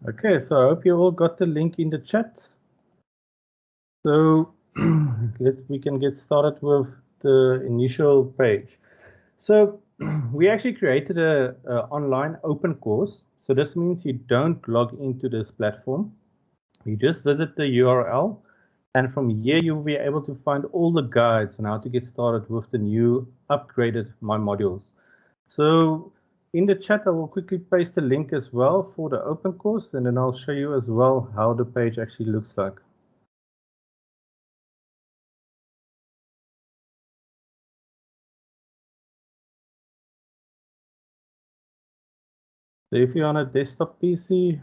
Okay, so I hope you all got the link in the chat. So we can get started with the initial page. So we actually created a online open course. So this means you don't log into this platform. You just visit the URL, and from here you'll be able to find all the guides on how to get started with the new upgraded myModules. So in the chat, I will quickly paste the link as well for the open course, and then I'll show you as well how the page actually looks like. So if you're on a desktop PC,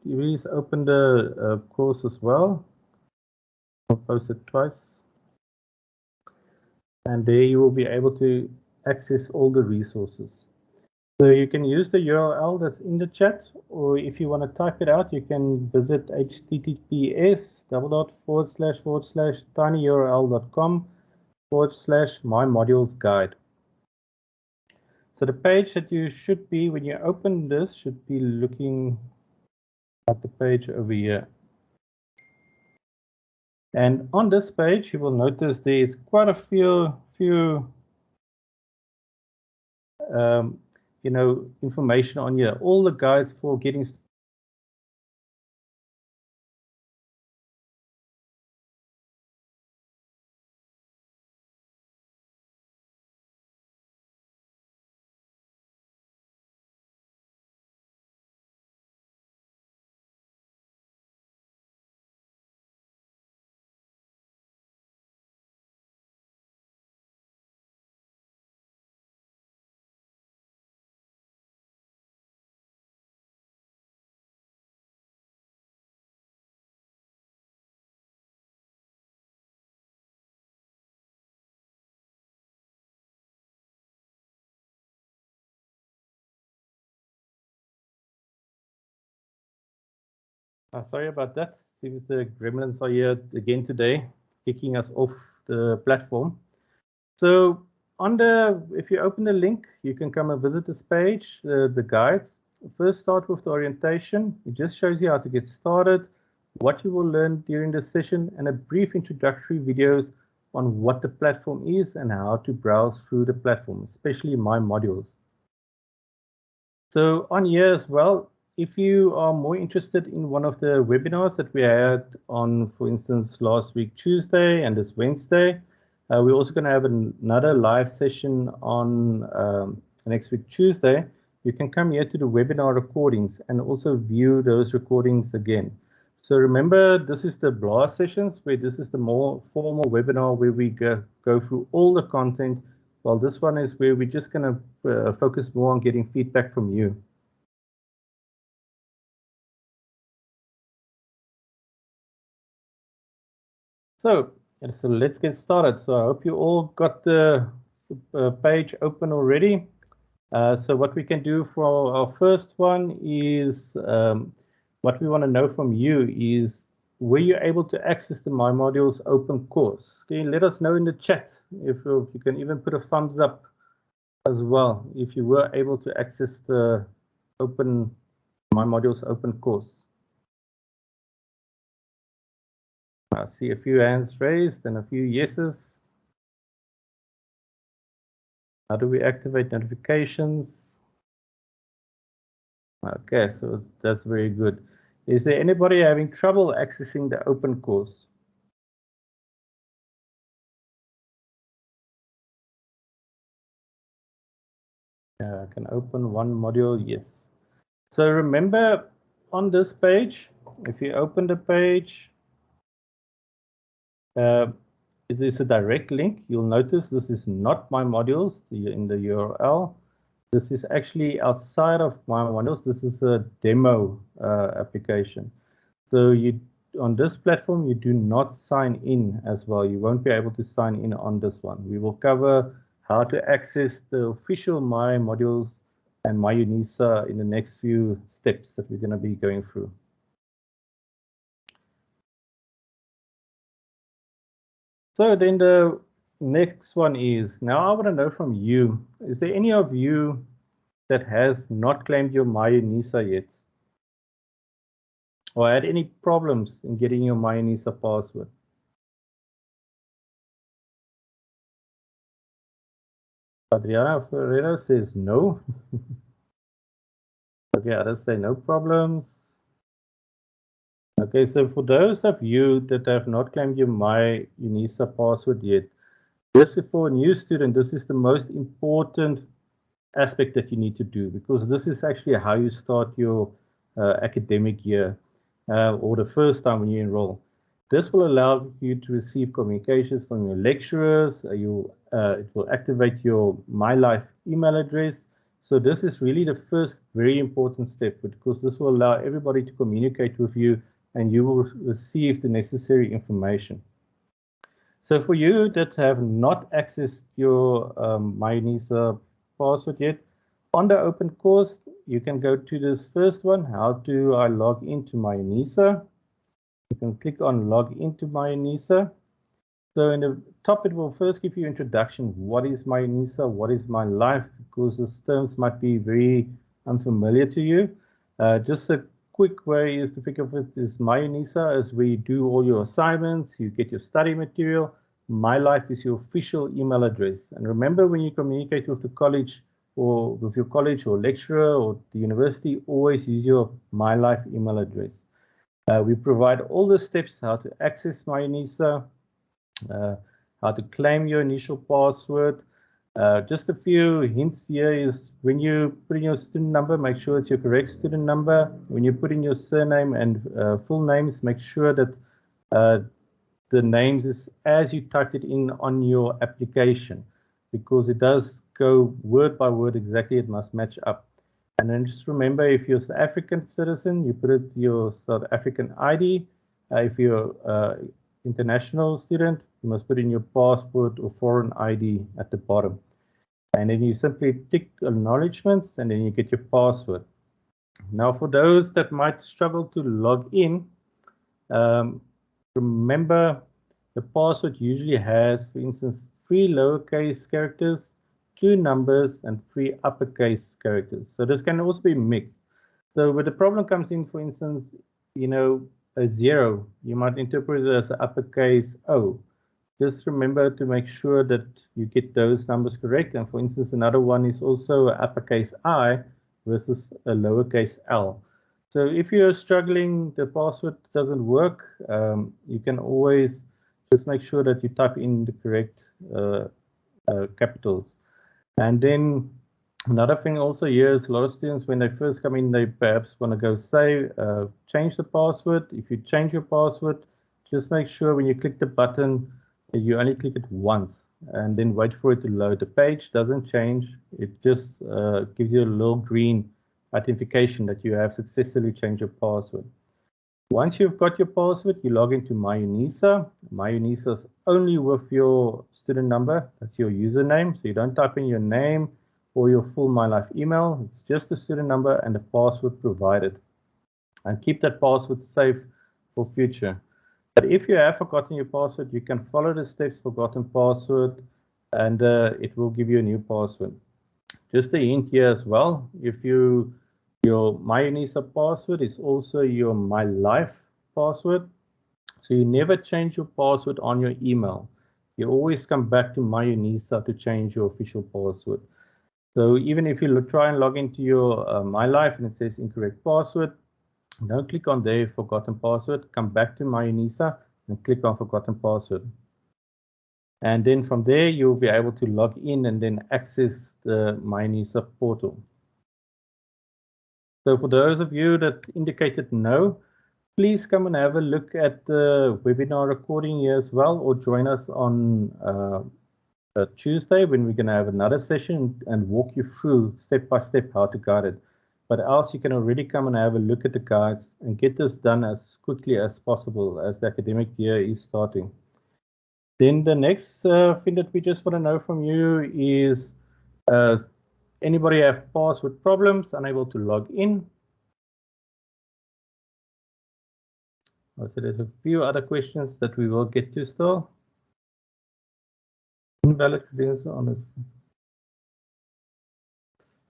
you please open the course as well. I'll post it twice. And there you will be able to access all the resources. So you can use the URL that's in the chat, or if you want to type it out, you can visit https://tinyurl.com/mymodules-guide. So the page that you should be, when you open this, should be looking at the page over here. And on this page, you will notice there's quite a few information on here. All the guides for getting started. Sorry about that. Seems the gremlins are here again today, kicking us off the platform. So if you open the link, you can come and visit this page, the guides. First start with the orientation. It just shows you how to get started, what you will learn during the session, and a brief introductory videos on what the platform is and how to browse through the platform, especially myModules. So on here as well, if you are more interested in one of the webinars that we had on, for instance, last week Tuesday and this Wednesday, we're also going to have another live session on next week Tuesday. You can come here to the webinar recordings and also view those recordings again. So remember, this is the blast sessions, where this is the more formal webinar where we go through all the content. Well, this one is where we're just going to focus more on getting feedback from you. So let's get started. So I hope you all got the page open already. So what we can do for our first one is what we want to know from you is, were you able to access the myModules open course? Can you let us know in the chat? If you can even put a thumbs up as well if you were able to access the myModules open course. I see a few hands raised and a few yeses. How do we activate notifications? Okay, so that's very good. Is there anybody having trouble accessing the open course? I can open one module, yes. So remember, on this page, if you open the page, it is a direct link. You'll notice this is not myModules in the URL. This is actually outside of myModules. This is a demo application. So on this platform, you do not sign in as well. You won't be able to sign in on this one. We will cover how to access the official myModules and myUNISA in the next few steps that we're going to be going through. So then the next one is, now I want to know from you, is there any of you that have not claimed your myUNISA yet? or had any problems in getting your myUNISA password? Adriana Ferreira says no. Okay, others say no problems. Okay, so for those of you that have not claimed your myUNISA password yet, this is for a new student. This is the most important aspect that you need to do, because this is actually how you start your academic year or the first time when you enroll. This will allow you to receive communications from your lecturers. It will activate your MyLife email address. So this is really the first very important step, because this will allow everybody to communicate with you and you will receive the necessary information. So for you that have not accessed your myUNISA password yet, on the open course, you can go to this first one, how do I log into myUNISA? You can click on log into myUNISA. So in the top, it will first give you introduction. What is myUNISA? What is myLife? Because these terms might be very unfamiliar to you. Just a quick way is to think of it is myUNISA as where you do all your assignments, you get your study material. myLife is your official email address. And remember, when you communicate with the college or with your college or lecturer or the university, always use your myLife email address. We provide all the steps how to access myUNISA, how to claim your initial password. Just a few hints here is when you put in your student number, make sure it's your correct student number. When you put in your surname and full names, make sure that the names is as you typed it in on your application, because it does go word by word exactly, it must match up. And then just remember, if you're a South African citizen, you put it your South African ID. If you're international student, you must put in your passport or foreign ID at the bottom. And then you simply tick acknowledgements and then you get your password. Now, for those that might struggle to log in, remember the password usually has, for instance, 3 lowercase characters, 2 numbers, and 3 uppercase characters. So this can also be mixed. So where the problem comes in, for instance, a 0, you might interpret it as an uppercase O. Just remember to make sure that you get those numbers correct. And for instance, another one is also an uppercase I versus a lowercase L. So if you're struggling, the password doesn't work, you can always just make sure that you type in the correct capitals. And then another thing also here is a lot of students, when they first come in, they perhaps want to go save, change the password. If you change your password, just make sure when you click the button, you only click it once and then wait for it to load. The page doesn't change. It just gives you a little green identification that you have successfully changed your password. Once you've got your password, you log into myUNISA. myUNISA is only with your student number. That's your username. So you don't type in your name or your full myLife email. It's just the student number and the password provided. And keep that password safe for future. But if you have forgotten your password, you can follow the steps forgotten password and it will give you a new password. Just a hint here as well, if your myUNISA password is also your myLife password, so you never change your password on your email. You always come back to myUNISA to change your official password. So even if you try and log into your myLife and it says incorrect password, don't click on there, forgotten password, come back to myUNISA and click on forgotten password. And then from there, you'll be able to log in and then access the myUNISA portal. So for those of you that indicated no, please come and have a look at the webinar recording here as well, or join us on Tuesday when we're going to have another session and walk you through step by step how to guide it. But else you can already come and have a look at the guides and get this done as quickly as possible as the academic year is starting. Then the next thing that we just want to know from you is anybody have password problems, unable to log in? So there's a few other questions that we will get to still. Invalid credentials on this.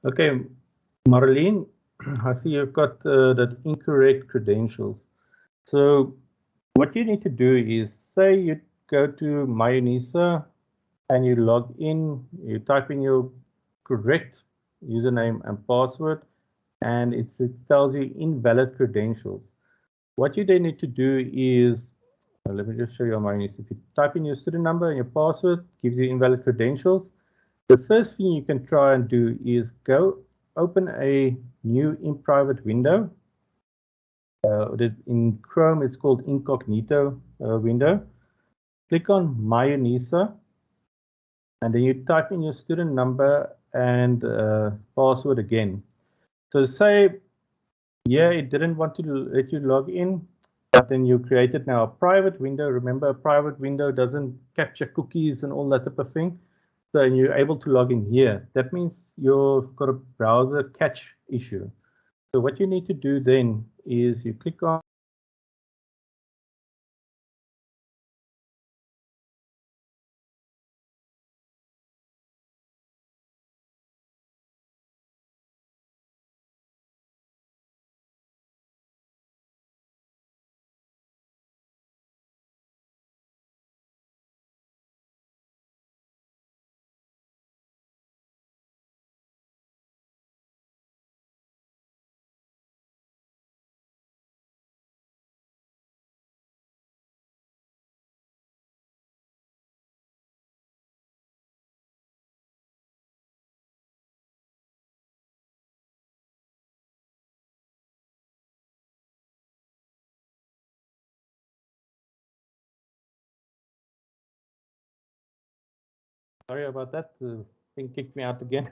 Okay, Marlene, I see you've got that incorrect credentials. So what you need to do is, say you go to myUnisa and you log in, you type in your correct username and password, and it tells you invalid credentials. What you then need to do is, let me just show you on myUnisa. If you type in your student number and your password, gives you invalid credentials. The first thing you can try and do is go open a new in private window. In Chrome, it's called incognito window. Click on myUnisa, and then you type in your student number and password again. So say, yeah, it didn't want to let you log in, but then you created now a private window. Remember, a private window doesn't capture cookies and all that type of thing. So you're able to log in here. That means you've got a browser cache issue. So what you need to do then is you click on Sorry about that. The thing kicked me out again.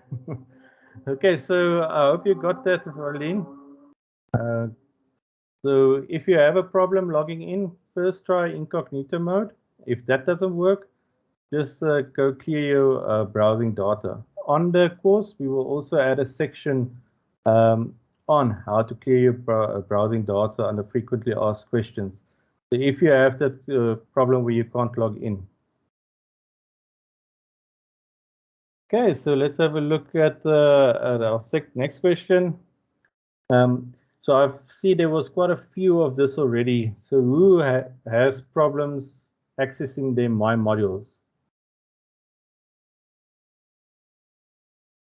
Okay, so I hope you got that, Arlene. So if you have a problem logging in, first try incognito mode. If that doesn't work, just go clear your browsing data. On the course, we will also add a section on how to clear your browsing data under frequently asked questions. So if you have that problem where you can't log in. Okay, so let's have a look at our next question. So I see there was quite a few of this already. So who has problems accessing their myModules?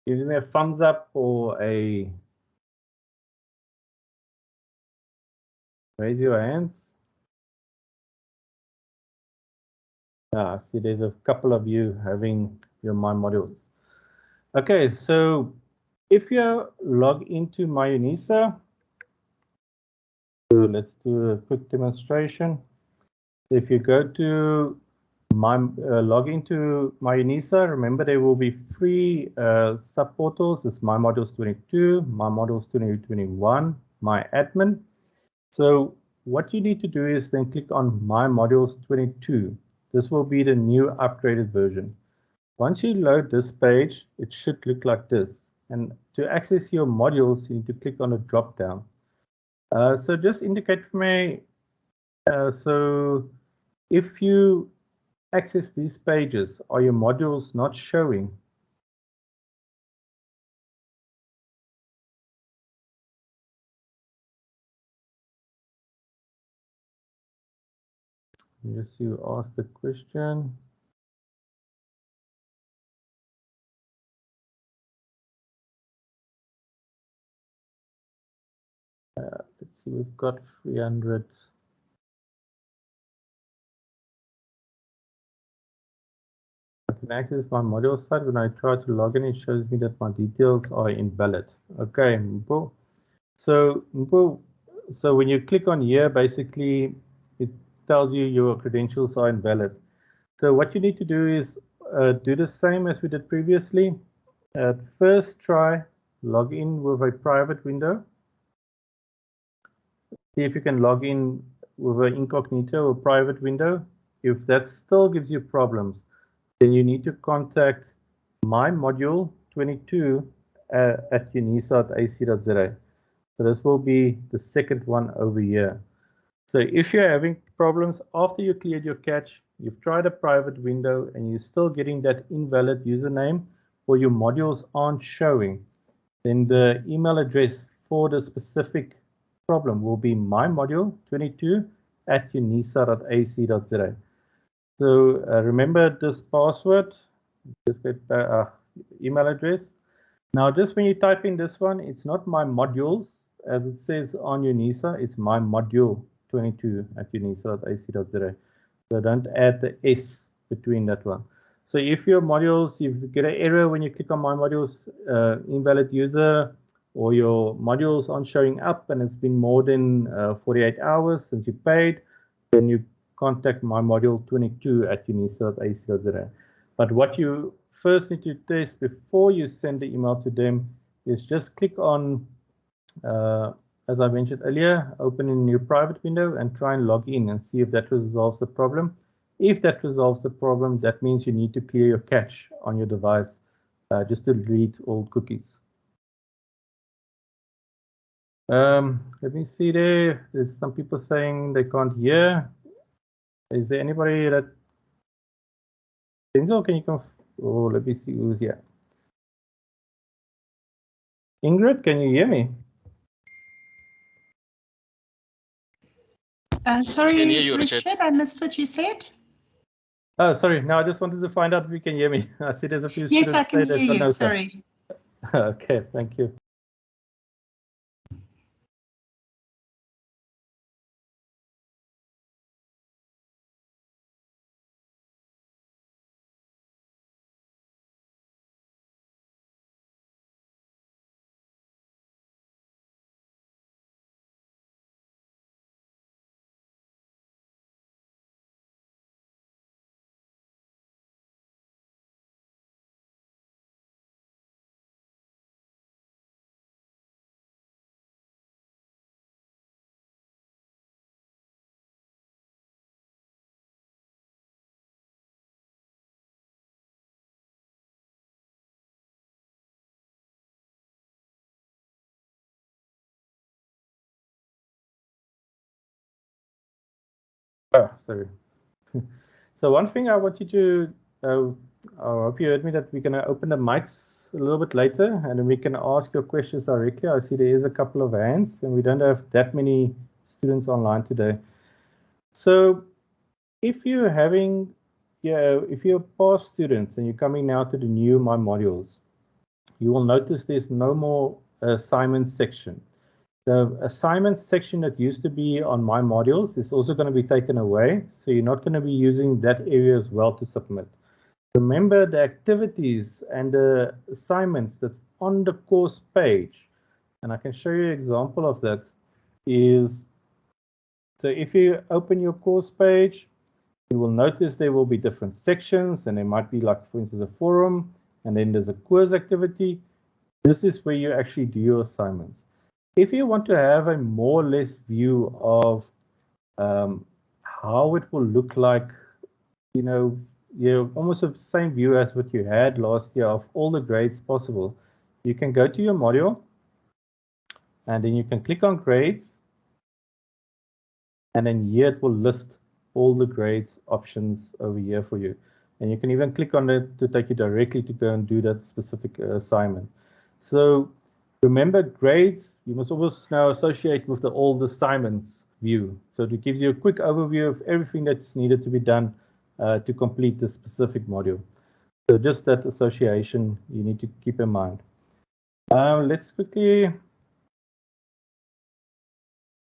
Give me a thumbs up or a raise your hands. I see there's a couple of you having your myModules. Okay, so if you log into myUnisa, so let's do a quick demonstration. If you go to log into myUnisa, remember there will be three subportals. It's myModules 22, myModules 2021, myAdmin. So what you need to do is then click on myModules 22. This will be the new upgraded version. Once you load this page, it should look like this. And to access your modules, you need to click on a drop down. So just indicate for me, so if you access these pages, are your modules not showing? Yes, you asked the question. Let's see, we've got 300. I can access my module site. When I try to log in, it shows me that my details are invalid. Okay, Mpo. So when you click on here, basically it tells you your credentials are invalid. So what you need to do is do the same as we did previously. First try log in with a private window. See if you can log in with an incognito or private window. If that still gives you problems, then you need to contact myModule 22 at unisa.ac.za. So this will be the second one over here. So if you're having problems after you cleared your cache, you've tried a private window and you're still getting that invalid username or your modules aren't showing, then the email address for the specific problem will be mymodule22@unisa.ac.za. So remember this password, this email address. Now, just when you type in this one, it's not myModules as it says on UNISA, it's mymodule22@unisa.ac.za. So don't add the S between that one. So if your modules, if you get an error when you click on myModules, invalid user, or your modules aren't showing up and it's been more than 48 hours since you paid, then you contact mymodule22@unisa.ac.za. But what you first need to test before you send the email to them is just click on, as I mentioned earlier, open a new private window and try and log in and see if that resolves the problem. If that resolves the problem, that means you need to clear your cache on your device just to delete old cookies. Let me see there. There's some people saying they can't hear. Is there anybody that... Denzel, can you come? Oh, let me see who's here. Ingrid, can you hear me? Sorry, Richard, I missed what you said. Oh, sorry. No, I just wanted to find out if you can hear me. I see there's a few Yes, students. I can hear you. Sorry. Okay, thank you. Oh, sorry. So one thing I want you to, I hope you heard me, that we're going to open the mics a little bit later and then we can ask your questions directly. I see there is a couple of hands and we don't have that many students online today. So if you're having, if you're past students and you're coming now to the new myModules, you will notice there's no more assignments section. The assignments section that used to be on myModules is also going to be taken away. So you're not going to be using that area as well to submit. Remember the activities and the assignments that's on the course page. And I can show you an example of that is, so if you open your course page, you will notice there will be different sections and there might be, like, for instance, a forum, and then there's a quiz activity. This is where you actually do your assignments. If you want to have a more or less view of how it will look like, almost the same view as what you had last year of all the grades possible, you can go to your module and then you can click on grades, and then here it will list all the grades options over here for you. And you can even click on it to take you directly to go and do that specific assignment. So remember, grades, you must always now associate with the all the assignments view. So it gives you a quick overview of everything that's needed to be done to complete the specific module. So just that association you need to keep in mind. Let's quickly.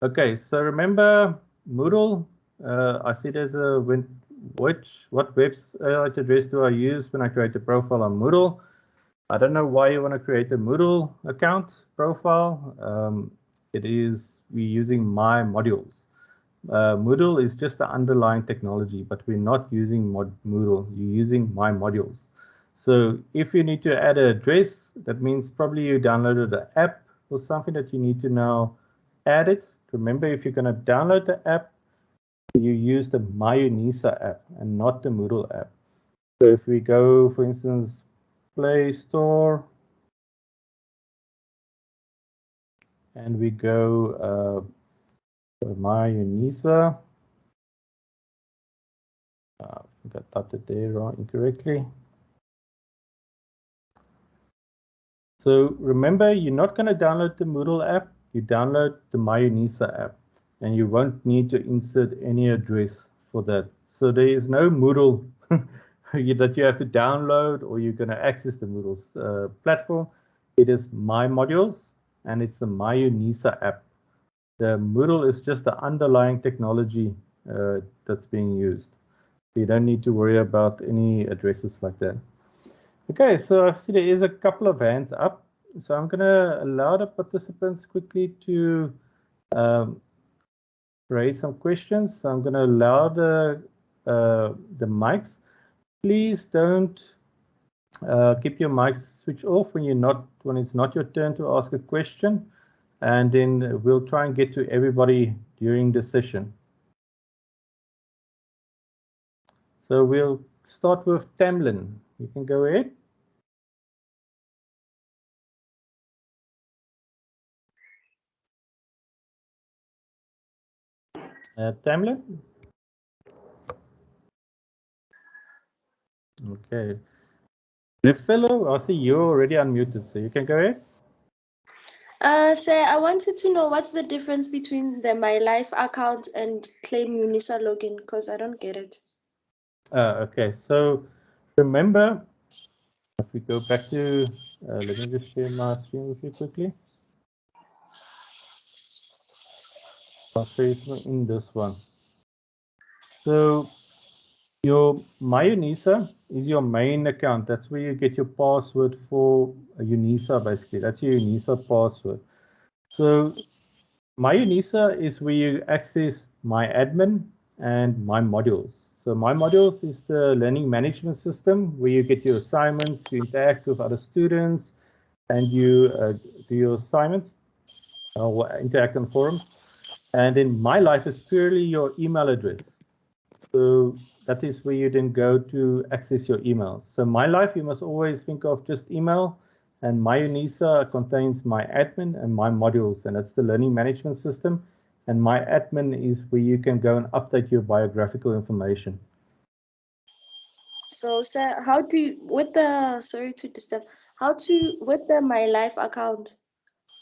Okay, so remember Moodle. I see there's a what website address do I use when I create a profile on Moodle? I don't know why you want to create a Moodle account profile. It is, we're using myModules. Moodle is just the underlying technology, but we're not using Moodle. You're using myModules. So if you need to add an address, that means probably you downloaded the app or something that you need to now add it. Remember, if you're going to download the app, you use the myUNISA app and not the Moodle app. So if we go, for instance, Play Store, and we go myUNISA. I think I typed it there wrong incorrectly. So remember, you're not going to download the Moodle app. you download the myUnisa app, and you won't need to insert any address for that. So there is no Moodle that you have to download or you're going to access the Moodle's platform. It is myModules, and it's the myUnisa app. The Moodle is just the underlying technology that's being used. So you don't need to worry about any addresses like that. Okay, so I see there is a couple of hands up. So I'm going to allow the participants quickly to raise some questions. So I'm going to allow the mics. Please don't keep your mics switched off when it's not your turn to ask a question, and then we'll try and get to everybody during the session. So we'll start with Tamlin. You can go ahead. Tamlin? Okay. Fellow, I see you're already unmuted, so you can go ahead. So I wanted to know what's the difference between the My Life account and Claim Unisa login, because I don't get it. Okay, so remember, if we go back to, let me just share my screen with you quickly. I'll show you something in this one. So your myUnisa is your main account. That's where you get your password for Unisa, basically. That's your Unisa password. So myUnisa is where you access myAdmin and myModules. So myModules is the learning management system where you get your assignments, you interact with other students, and you do your assignments, interact on forums. And then myLife is purely your email address. So that is where you then go to access your emails. So myLife, you must always think of just email, and myUnisa contains myAdmin and myModules, and that's the learning management system. And myAdmin is where you can go and update your biographical information. So, sir, how do you, with the, sorry to disturb, with the My Life account,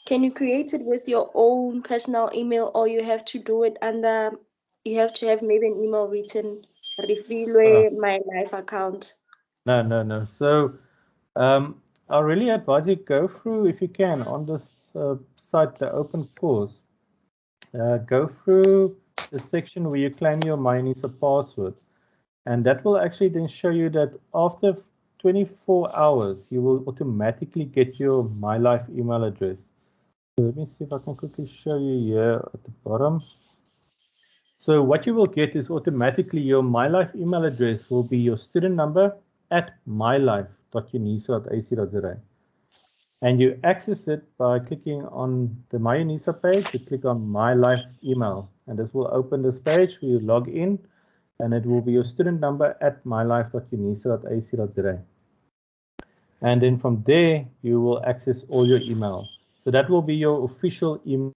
can you create it with your own personal email, or you have to do it under, you have to have maybe an email written, Refilwe My Life account? No. So I really advise you go through, if you can, on this site, the open course. Go through the section where you claim your myUnisa password. And that will actually then show you that after 24 hours, you will automatically get your myLife email address. So let me see if I can quickly show you here at the bottom. So what you will get is automatically your myLife email address will be your student number at mylife.unisa.ac.za. And you access it by clicking on the myUnisa page. You click on myLife email, and this will open this page where you log in, and it will be your student number at mylife.unisa.ac.za. And then from there, you will access all your email. So that will be your official email.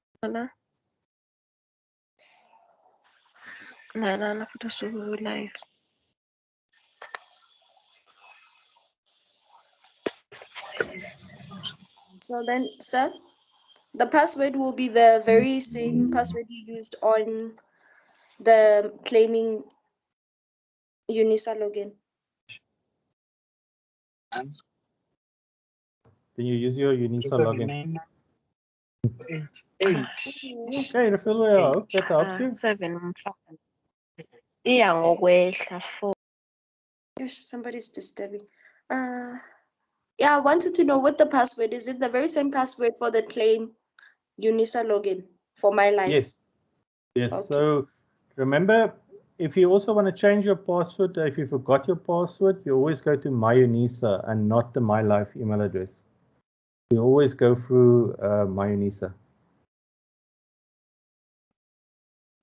So then, sir, the password will be the very same password you used on the claiming Unisa login. Then you use your Unisa login. Okay, Refilwe, I hope that helps you. 7 iya ngokwehla 4. Somebody's disturbing. Yeah, I wanted to know what the password is. It the very same password for the claim Unisa login for My Life? Yes. Okay. So remember, if you also want to change your password, if you forgot your password, you always go to myUnisa and not the myLife email address. You always go through myUnisa.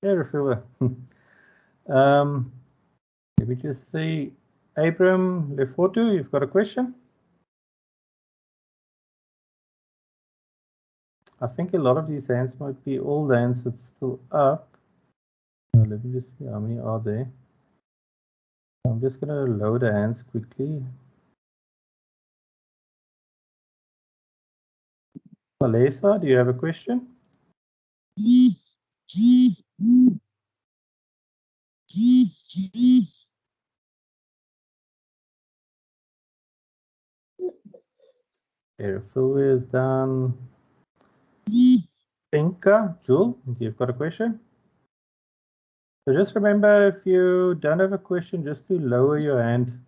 Yeah, Refilwe. Let me just see, Abram Lefortu, you've got a question? I think a lot of these hands might be old hands that's still up. Let me just see how many are there. I'm just going to load the hands quickly. Alesa, do you have a question? Okay, Fulvia is done. Tinka, Jewel, you've got a question? So just remember, if you don't have a question, just to lower your hand.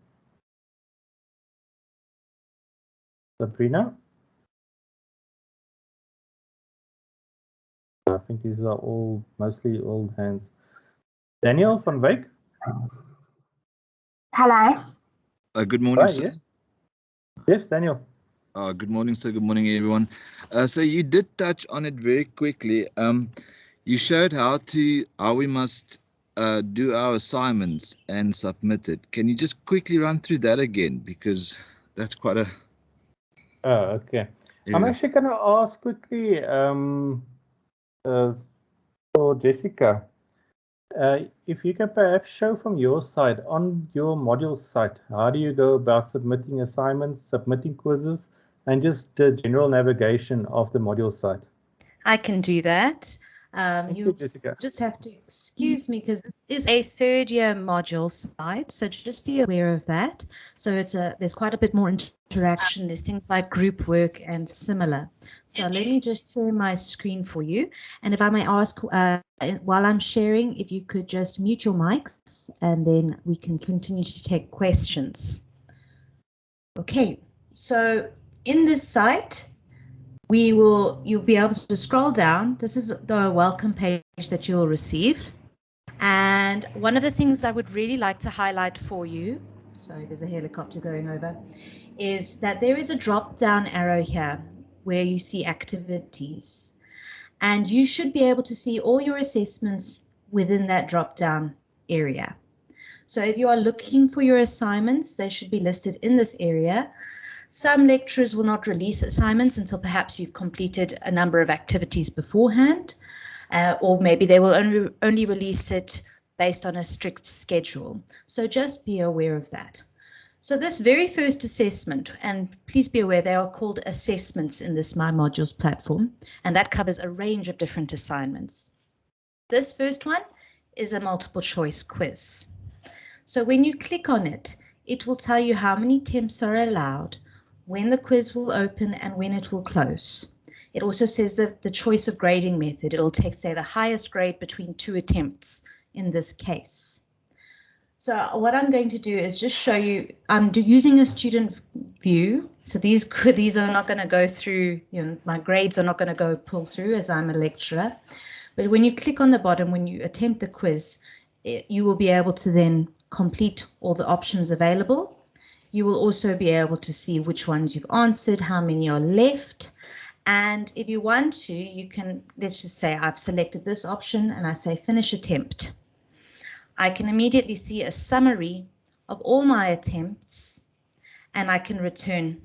Sabrina? I think these are all mostly old hands. Daniel van Wyk? Hello. Good morning, Hi, sir. yes. Yes, Daniel. Good morning, sir. Good morning, everyone. So you did touch on it very quickly. You showed how we must do our assignments and submit it. Can you just quickly run through that again? Because that's quite a... Oh, okay. I'm actually going to ask quickly for Jessica. If you can perhaps show from your side, on your module site, how do you go about submitting assignments, submitting quizzes, and just the general navigation of the module site? I can do that. You, Jessica. Just have to excuse me because this is a third year module site, so just be aware of that. So there's quite a bit more interaction. There's things like group work and similar. So let me just share my screen for you. And if I may ask, while I'm sharing, if you could just mute your mics and then we can continue to take questions. Okay, so in this site, you'll be able to scroll down. This is the welcome page that you will receive. And one of the things I would really like to highlight for you, sorry, there's a helicopter going over, is that there is a drop down arrow here where you see activities. And you should be able to see all your assessments within that drop down area. So if you are looking for your assignments, they should be listed in this area. Some lecturers will not release assignments until perhaps you've completed a number of activities beforehand, or maybe they will only release it based on a strict schedule. So just be aware of that. So this very first assessment, and please be aware they are called assessments in this myModules platform, and that covers a range of different assignments. This first one is a multiple choice quiz. So when you click on it, it will tell you how many attempts are allowed, when the quiz will open and when it will close. It also says the choice of grading method. It'll take, say, the highest grade between 2 attempts in this case. So what I'm going to do is just show you, I'm using a student view. So these are not going to go through, my grades are not going to go pull through as I'm a lecturer. But when you click on the bottom, when you attempt the quiz, you will be able to then complete all the options available. You will also be able to see which ones you've answered, how many are left. And if you want to, you can, let's just say I've selected this option and I say finish attempt. I can immediately see a summary of all my attempts and I can return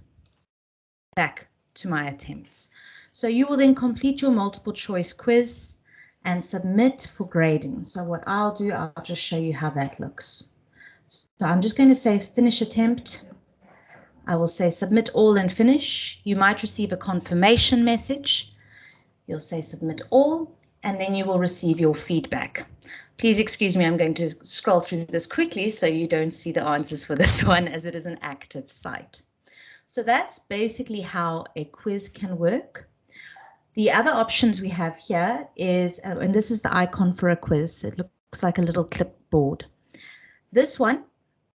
back to my attempts. So you will then complete your multiple choice quiz and submit for grading. So what I'll do, I'll just show you how that looks. So I'm just going to say finish attempt. I will say submit all and finish. You might receive a confirmation message. You'll say submit all, and then you will receive your feedback. Please excuse me, I'm going to scroll through this quickly so you don't see the answers for this one as it is an active site. So that's basically how a quiz can work. The other options we have here is, and this is the icon for a quiz. It looks like a little clipboard. This one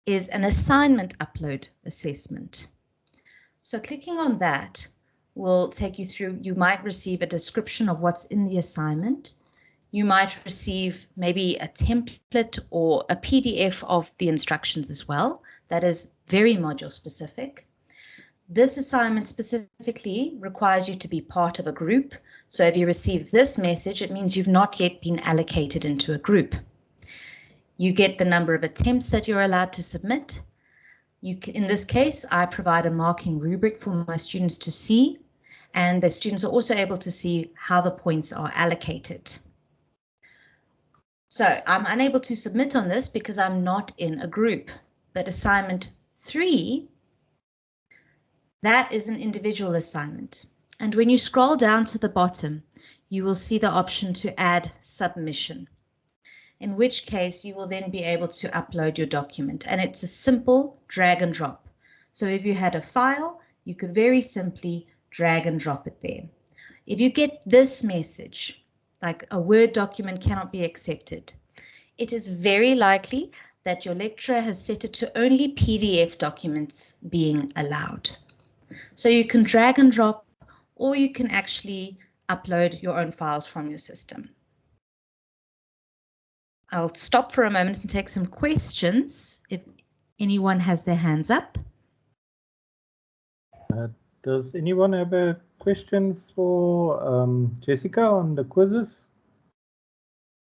is an assignment upload assessment. So clicking on that will take you through, you might receive a description of what's in the assignment. You might receive maybe a template or a PDF of the instructions as well. That is very module specific. This assignment specifically requires you to be part of a group. So if you receive this message, it means you've not yet been allocated into a group. You get the number of attempts that you're allowed to submit. In this case, I provide a marking rubric for my students to see, and the students are also able to see how the points are allocated. So I'm unable to submit on this because I'm not in a group. But assignment 3, that is an individual assignment. And when you scroll down to the bottom, you will see the option to add submission, in which case you will then be able to upload your document. And it's a simple drag and drop. So if you had a file, you could very simply drag and drop it there. If you get this message, like a Word document cannot be accepted, it is very likely that your lecturer has set it to only PDF documents being allowed. So you can drag and drop, or you can actually upload your own files from your system. I'll stop for a moment and take some questions if anyone has their hands up. Does anyone have a question for Jessica on the quizzes?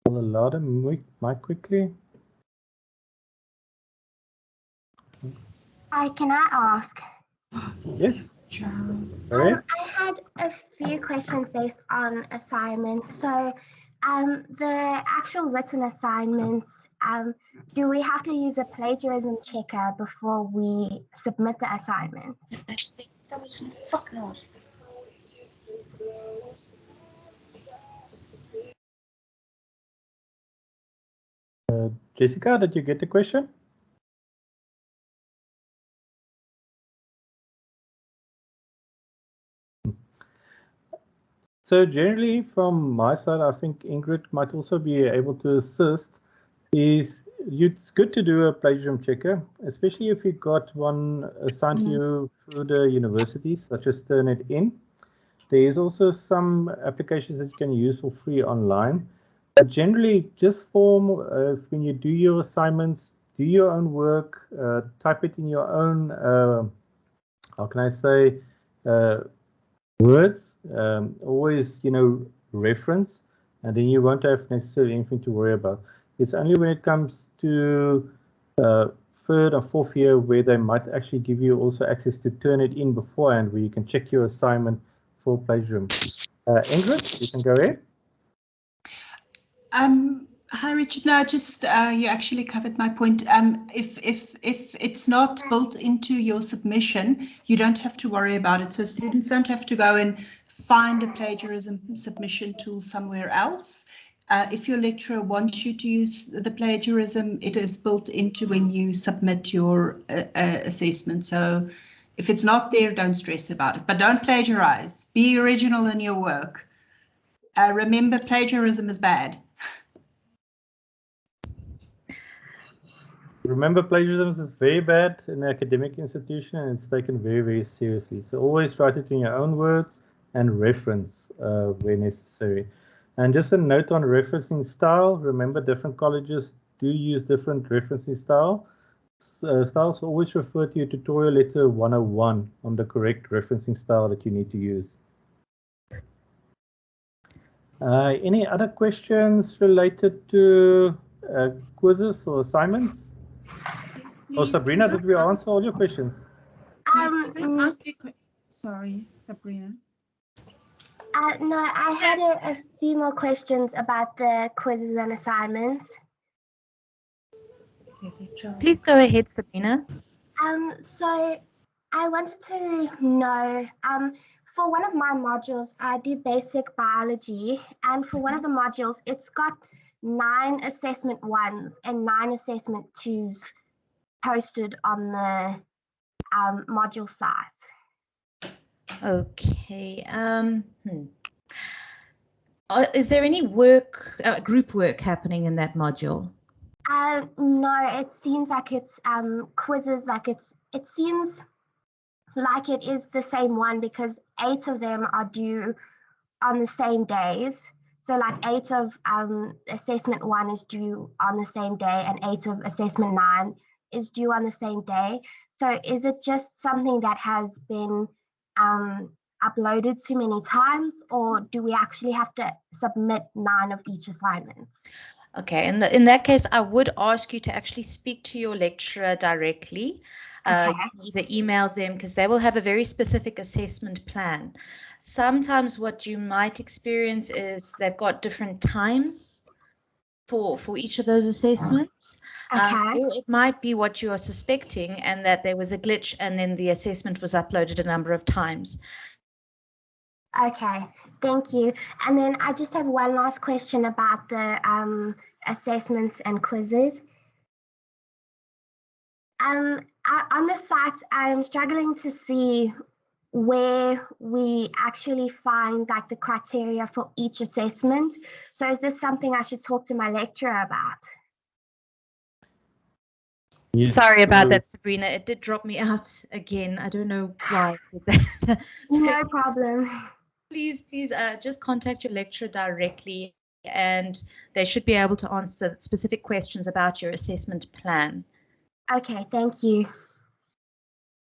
I'll allow them mic quickly. Hi, can I ask? Yes. Right. I had a few questions based on assignments. So the actual written assignments, do we have to use a plagiarism checker before we submit the assignments? Jessica, did you get the question? So generally from my side, I think Ingrid might also be able to assist. It's good to do a plagiarism checker, especially if you've got one assigned to you through the university, such as Turnitin. There is also some applications that you can use for free online. But generally, just when you do your assignments, do your own work, type it in your own, how can I say, words, always, reference, and then you won't have necessarily anything to worry about. It's only when it comes to third or fourth year where they might actually give you also access to Turnitin beforehand, where you can check your assignment for plagiarism. Ingrid, you can go ahead. Hi, Richard. No, just you actually covered my point. If it's not built into your submission, you don't have to worry about it. So students don't have to go and find a plagiarism submission tool somewhere else. If your lecturer wants you to use the plagiarism, it is built into when you submit your assessment. So if it's not there, don't stress about it. But don't plagiarize. Be original in your work. Remember, plagiarism is bad. Remember, plagiarism is very bad in an academic institution, and it's taken very, very seriously. So always write it in your own words and reference where necessary. And just a note on referencing style. Remember, different colleges do use different referencing styles. So always refer to your tutorial letter 101 on the correct referencing style that you need to use. Any other questions related to quizzes or assignments? Oh, Sabrina, did we answer all your questions? Sorry, Sabrina. No, I had a few more questions about the quizzes and assignments. Please go ahead, Sabrina. So I wanted to know, for one of my modules, I do basic biology, and for one of the modules, it's got 9 assessment 1s and 9 assessment 2s posted on the module site. Okay. Is there any group work happening in that module? No, it seems like it's quizzes. It seems like it is the same one because 8 of them are due on the same days. So like 8 of assessment 1 is due on the same day, and 8 of assessment 9 is due on the same day. So is it just something that has been uploaded too many times, or do we actually have to submit 9 of each assignment? Okay, in that case, I would ask you to actually speak to your lecturer directly. Okay. You can either email them, because they will have a very specific assessment plan. Sometimes what you might experience is they've got different times for each of those assessments. Okay. Or it might be what you are suspecting, and that there was a glitch and then the assessment was uploaded a number of times. Okay, thank you. And then I just have one last question about the assessments and quizzes. On the site, I'm struggling to see where we actually find like the criteria for each assessment. So is this something I should talk to my lecturer about? Yes, Sorry about so- that, Sabrina. It did drop me out again. I don't know why it did that. So No problem. please just contact your lecturer directly, and they should be able to answer specific questions about your assessment plan. Okay, thank you.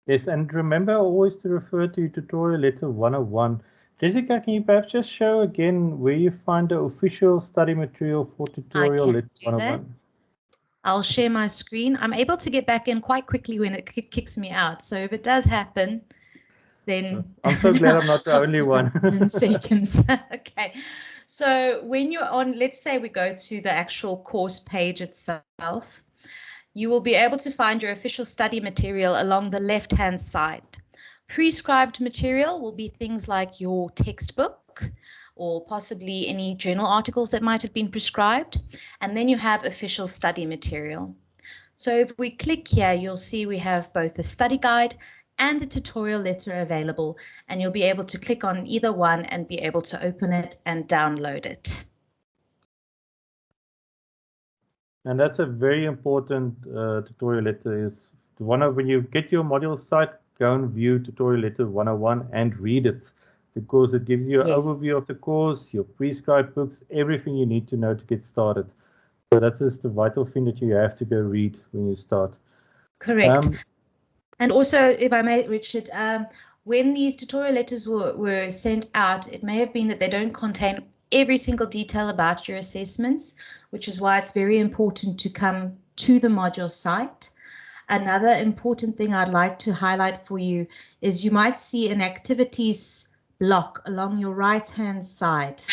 Yes, and remember always to refer to tutorial letter 101. Jessica, can you perhaps just show again where you find the official study material for tutorial can letter do that. 101? I'll share my screen. I'm able to get back in quite quickly when it kicks me out. So if it does happen, then I'm so glad I'm not the only one. in seconds. Okay. So when you're on, let's say we go to the actual course page itself, you will be able to find your official study material along the left-hand side. Prescribed material will be things like your textbook or possibly any journal articles that might have been prescribed. And then you have official study material. So if we click here, you'll see we have both the study guide and the tutorial letter available, and you'll be able to click on either one and be able to open it and download it. And that's a very important tutorial letter. Is when you get your module site, go and view tutorial letter 101 and read it, because it gives you an Yes. overview of the course, your prescribed books, everything you need to know to get started. So that is the vital thing that you have to go read when you start. Correct. And also, if I may, Richard, when these tutorial letters were sent out, it may have been that they don't contain every single detail about your assessments, which is why it's very important to come to the module site. Another important thing I'd like to highlight for you is you might see an activities block along your right-hand side.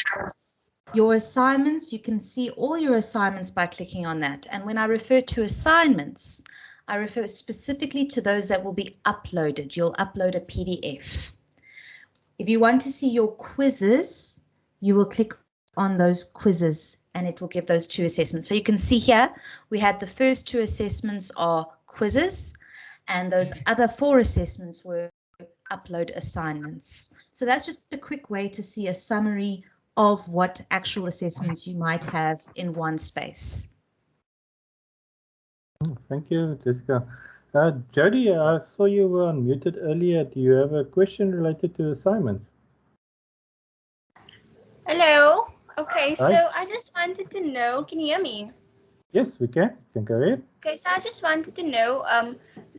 Your assignments, you can see all your assignments by clicking on that. And when I refer to assignments, I refer specifically to those that will be uploaded. You'll upload a PDF. If you want to see your quizzes, you will click on those quizzes and it will give those two assessments. So you can see here, we had the first two assessments are quizzes and those other 4 assessments were upload assignments. So that's just a quick way to see a summary of what actual assessments you might have in one space. Thank you, Jessica. Jody, I saw you were unmuted earlier. Do you have a question related to assignments? Hello. Okay, Hi. so I just wanted to know, can you hear me? Yes, we can. You can go ahead. Okay, so I just wanted to know,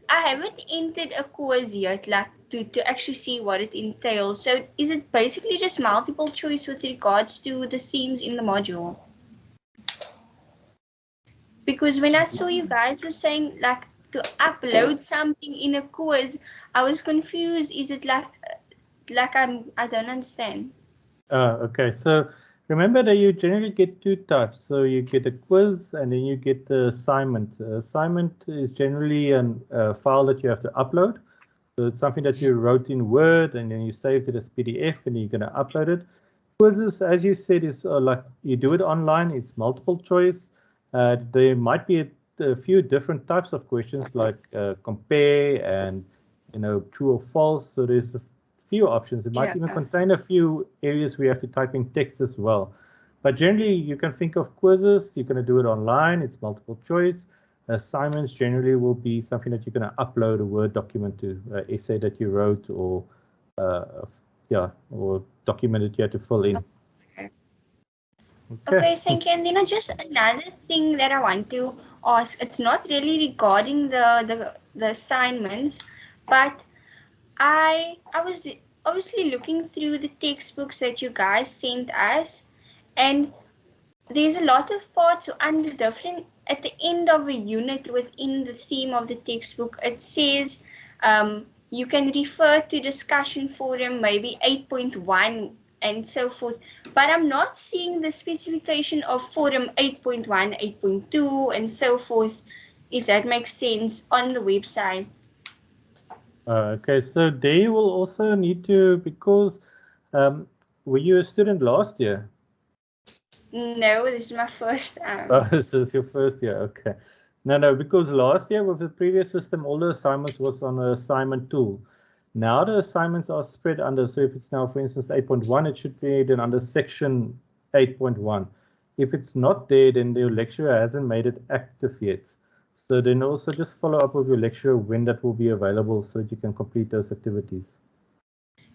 I haven't entered a course yet, like to actually see what it entails. So is it basically just multiple choice with regards to the themes in the module? Because when I saw you guys were saying like to upload something in a course, I was confused. Is it like I don't understand. Okay, so remember that you generally get 2 types. So you get a quiz and then you get the assignment. Assignment is generally a file that you have to upload. So it's something that you wrote in Word and then you saved it as PDF and you're going to upload it. Quizzes, as you said, is like you do it online. It's multiple choice. There might be a few different types of questions like compare and true or false. So there's a few options. It might even contain a few areas where you have to type in text as well. But generally, you can think of quizzes. You're going to do it online. It's multiple choice. Assignments generally will be something that you're going to upload a Word document to, essay that you wrote, or or document that you had to fill in. Okay, thank you. And then just another thing that I want to ask, it's not really regarding the assignments, but I was obviously looking through the textbooks that you guys sent us, and there's a lot of parts under different at the end of a unit within the theme of the textbook. It says you can refer to discussion forum, maybe 8.1 and so forth, but I'm not seeing the specification of forum 8.1, 8.2 and so forth, if that makes sense, on the website. Okay, so they will also need to, because were you a student last year? No, this is my first time. Oh, this is your first year. Okay. No, because last year with the previous system, all the assignments was on an assignment tool. Now the assignments are spread under, so if it's now, for instance, 8.1, it should be then under section 8.1. If it's not there, then the lecturer hasn't made it active yet. So then also just follow up with your lecturer when that will be available so that you can complete those activities.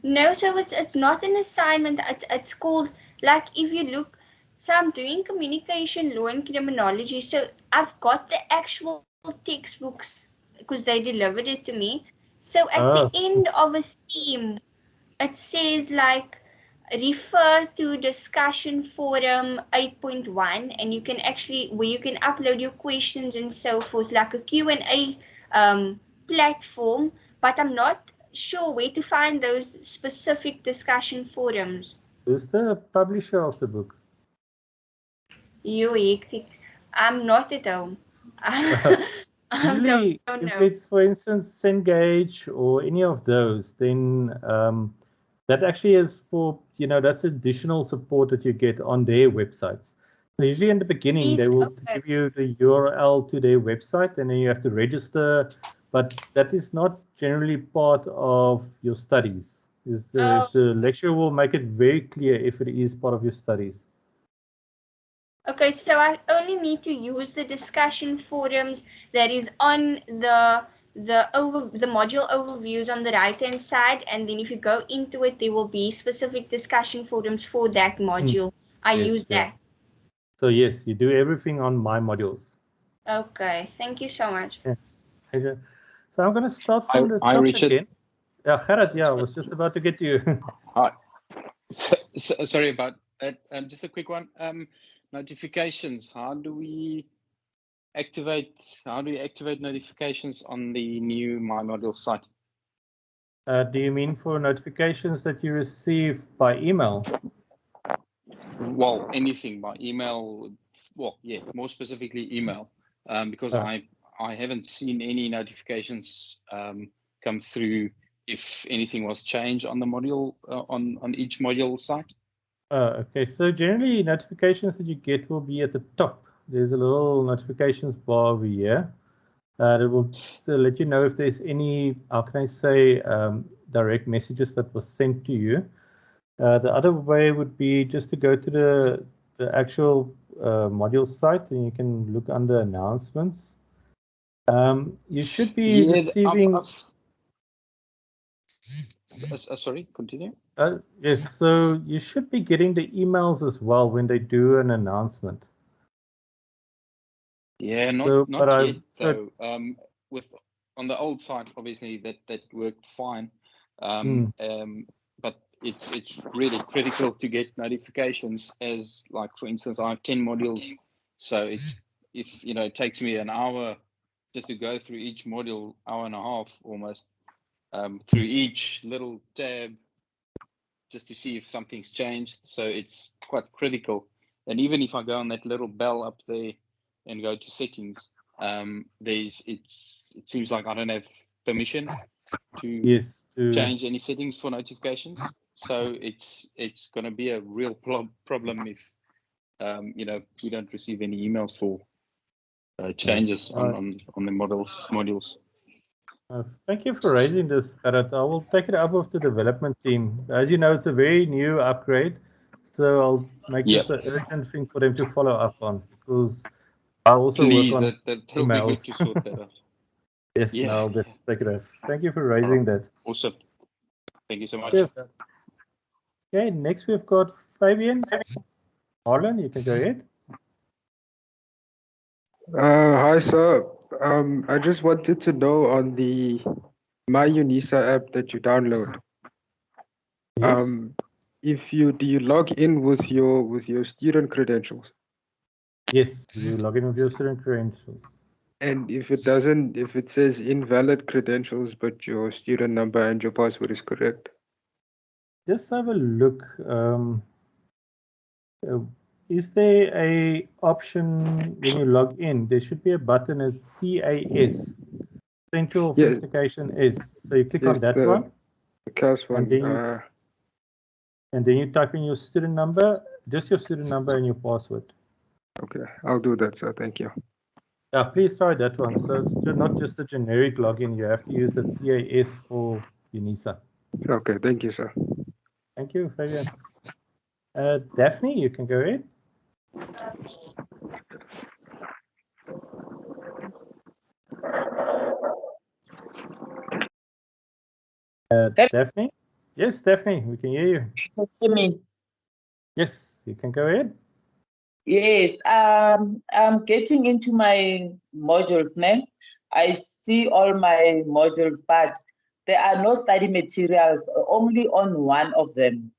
No, so it's not an assignment. It's called, like, if you look, so I'm doing communication law and criminology. So I've got the actual textbooks because they delivered it to me. So at the end of a theme, it says like refer to discussion forum 8.1, and you can actually, where you can upload your questions and so forth, like a Q&A platform, but I'm not sure where to find those specific discussion forums. Who's the publisher of the book? You hectic. I'm not at home. Usually, if it's, for instance, Cengage or any of those, then that actually is for, that's additional support that you get on their websites. So usually in the beginning, they will give you the URL to their website, and then you have to register, but that is not generally part of your studies. The lecturer will make it very clear if it is part of your studies. Okay, so I only need to use the discussion forums that is on the module overviews on the right-hand side, and then if you go into it, there will be specific discussion forums for that module. I use that. So yes, you do everything on myModules. Okay, thank you so much. Yeah. So I'm going to start from the top again. Yeah, Gerard, I was just about to get to you. Hi. Sorry about that. Just a quick one. Notifications. How do we activate notifications on the new myModule site? Do you mean for notifications that you receive by email? Well, anything by email. Well, yeah, more specifically email, because I haven't seen any notifications come through if anything was changed on the module on each module site. Okay, so generally notifications that you get will be at the top. There's a little notifications bar over here. That will let you know if there's any, how can I say, direct messages that was sent to you. The other way would be just to go to the actual module site, and you can look under announcements. You should be receiving. Sorry, continue. Yes, so you should be getting the emails as well when they do an announcement. Yeah, not yet though. On the old site, obviously that worked fine, but it's really critical to get notifications. As like, for instance, I have 10 modules, so if it takes me an hour just to go through each module, hour and a half almost, through each little tab, just to see if something's changed. So it's quite critical. And even if I go on that little bell up there and go to settings, it seems like I don't have permission to change any settings for notifications. So it's going to be a real problem if we don't receive any emails for changes on the modules. Thank you for raising this, Gerard. I will take it up with the development team. As you know, it's a very new upgrade, so I'll make this an urgent thing for them to follow up on, because I also work on that'll emails. Be good to sort that out. Yes, no, I'll just take it off. Thank you for raising that. Awesome. Thank you so much. Yes. Okay, next we've got Fabian. Marlon, you can go ahead. Hi, sir. I just wanted to know on the myUnisa app that you download. Yes. Do you log in with your student credentials? Yes, you log in with your student credentials. And if it says invalid credentials, but your student number and your password is correct? Just have a look. Is there a option when you log in? There should be a button. It's CAS, Central Authentication S. So you click on that one. The CAS one. And then you type in your student number, just your student number and your password. Okay, I'll do that, sir. Thank you. Yeah, please try that one. So it's not just a generic login. You have to use that CAS for UNISA. Okay, thank you, sir. Thank you, Fabian. Daphne, you can go ahead. Daphne? Yes, Daphne, we can hear you. Can you hear me? Yes, you can go ahead. Yes, I'm getting into my modules now. I see all my modules, but there are no study materials, only on one of them.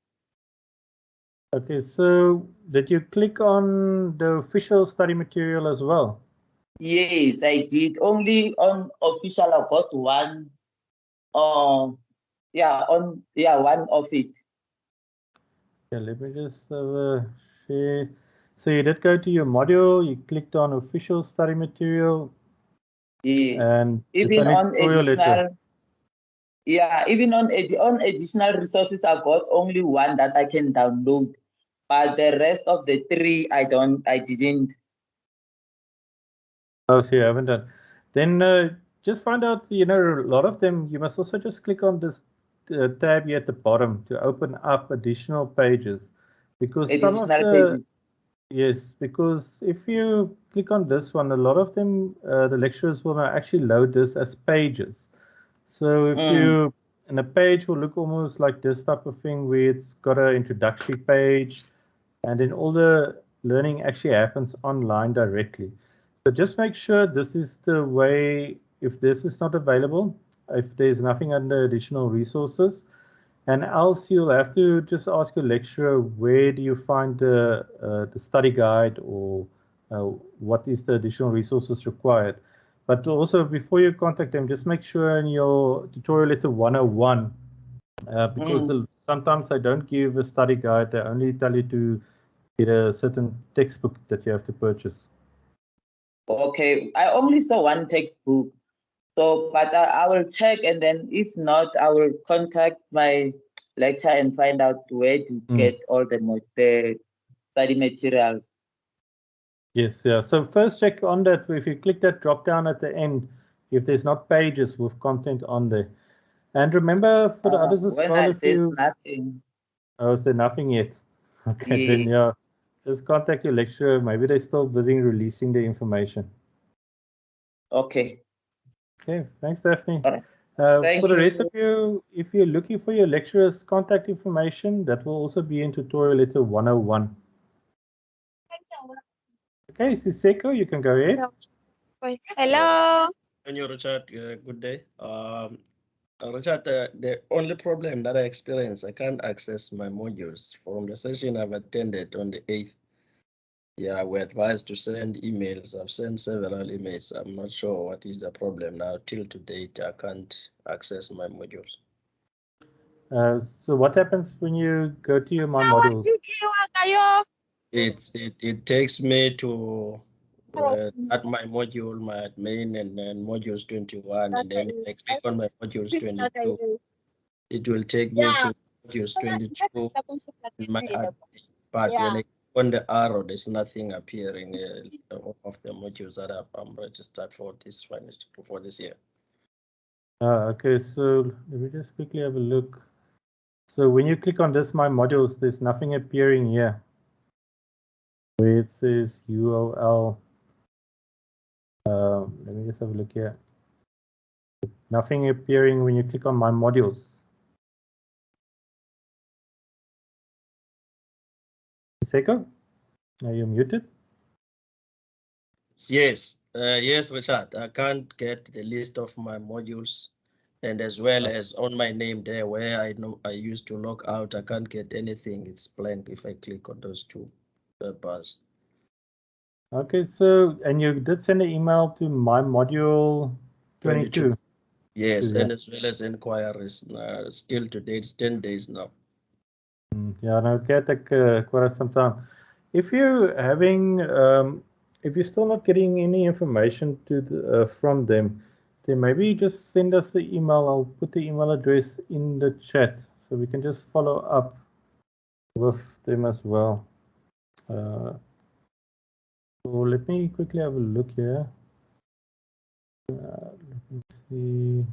Okay, so did you click on the official study material as well? Yes, I did. Only on official, I got one. One of it. Yeah, let me just share. So you did go to your module, you clicked on official study material. Yes. And even on additional, even on additional resources, I got only one that I can download. But the rest of the three, I didn't. Oh, so you haven't done. Then just find out, a lot of them, you must also just click on this tab here at the bottom to open up additional pages. Because some of the, yes, because if you click on this one, a lot of them, the lecturers will now actually load this as pages. So if you, and a page will look almost like this type of thing where it's got an introductory page, and then all the learning actually happens online directly. So just make sure this is the way. If this is not available, if there's nothing under additional resources, and else you'll have to just ask your lecturer, where do you find the study guide, or what is the additional resources required. But also before you contact them, just make sure in your tutorial letter 101, because sometimes they don't give a study guide, they only tell you to get a certain textbook that you have to purchase. Okay, I only saw one textbook. So, but I will check, and then if not, I will contact my lecturer and find out where to get all the study materials. Yes, yeah. So first check on that. If you click that drop down at the end, if there's not pages with content on there. And remember for the others as well, if you... nothing. Oh, is there nothing yet? Okay, then yeah, just contact your lecturer. Maybe they're still busy releasing the information. Okay. Okay, thanks, Daphne. Right. For the rest of you, if you're looking for your lecturer's contact information, that will also be in tutorial letter 101. Okay, Siseko, you can go ahead. Hello. Hello, Richard. Good day. Richard, the only problem that I experience, I can't access my modules from the session I've attended on the 8th. Yeah, we're advised to send emails. I've sent several emails. I'm not sure what is the problem now. Till to date, I can't access my modules. So what happens when you go to your myModules? It takes me to at my module, my admin, and then modules 21, and then I click on my modules 22. It will take me to modules 22 in my admin. But when I click on the arrow, there's nothing appearing of the modules that I'm registered for this year. Okay, so let me just quickly have a look. So when you click on this myModules, there's nothing appearing here where it says UOL. Let me just have a look here. Nothing appearing when you click on myModules. Seko, are you muted? Yes, yes, Richard. I can't get the list of my modules, and as well as on my name there where I know I used to log out. I can't get anything. It's blank if I click on those two bars. Okay, so and you did send an email to myModule 22. Yes, and as well as inquiries. Still today, it's 10 days now. Yeah, no, it take quite some time. If you're having, if you're still not getting any information from them, then maybe just send us the email. I'll put the email address in the chat so we can just follow up with them as well. So let me quickly have a look here. Let me see.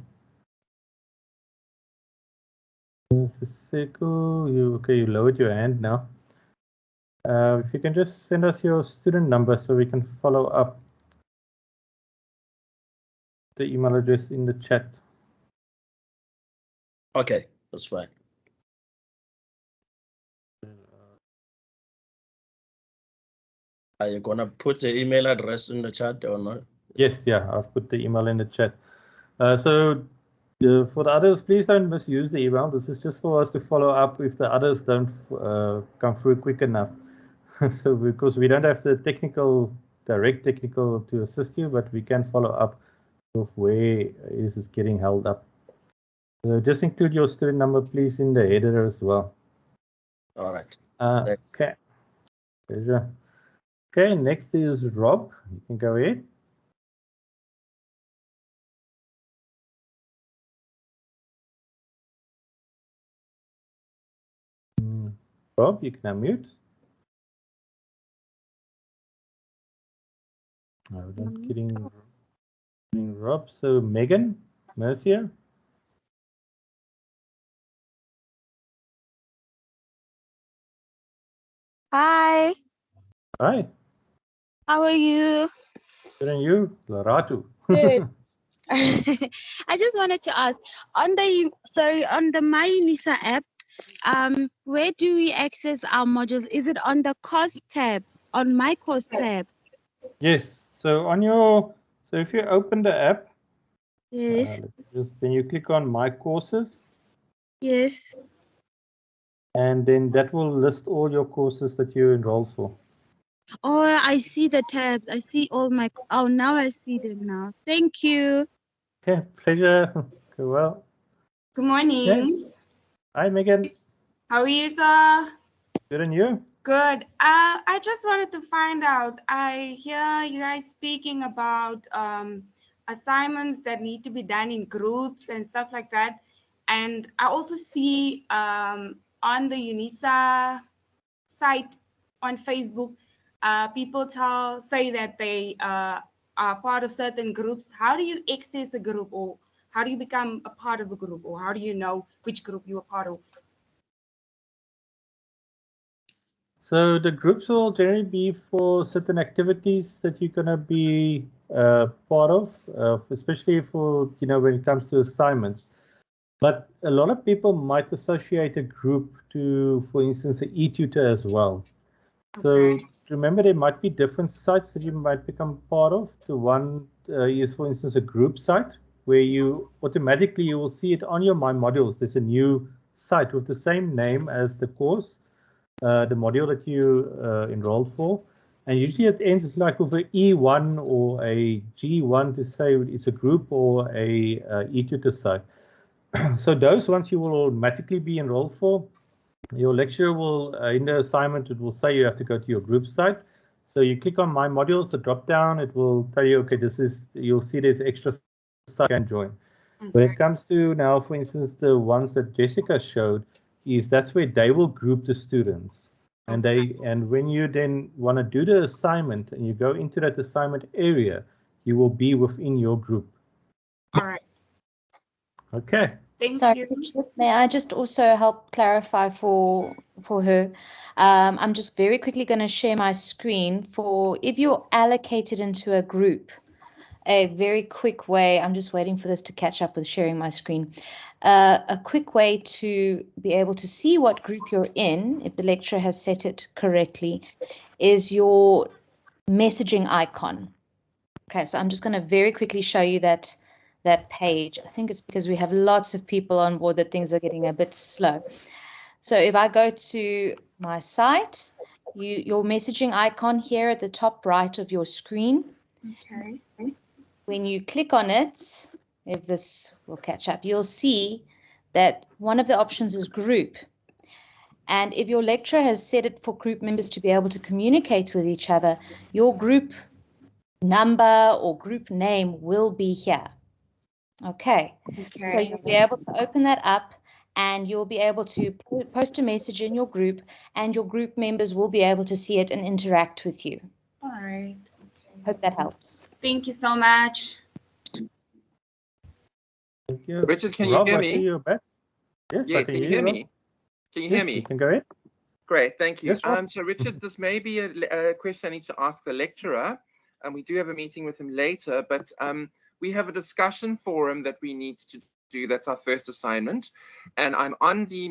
Siseko, you lowered your hand now. If you can just send us your student number so we can follow up the email address in the chat. Okay, that's fine. Are you gonna put the email address in the chat or not? Yes, yeah, I've put the email in the chat. So for the others, please don't misuse the email. This is just for us to follow up if the others don't come through quick enough. So because we don't have the direct technical to assist you, but we can follow up with where is this getting held up. So just include your student number, please, in the header as well. All right. Okay. Pleasure. Okay, next is Rob. You can go ahead. Rob, you can unmute. No, we're not getting Rob. So Megan, Mercia. Hi. Hi. How are you? Good, and you, Laratu? Good. I just wanted to ask on the myUNISA app, where do we access our modules? Is it on the course tab, on my course tab? Yes. So if you open the app, yes, then you click on My Courses. Yes. And then that will list all your courses that you enrolled for. Oh, I see the tabs. I see all my. Oh, now I see them now. Thank you. Okay, pleasure. Okay, well. Good morning. Okay. Hi, Megan. How are you, sir? Good, and you? Good. I just wanted to find out. I hear you guys speaking about assignments that need to be done in groups and stuff like that. And I also see on the UNISA site on Facebook, people say that they are part of certain groups. How do you access a group, or how do you become a part of a group, or how do you know which group you are part of? So the groups will generally be for certain activities that you're going to be part of, especially for, when it comes to assignments. But a lot of people might associate a group to, for instance, an e-tutor as well. So remember, there might be different sites that you might become part of. The one is, for instance, a group site where you will see it on your myModules. There's a new site with the same name as the course, the module that you enrolled for. And usually it ends like with an E1 or a G1 to say it's a group or a e-tutor site. So those ones you will automatically be enrolled for. Your lecturer will, in the assignment, it will say you have to go to your group site. So you click on myModules, the drop down, it will tell you, okay, you'll see there's extra site you can join. When it comes to now, for instance, the ones that Jessica showed, that's where they will group the students. And when you then want to do the assignment and you go into that assignment area, you will be within your group. All right. Okay. Sorry, may I just also help clarify for her? I'm just very quickly going to share my screen for if you're allocated into a group. A very quick way, I'm just waiting for this to catch up with sharing my screen. A quick way to be able to see what group you're in, if the lecturer has set it correctly, is your messaging icon. Okay, so I'm just going to very quickly show you that page. I think it's because we have lots of people on board that things are getting a bit slow. So if I go to my site, your messaging icon here at the top right of your screen. Okay. When you click on it, if this will catch up, you'll see that one of the options is group. And if your lecturer has set it for group members to be able to communicate with each other, your group number or group name will be here. Okay. So you'll be able to open that up and you'll be able to post a message in your group, and your group members will be able to see it and interact with you. All right. Hope that helps. Thank you so much. Thank you. Richard, can Rob, you hear I me? see you're back. Yes, I Yes, can can you hear hear Rob. me? Can you Yes, hear me? you can go ahead. Great, thank you. Yes, Rob. So Richard, this may be a question I need to ask the lecturer, and we do have a meeting with him later, but we have a discussion forum that we need to do. That's our first assignment, and I'm on the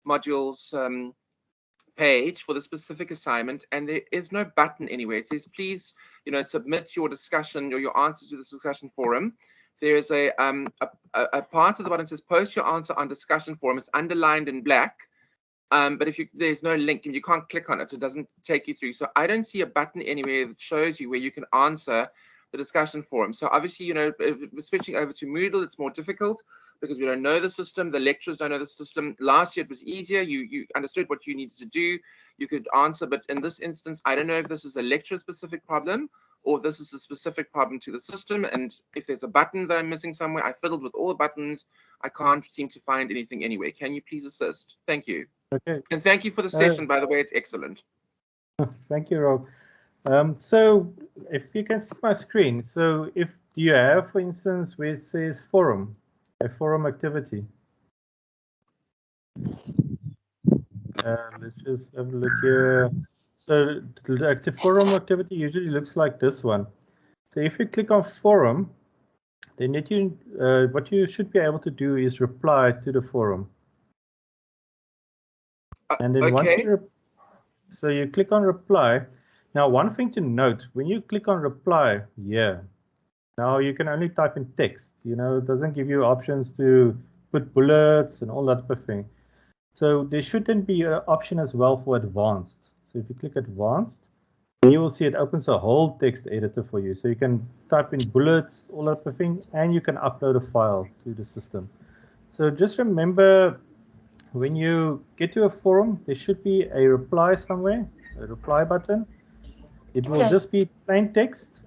myModules page for the specific assignment, and there is no button anywhere. It says, please, submit your discussion or your answer to this discussion forum. There is a part of the button that says post your answer on discussion forum. It's underlined in black. But if there's no link, if you can't click on it, it doesn't take you through. So I don't see a button anywhere that shows you where you can answer the discussion forum. So obviously, switching over to Moodle, it's more difficult because we don't know the system. The lecturers don't know the system. Last year it was easier. You understood what you needed to do. You could answer. But in this instance, I don't know if this is a lecturer-specific problem or this is a specific problem to the system. And if there's a button that I'm missing somewhere, I fiddled with all the buttons. I can't seem to find anything anywhere. Can you please assist? Thank you. Okay. And thank you for the session, by the way. It's excellent. Thank you, Rob. So if you can see my screen, so if you have, for instance, where it says forum, a forum activity. Let's just have a look here. So the active forum activity usually looks like this one. So if you click on forum, then what you should be able to do is reply to the forum. And then once so you click on reply. Now, one thing to note, when you click on reply here, now you can only type in text, it doesn't give you options to put bullets and all that type of thing. So there shouldn't be an option as well for advanced. So if you click advanced, then you will see it opens a whole text editor for you. So you can type in bullets, all that type of thing, and you can upload a file to the system. So just remember, when you get to a forum, there should be a reply somewhere, a reply button. It will just be plain text.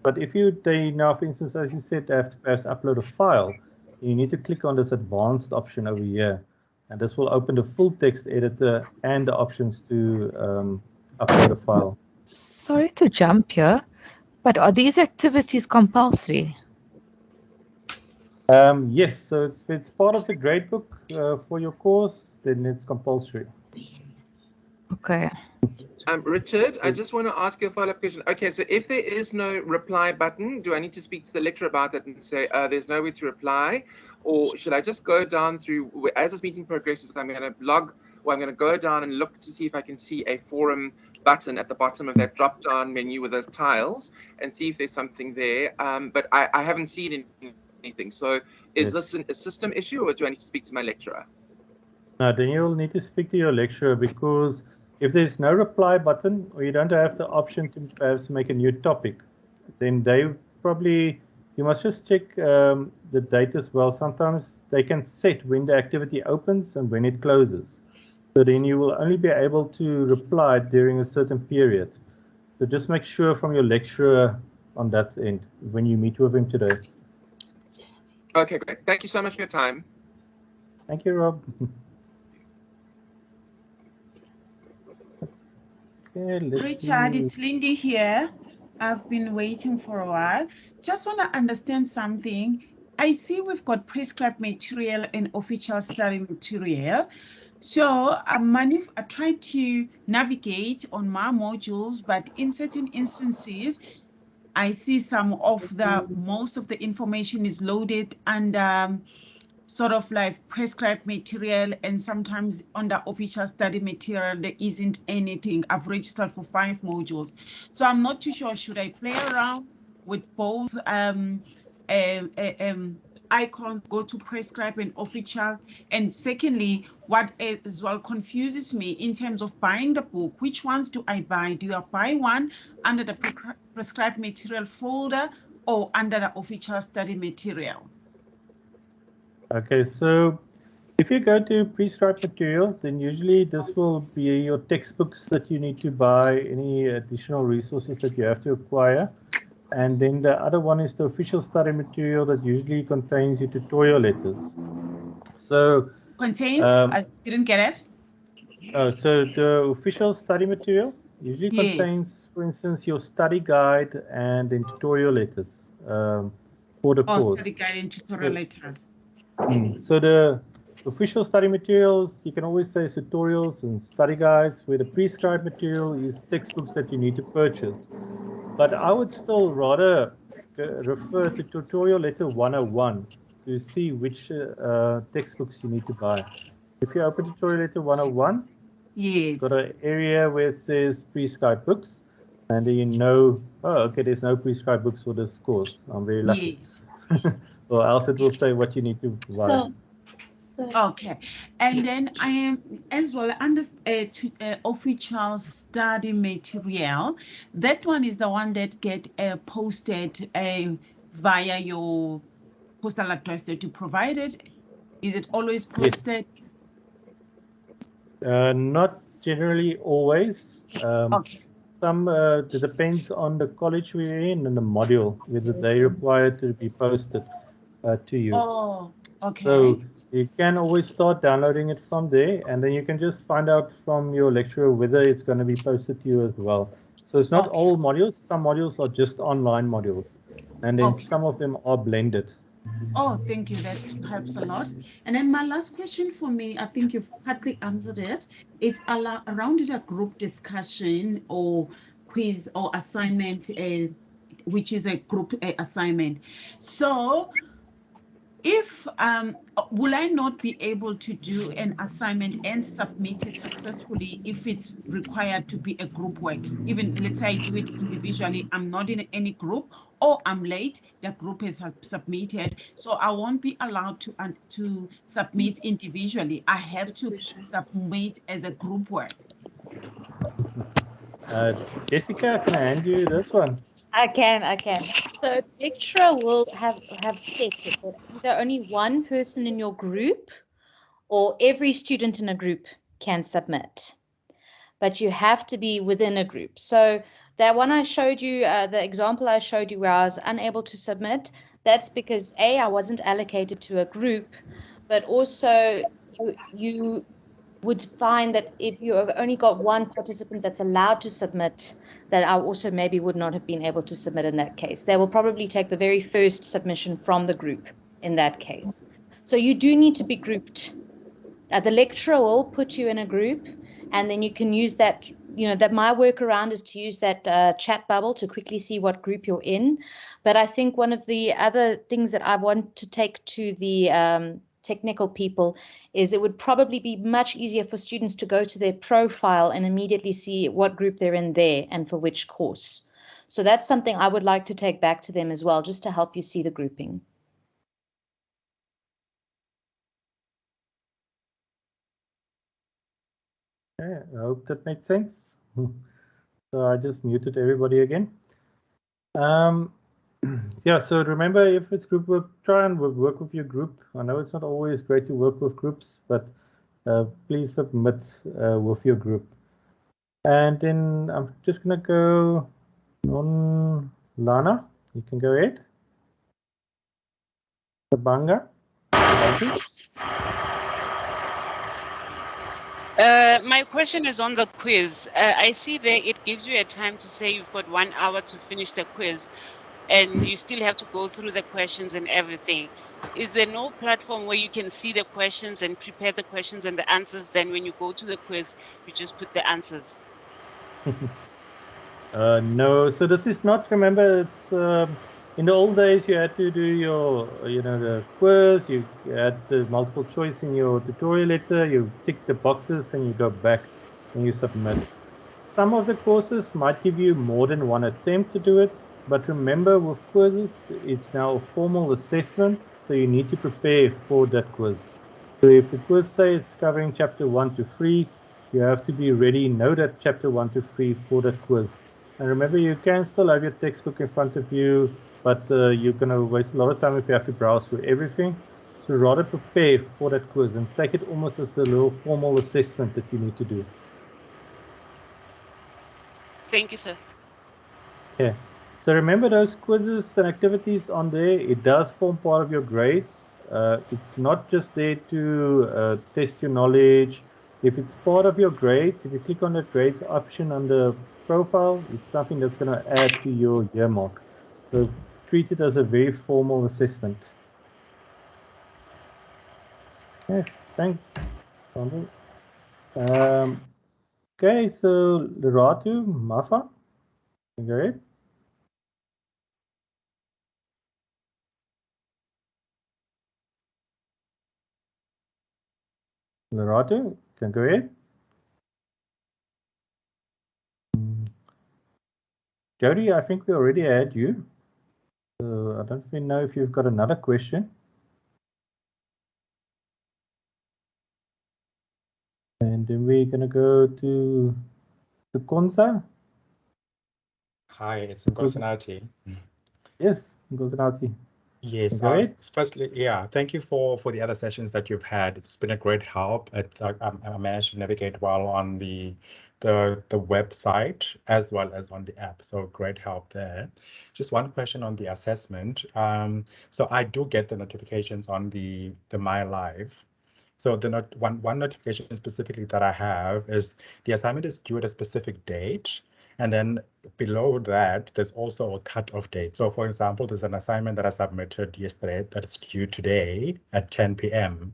But if they now, for instance, as you said, have to perhaps upload a file, you need to click on this advanced option over here. And this will open the full text editor and the options to upload a file. Sorry to jump here, but are these activities compulsory? Yes, so if it's part of the gradebook for your course, then it's compulsory. Okay. Richard, I just want to ask you a follow-up question. Okay, so if there is no reply button, do I need to speak to the lecturer about that and say there's no way to reply? Or should I just go down through, as this meeting progresses, I'm going to log, or I'm going to go down and look to see if I can see a forum button at the bottom of that drop-down menu with those tiles and see if there's something there. But I haven't seen anything. So is this a system issue, or do I need to speak to my lecturer? No, then you'll need to speak to your lecturer, because if there's no reply button, or you don't have the option to perhaps make a new topic, then you must just check the date as well. Sometimes they can set when the activity opens and when it closes. So then you will only be able to reply during a certain period. So just make sure from your lecturer on that end when you meet with him today. Okay, great. Thank you so much for your time. Thank you, Rob. Okay, Richard, it's Lindy here. I've been waiting for a while. Just want to understand something. I see we've got prescribed material and official study material. So I tried to navigate on myModules, but in certain instances, I see most of the information is loaded and sort of like prescribed material, and sometimes under official study material there isn't anything. I've registered for 5 modules, so I'm not too sure, should I play around with both icons, go to prescribed and official? And secondly, what as well confuses me in terms of buying the book, which ones do I buy? Do I buy one under the prescribed material folder or under the official study material? Okay, so if you go to prescribed material, then usually this will be your textbooks that you need to buy, any additional resources that you have to acquire. And then the other one is the official study material that usually contains your tutorial letters. So contains, I didn't get it. So the official study material usually contains, for instance, your study guide and then tutorial letters for the course. Study guide and tutorial letters. So the official study materials, you can always say tutorials and study guides, where the prescribed material is textbooks that you need to purchase. But I would still rather refer to tutorial letter 101 to see which textbooks you need to buy. If you open tutorial letter 101, yes, got an area where it says prescribed books, and then you know, oh, okay, there's no prescribed books for this course. I'm very lucky. Yes. Or else it will say what you need to buy. Okay, and then I am as well under official study material. That one is the one that get posted via your postal address that you provided. Is it always posted? Yes. Not generally always. Okay. Some it depends on the college we're in and the module whether they require to be posted to you. Oh. Okay. So you can always start downloading it from there, and then you can just find out from your lecturer whether it's going to be posted to you as well. So it's not all modules. Some modules are just online modules, and then some of them are blended. Oh, thank you. That helps a lot. And then my last question for me, I think you've partly answered it. It's around a group discussion or quiz or assignment, which is a group assignment. So if will I not be able to do an assignment and submit it successfully if it's required to be a group work? Even let's say I do it individually, I'm not in any group, or I'm late, the group is submitted, so I won't be allowed to submit individually. I have to submit as a group work. Jessica, can I hand you this one? I can. So lecturer will have set it that either only one person in your group or every student in a group can submit. But you have to be within a group. So that one I showed you, the example I showed you where I was unable to submit, that's because A, I wasn't allocated to a group, but also you would find that if you have only got one participant that's allowed to submit, that I also maybe would not have been able to submit in that case. They will probably take the very first submission from the group in that case. So you do need to be grouped. The lecturer will put you in a group, and then you can use that, that my workaround is to use that chat bubble to quickly see what group you're in. But I think one of the other things that I want to take to the technical people is it would probably be much easier for students to go to their profile and immediately see what group they're in there and for which course. So that's something I would like to take back to them as well, just to help you see the grouping. Okay, I hope that makes sense. So I just muted everybody again. Yeah, so remember, if it's group work, try and work with your group. I know it's not always great to work with groups, but please submit with your group. And then I'm just going to go on Lana. You can go ahead. Sabanga. My question is on the quiz. I see there it gives you a time to say you've got 1 hour to finish the quiz, and you still have to go through the questions and everything. Is there no platform where you can see the questions and prepare the questions and the answers? Then when you go to the quiz, you just put the answers. No, so this is not, remember, it's in the old days you had to do your, the quiz, you had the multiple choice in your tutorial letter, you tick the boxes and you go back and you submit. Some of the courses might give you more than one attempt to do it, but remember with quizzes, it's now a formal assessment, so you need to prepare for that quiz. So if the quiz says it's covering chapter 1 to 3, you have to be ready, know that chapter 1 to 3 for that quiz. And remember, you can still have your textbook in front of you, but you're going to waste a lot of time if you have to browse through everything. So rather prepare for that quiz and take it almost as a little formal assessment that you need to do. Thank you, sir. Yeah. So remember those quizzes and activities on there, it does form part of your grades. It's not just there to test your knowledge. If it's part of your grades, if you click on the grades option under profile, it's something that's going to add to your year mark. So treat it as a very formal assessment. Okay, thanks. Okay, so Leratu, Mafa, go ahead. Leratu, can go ahead. Jody, I think we already had you. So I don't even know if you've got another question. And then we're going to go to Konza. Hi, it's Ngosinati. Yes, Ngosinati. Yes. Go ahead. Firstly, yeah, thank you for the other sessions that you've had. It's been a great help. I managed to navigate well on the website as well as on the app. So great help there. Just one question on the assessment. So I do get the notifications on the My Live. So the one notification specifically that I have is the assignment is due at a specific date. And then below that, there's also a cutoff date. So for example, there's an assignment that I submitted yesterday that is due today at 10 p.m.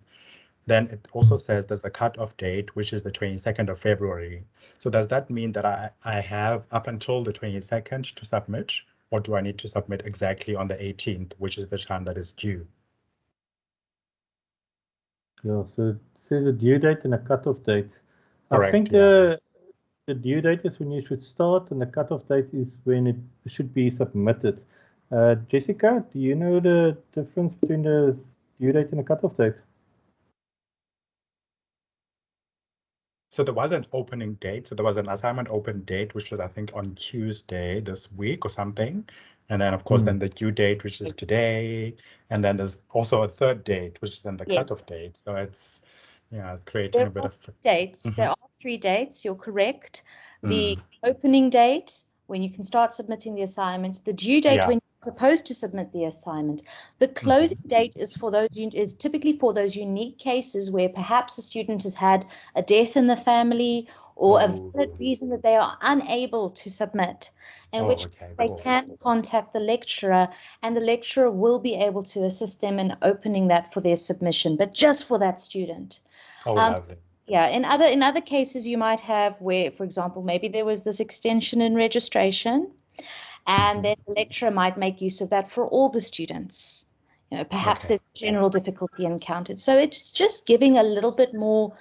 Then it also says there's a cutoff date, which is the 22nd of February. So does that mean that I have up until the 22nd to submit, or do I need to submit exactly on the 18th, which is the time that is due? Yeah, so it says a due date and a cutoff date. Correct, I think yeah. the due date is when you should start, and the cutoff date is when it should be submitted. Jessica, do you know the difference between the due date and the cutoff date? So there was an opening date. So there was an assignment open date, which was, I think, on Tuesday this week or something. And then, of course, then the due date, which is today. And then there's also a third date, which is then the cutoff date. So it's, yeah, it's creating a bit of dates. There are 3 dates. You're correct. The opening date, when you can start submitting the assignment, the due date when you're supposed to submit the assignment. The closing date is for those is typically for those unique cases where perhaps a student has had a death in the family or a valid reason that they are unable to submit, in which case they can contact the lecturer, and the lecturer will be able to assist them in opening that for their submission, but just for that student. Lovely. Yeah, in other cases you might have where, for example, maybe there was this extension in registration, and then the lecturer might make use of that for all the students. You know, perhaps there's general difficulty encountered. So it's just giving a little bit more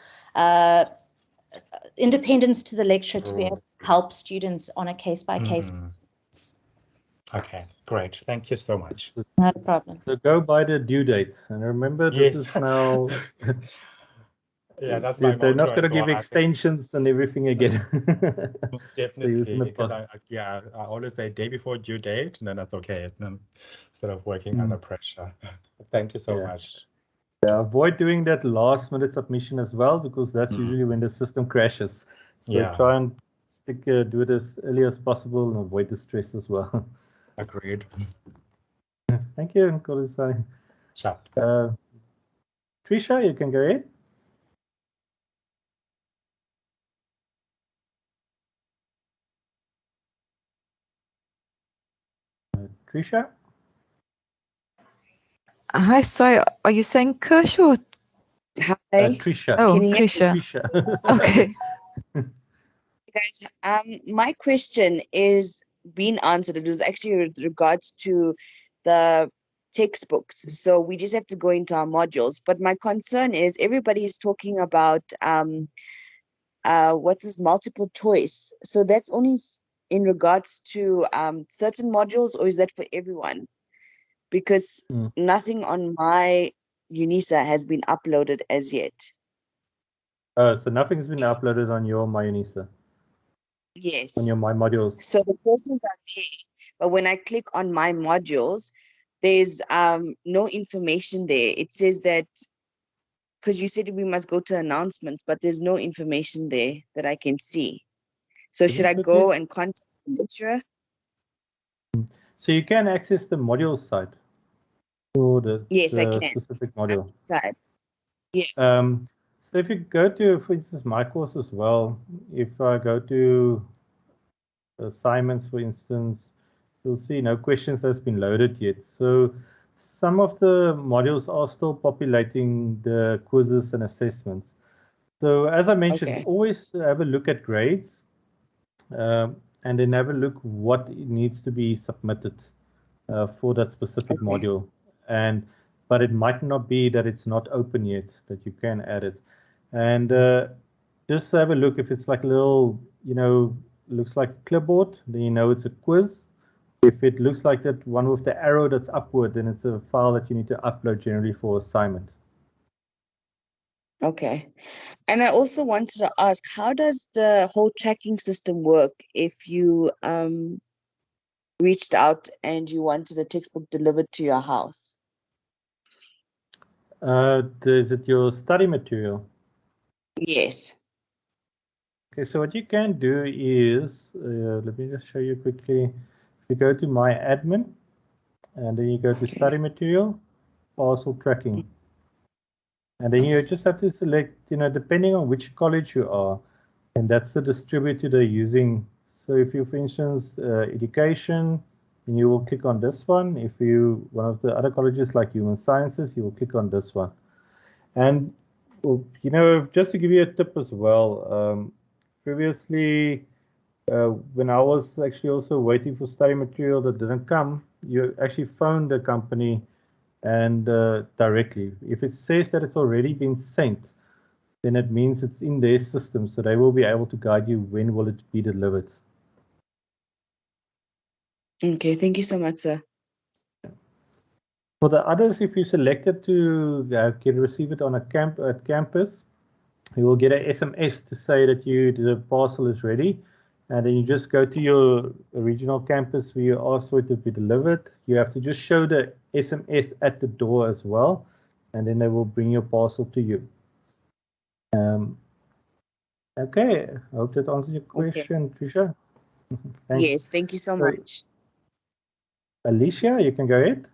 independence to the lecturer to be able to help students on a case-by-case basis. Okay, great. Thank you so much. Not a problem. So go by the due date. And remember, this is now... Yeah, that's my they're motto not going to as well. give extensions and everything again. Most definitely, because I always say day before due date, and then that's okay. And then instead of working under pressure. Thank you so much. Yeah, avoid doing that last minute submission as well, because that's usually when the system crashes. So try and do it as early as possible and avoid the stress as well. Agreed. Thank you, Kolisai. Sure. Trisha, you can go ahead. Trisha? Hi, sorry, are you saying Kirsch or? Hi. Trisha. Oh, Can you hear Trisha. Trisha. Okay. Guys, my question is being answered. It was actually with regards to the textbooks. So we just have to go into our modules. But my concern is everybody is talking about what's this multiple choice. So that's only in regards to certain modules, or is that for everyone? Because nothing on my UNISA has been uploaded as yet. So nothing's been uploaded on your myUNISA? Yes. On your myModules? So the courses are there, but when I click on myModules, there's no information there. It says that, because you said we must go to announcements, but there's no information there that I can see. So should I go and contact the lecturer? So you can access the module site for the Yes, I can. specific module. Side. Yeah. So if you go to, for instance, my course as well, if I go to assignments, for instance, you'll see no questions has been loaded yet. So some of the modules are still populating the quizzes and assessments. So as I mentioned, always have a look at grades and then have a look what needs to be submitted for that specific module. But it might not be that it's not open yet, that you can add it. And just have a look if it's like a little, looks like a clipboard, then you know it's a quiz. If it looks like that one with the arrow that's upward, then it's a file that you need to upload generally for assignment. Okay. And I also wanted to ask, how does the whole tracking system work if you reached out and you wanted a textbook delivered to your house? Is it your study material? Yes. Okay, so what you can do is, let me just show you quickly. If you go to My Admin, and then you go to Study Material, Parcel Tracking. And then you just have to select, depending on which college you are, and that's the distributor they're using. So if you, for instance, education, then you will click on this one. If you, one of the other colleges like human sciences, you will click on this one. And, just to give you a tip as well, previously, when I was actually also waiting for study material that didn't come, you actually phone the company and directly. If it says that it's already been sent, then it means it's in their system, so they will be able to guide you when will it be delivered. Okay, thank you so much, sir. For the others, if you selected to receive it on a at campus, you will get an SMS to say that the parcel is ready, and then you just go to your regional campus where you ask for it to be delivered. You have to just show the SMS at the door as well, and then they will bring your parcel to you. Okay, I hope that answers your question, Trisha. Thanks. Yes, thank you so much. Alicia, you can go ahead.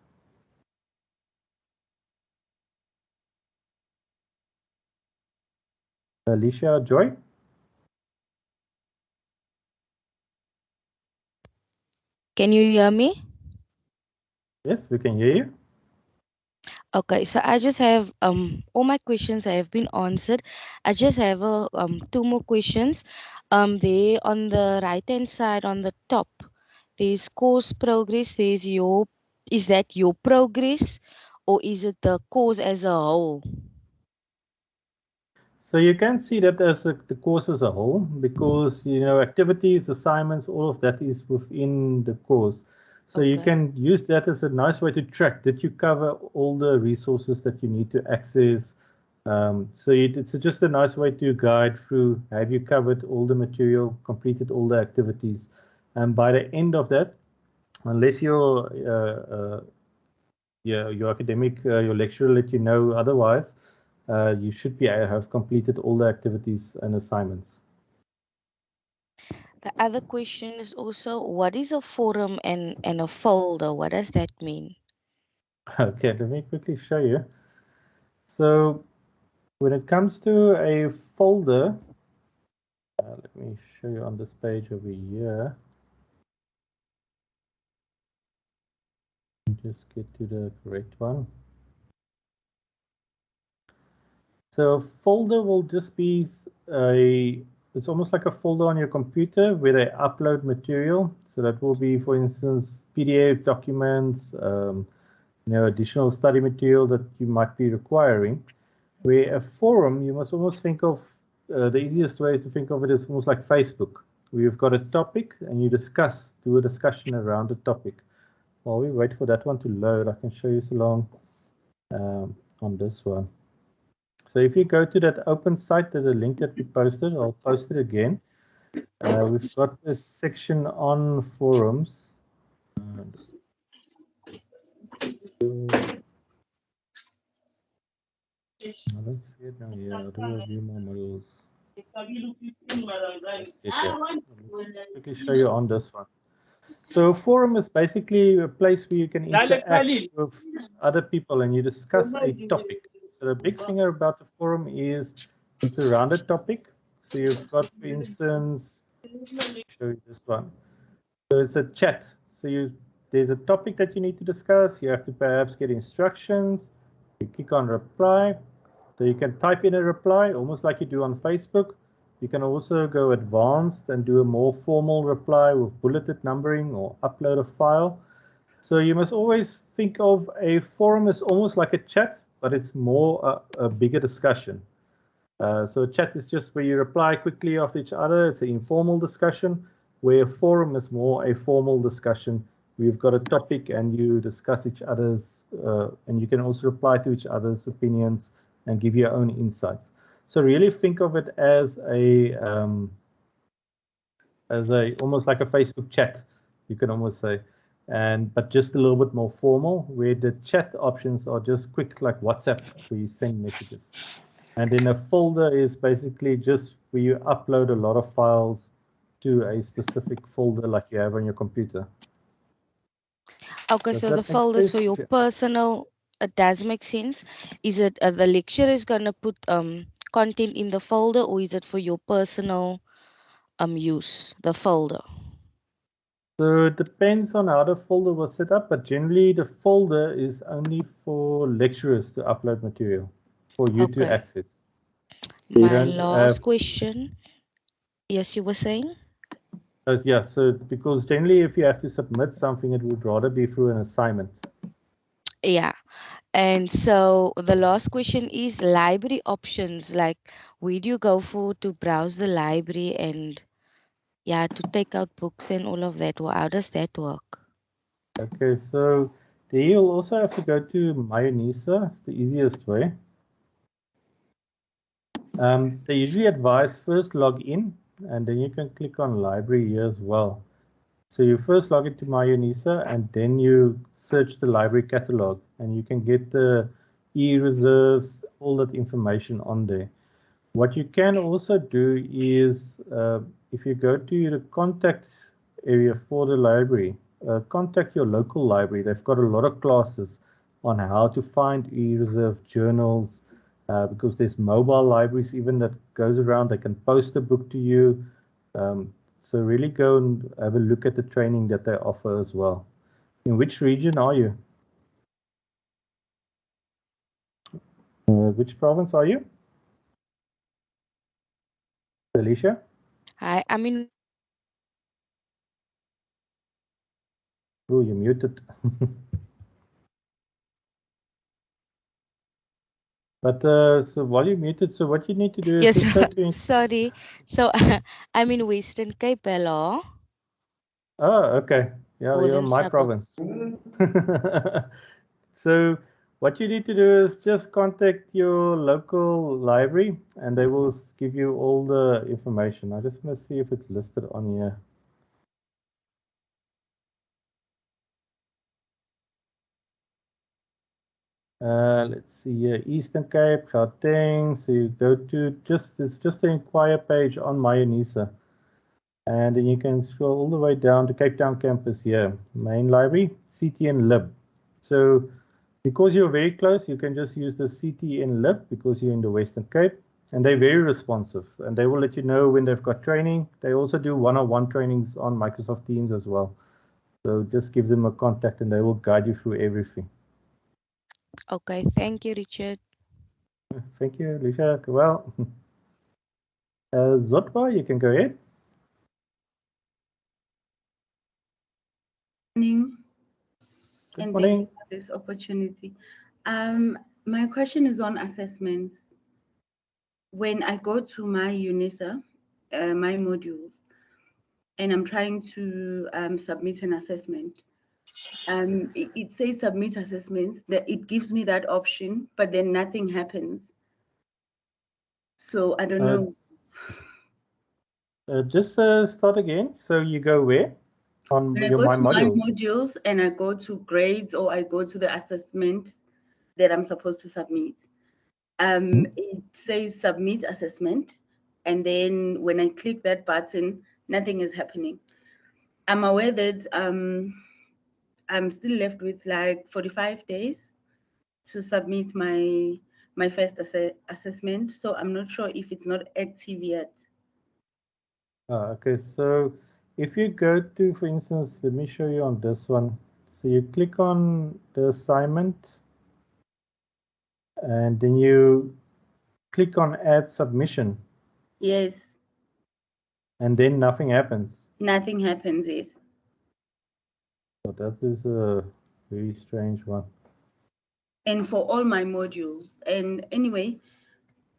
Alicia Joy. Can you hear me? Yes, we can hear you. Okay, so I just have all my questions have been answered. I just have two more questions. There on the right hand side on the top, there's course progress. Is that your progress, or is it the course as a whole? So you can see that as the course as a whole, because activities, assignments, all of that is within the course. So you can use that as a nice way to track that you cover all the resources that you need to access. So it's just a nice way to guide through, have you covered all the material, completed all the activities. And by the end of that, unless your academic, your lecturer let you know otherwise, you should have completed all the activities and assignments. The other question is also, what is a forum and a folder? What does that mean? Okay, let me quickly show you. So when it comes to a folder, let me show you on this page over here. Just get to the correct one. So a folder will just be it's almost like a folder on your computer where they upload material. So that will be, for instance, PDF documents, additional study material that you might be requiring. Where a forum, you must almost think of, the easiest way to think of it is almost like Facebook, where you've got a topic and you do a discussion around the topic. While we wait for that one to load, I can show you so long on this one. So if you go to that open site, there's a link that we posted. I'll post it again. We've got this section on forums. I don't see it now. Yeah, I'll do a view more modules. I'll quickly show you on this one. So a forum is basically a place where you can interact with other people and you discuss a topic. So the big thing about the forum is it's a rounded topic. So you've got, for instance, show you this one. So it's a chat. So there's a topic that you need to discuss. You have to perhaps get instructions. You click on reply. So you can type in a reply, almost like you do on Facebook. You can also go advanced and do a more formal reply with bulleted numbering or upload a file. So you must always think of a forum as almost like a chat, but it's more a bigger discussion. So a chat is just where you reply quickly after each other. It's an informal discussion, where a forum is more a formal discussion. We've got a topic and you discuss each other's, and you can also reply to each other's opinions and give your own insights. So really think of it as almost like a Facebook chat, you can almost say, but just a little bit more formal, where the chat options are just quick, like WhatsApp, where you send messages. And then a folder is basically just where you upload a lot of files to a specific folder like you have on your computer. Okay, so the folder is for your personal, it does make sense. Is it the lecturer is gonna put content in the folder, or is it for your personal use, the folder? So it depends on how the folder was set up, but generally the folder is only for lecturers to upload material for you to access. My last question. Yes, you were saying? Yeah, so because generally if you have to submit something, it would rather be through an assignment. Yeah. And so the last question is library options, like where do you go for to browse the library and to take out books and all of that? Well, how does that work? Okay, so there you'll also have to go to myUnisa. It's the easiest way. They usually advise first log in, and then you can click on library here as well. So you first log into myUnisa, and then you search the library catalog, and you can get the e-reserves, all that information on there. What you can also do is, if you go to the contact area for the library, contact your local library. They've got a lot of classes on how to find e-reserve journals, because there's mobile libraries even that goes around. They can post a book to you. So really go and have a look at the training that they offer as well. In which region are you? Which province are you? Alicia? Hi, I mean. Oh, you're muted. But so while you're muted, so what you need to do is just go to. Sorry. So I'm in Western Cape, hello. Oh, okay. Yeah, you're in my province. So what you need to do is just contact your local library and they will give you all the information. I just want to see if it's listed on here. Let's see here, Eastern Cape, Gauteng. So you go to it's just the inquire page on myUnisa. And then you can scroll all the way down to Cape Town campus here, main library, CTN Lib. So because you're very close, you can just use the CTN Lib because you're in the Western Cape, and they're very responsive, and they will let you know when they've got training. They also do one-on-one trainings on Microsoft Teams as well. So just give them a contact and they will guide you through everything. Okay, thank you, Richard. Thank you, Alicia. Well, Zotwa, you can go ahead. Morning. Good morning. Thank you for this opportunity. My question is on assessments. When I go to myUnisa, myModules, and I'm trying to submit an assessment, it says submit assessments, that it gives me that option, but then nothing happens. So I don't know. Just start again. So you go where? On When I your go to myModules. myModules and I go to grades or I go to the assessment that I'm supposed to submit, it says submit assessment. And then when I click that button, nothing is happening. I'm aware that I'm still left with like 45 days to submit my first assessment. So I'm not sure if it's not active yet. Okay, so if you go to, for instance, let me show you on this one. So you click on the assignment and then you click on add submission. Yes. And then nothing happens. Nothing happens, yes. So that is a very strange one. And for all my modules. And anyway,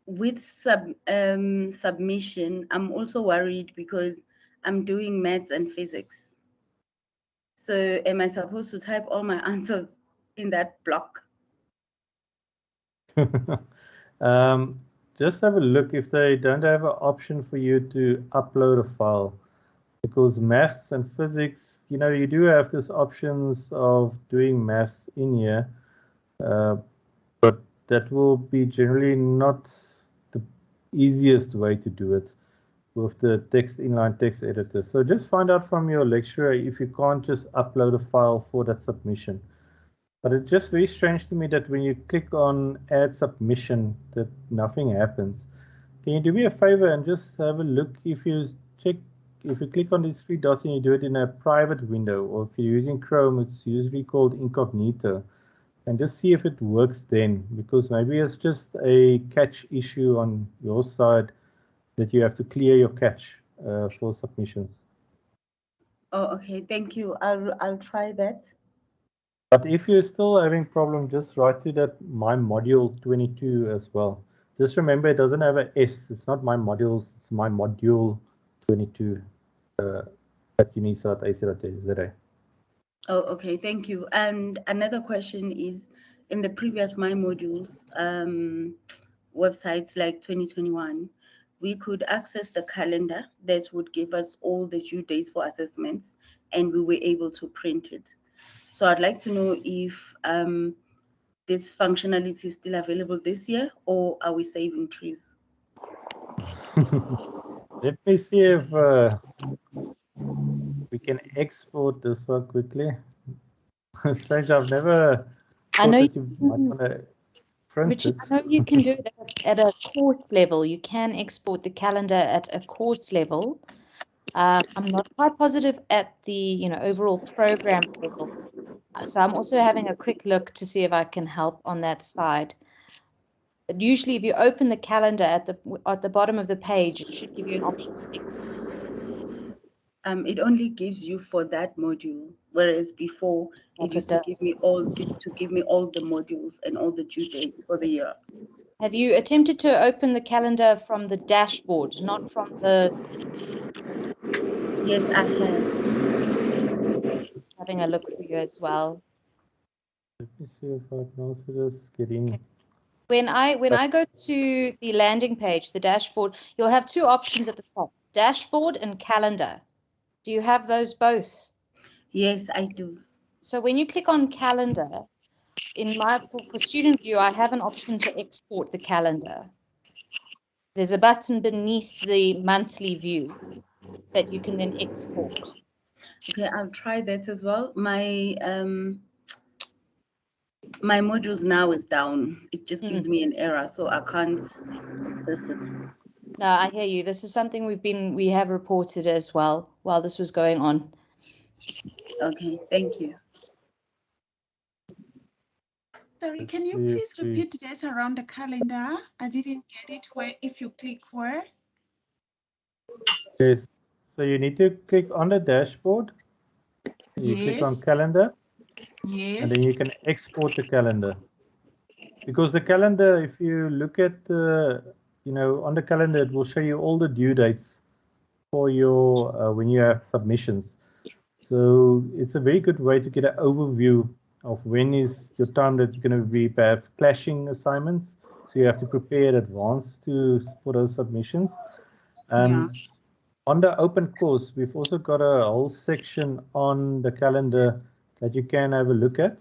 with submission, I'm also worried because I'm doing maths and physics. So am I supposed to type all my answers in that block? Just have a look if they don't have an option for you to upload a file, because maths and physics, you know, you do have those options of doing maths in here, but that will be generally not the easiest way to do it with the inline text editor. So just find out from your lecturer if you can't just upload a file for that submission. But it's just very strange to me that when you click on add submission, that nothing happens. Can you do me a favor and just have a look if you click on these three dots and you do it in a private window, or if you're using Chrome, it's usually called incognito, and just see if it works then, because maybe it's just a cache issue on your side that you have to clear your cache for submissions. Oh, okay, thank you. I'll try that. But if you're still having problem, just write to that myModule 22 as well. Just remember, it doesn't have an S. It's not myModules. It's myModule 22 at unisa.ac.za. Oh, okay, thank you. And another question is, in the previous myModules websites like 2021, we could access the calendar that would give us all the due dates for assessments, and we were able to print it. So I'd like to know if this functionality is still available this year, or are we saving trees? Let me see if we can export this one quickly. Strange, I've never thought that you might want to print Richie, it. I know you can do it at a course level. You can export the calendar at a course level. I'm not quite positive at the overall program level. So I'm also having a quick look to see if I can help on that side. But usually, if you open the calendar at the bottom of the page, it should give you an option to export. It only gives you for that module, whereas before it used to give me all the modules and all the due dates for the year. Have you attempted to open the calendar from the dashboard, not from the? Yes, I have. Just having a look for you as well. Let me see if I can also just get in. Okay. When I go to the landing page, the dashboard, you'll have two options at the top: dashboard and calendar. Do you have those both? Yes, I do. So when you click on calendar, for student view, I have an option to export the calendar. There's a button beneath the monthly view that you can then export. Okay, I'll try that as well. My modules now is down. It just gives me an error, so I can't access it. No, I hear you. This is something we have reported as well while this was going on. Okay, thank you. Sorry, can you please repeat that around the calendar? I didn't get it. Where if you click where? Yes. So you need to click on the dashboard. You click on calendar. Yes. And then you can export the calendar. Because the calendar, if you look at on the calendar, it will show you all the due dates for your when you have submissions. So it's a very good way to get an overview of when is your time that you're going to be perhaps clashing assignments. So you have to prepare in advance for those submissions. On the open course, we've also got a whole section on the calendar that you can have a look at.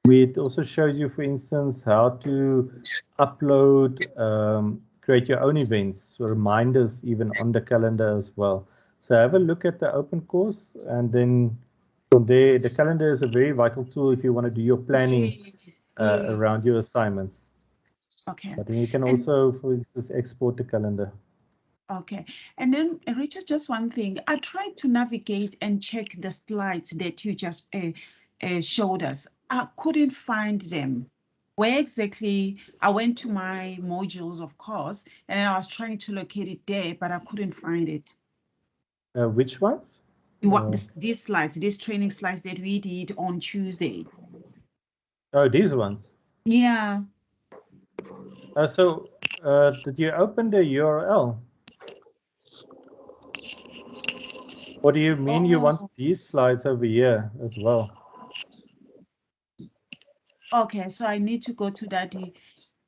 It also shows you, for instance, how to upload, create your own events, or reminders even on the calendar as well. So have a look at the open course, and then from there, the calendar is a very vital tool if you want to do your planning around your assignments. Okay. But then you can also, for instance, export the calendar. Okay. And then, Richard, just one thing. I tried to navigate and check the slides that you just showed us. I couldn't find them. Where exactly? I went to my modules, of course, and then I was trying to locate it there, but I couldn't find it. Which ones? These slides, these training slides that we did on Tuesday. Oh, these ones? Yeah. So did you open the URL? Or do you mean you want these slides over here as well? Okay, so I need to go to that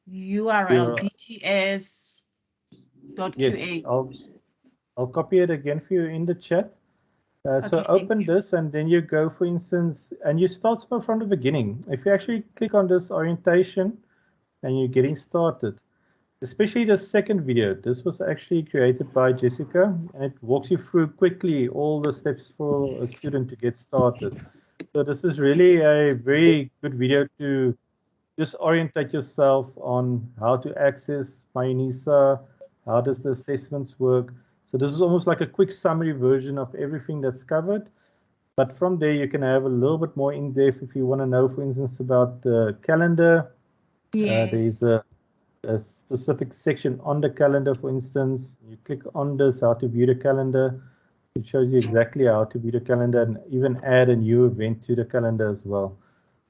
URL, dts.qa. Yes, I'll copy it again for you in the chat. So open this, and then you go, for instance, and you start from the beginning. If you actually click on this orientation and you're getting started, especially the second video, this was actually created by Jessica, and it walks you through quickly all the steps for a student to get started. So this is really a very good video to just orientate yourself on how to access myUnisa, how does the assessments work. So this is almost like a quick summary version of everything that's covered. But from there, you can have a little bit more in depth if you want to know, for instance, about the calendar. Yes. There's a specific section on the calendar, for instance. You click on this, how to view the calendar. It shows you exactly how to view the calendar and even add a new event to the calendar as well.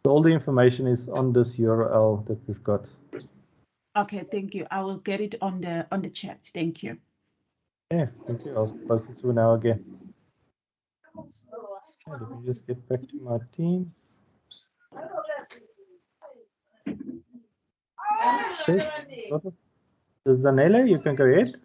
So all the information is on this URL that we've got. Okay, thank you. I will get it on the chat. Thank you. Yeah, thank you. I'll post it through now again. Okay, let me just get back to my Teams. Okay. Zanella, you can go ahead.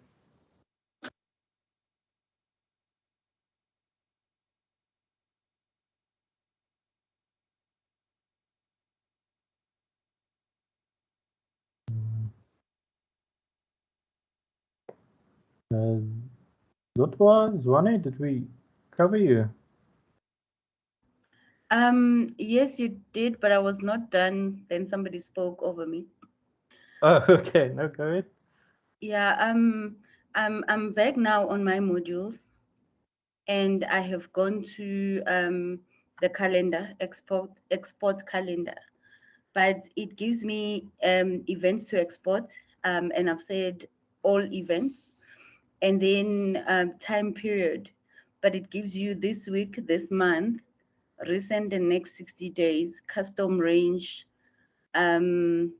Zotwa, Zwane, did we cover you? Yes, you did, but I was not done. Then somebody spoke over me. Oh, okay. No, go ahead. Yeah, I'm back now on myModules, and I have gone to the calendar, export calendar, but it gives me events to export, and I've said all events, and then time period, but it gives you this week, this month, recent and next 60 days, custom range, and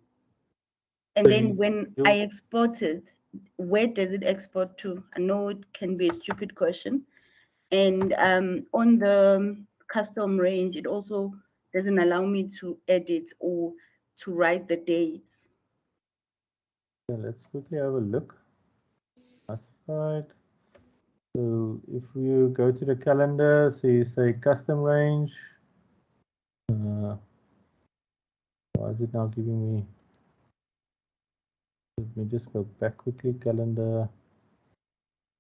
then when I export it, where does it export to? I know it can be a stupid question. And on the custom range, it also doesn't allow me to edit or to write the dates. Okay, let's quickly have a look. Aside. So if you go to the calendar, so you say custom range. Why is it now giving me? Let me just go back quickly. Calendar,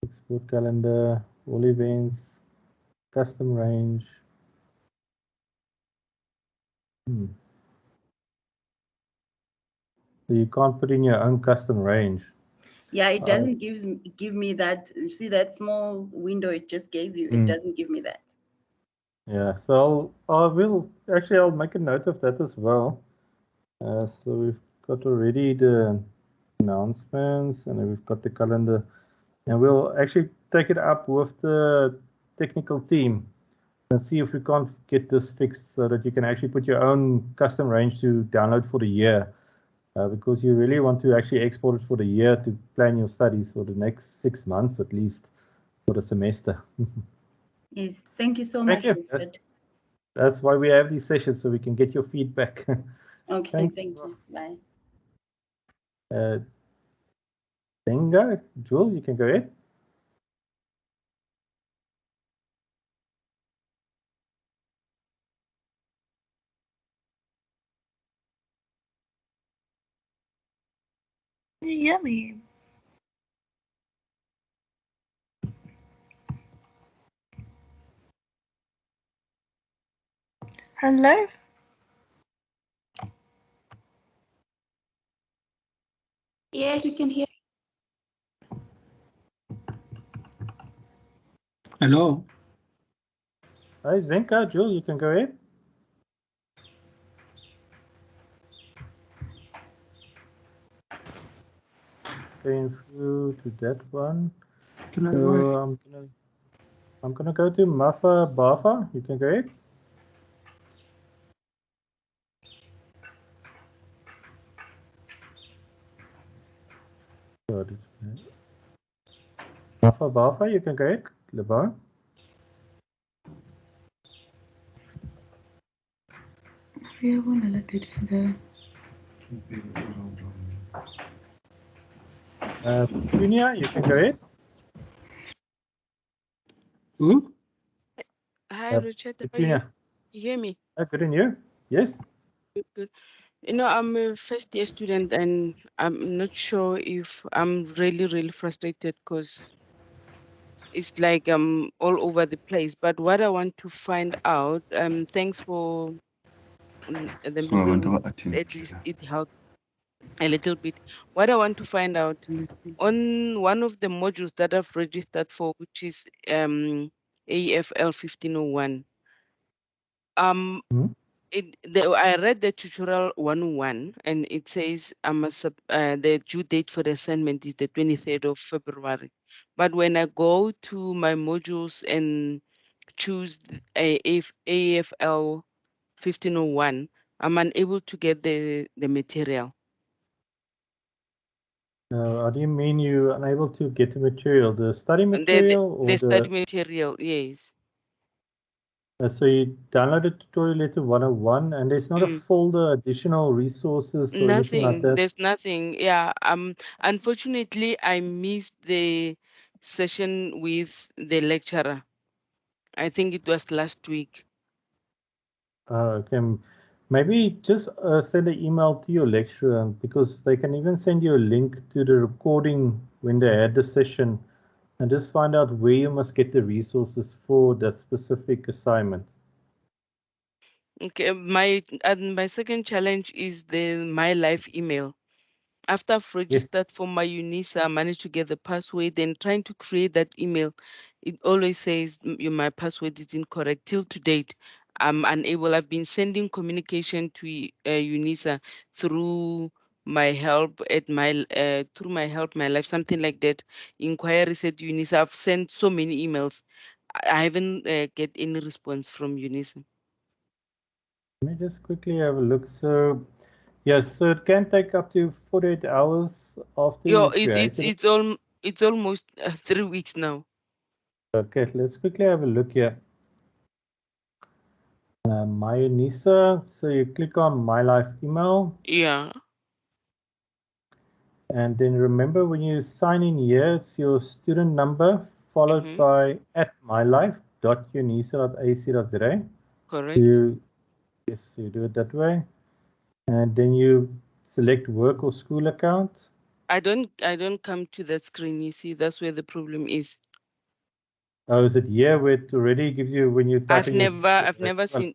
export calendar, all events, custom range. So you can't put in your own custom range. Yeah, it doesn't give me that. You see that small window it just gave you? It doesn't give me that. Yeah, so I'll make a note of that as well. So we've got already the announcements, and then we've got the calendar, and we'll actually take it up with the technical team and see if we can't get this fixed so that you can actually put your own custom range to download for the year, because you really want to actually export it for the year to plan your studies for the next 6 months at least for the semester. Yes, thank you so much, Richard. That's why we have these sessions, so we can get your feedback. Okay, Thanks. thank you. Bye. Denga, Jewel, you can go ahead. Yummy. Hello? Yes, we can hear. Hello. Hi, Zenka, Jewel, you can go ahead. Going through to that one. Can I So I'm gonna go to Mafa Bafa. You can go ahead. Bafa Bafa, you can go ahead. Lebar. Junior, you can go ahead. Who? Hi, Richard. How are you? Junior. You hear me? Good, and you? Yes. Good, good. You know, I'm a first year student and I'm not sure if I'm really frustrated because it's like I'm all over the place. But what I want to find out, thanks for the meeting, at least it helped a little bit. What I want to find out on one of the modules that I've registered for, which is AFL 1501. I read the tutorial 101 and it says the due date for the assignment is the 23rd of February. But when I go to my modules and choose AFL 1501, I'm unable to get the material. How do you mean you're unable to get the material? The study material or the study material, yes. So you downloaded tutorial letter 101 and there's not a folder, additional resources or anything like that? There's nothing. Yeah. Unfortunately, I missed the session with the lecturer. I think it was last week. Okay. Maybe just send an email to your lecturer because they can even send you a link to the recording when they had the session and just find out where you must get the resources for that specific assignment. Okay. My second challenge is the My Life email. After I've registered for my UNISA, I managed to get the password. Then trying to create that email, it always says my password is incorrect. Till to date, I'm unable. I've been sending communication to UNISA through my help at my through my help my life, something like that. Inquiries at UNISA. I've sent so many emails. I haven't get any response from UNISA. Let me just quickly have a look. So, yes, so it can take up to 48 hours after you created it. It's almost 3 weeks now. Okay, let's quickly have a look here. My NISA, so you click on My Life email. Yeah. And then remember when you sign in here, it's your student number followed by @mylife.unisa.ac.za. Correct. You do it that way. And then you select work or school account. I don't come to that screen. You see, that's where the problem is. Oh, is it here where it already gives you when you type in I've never seen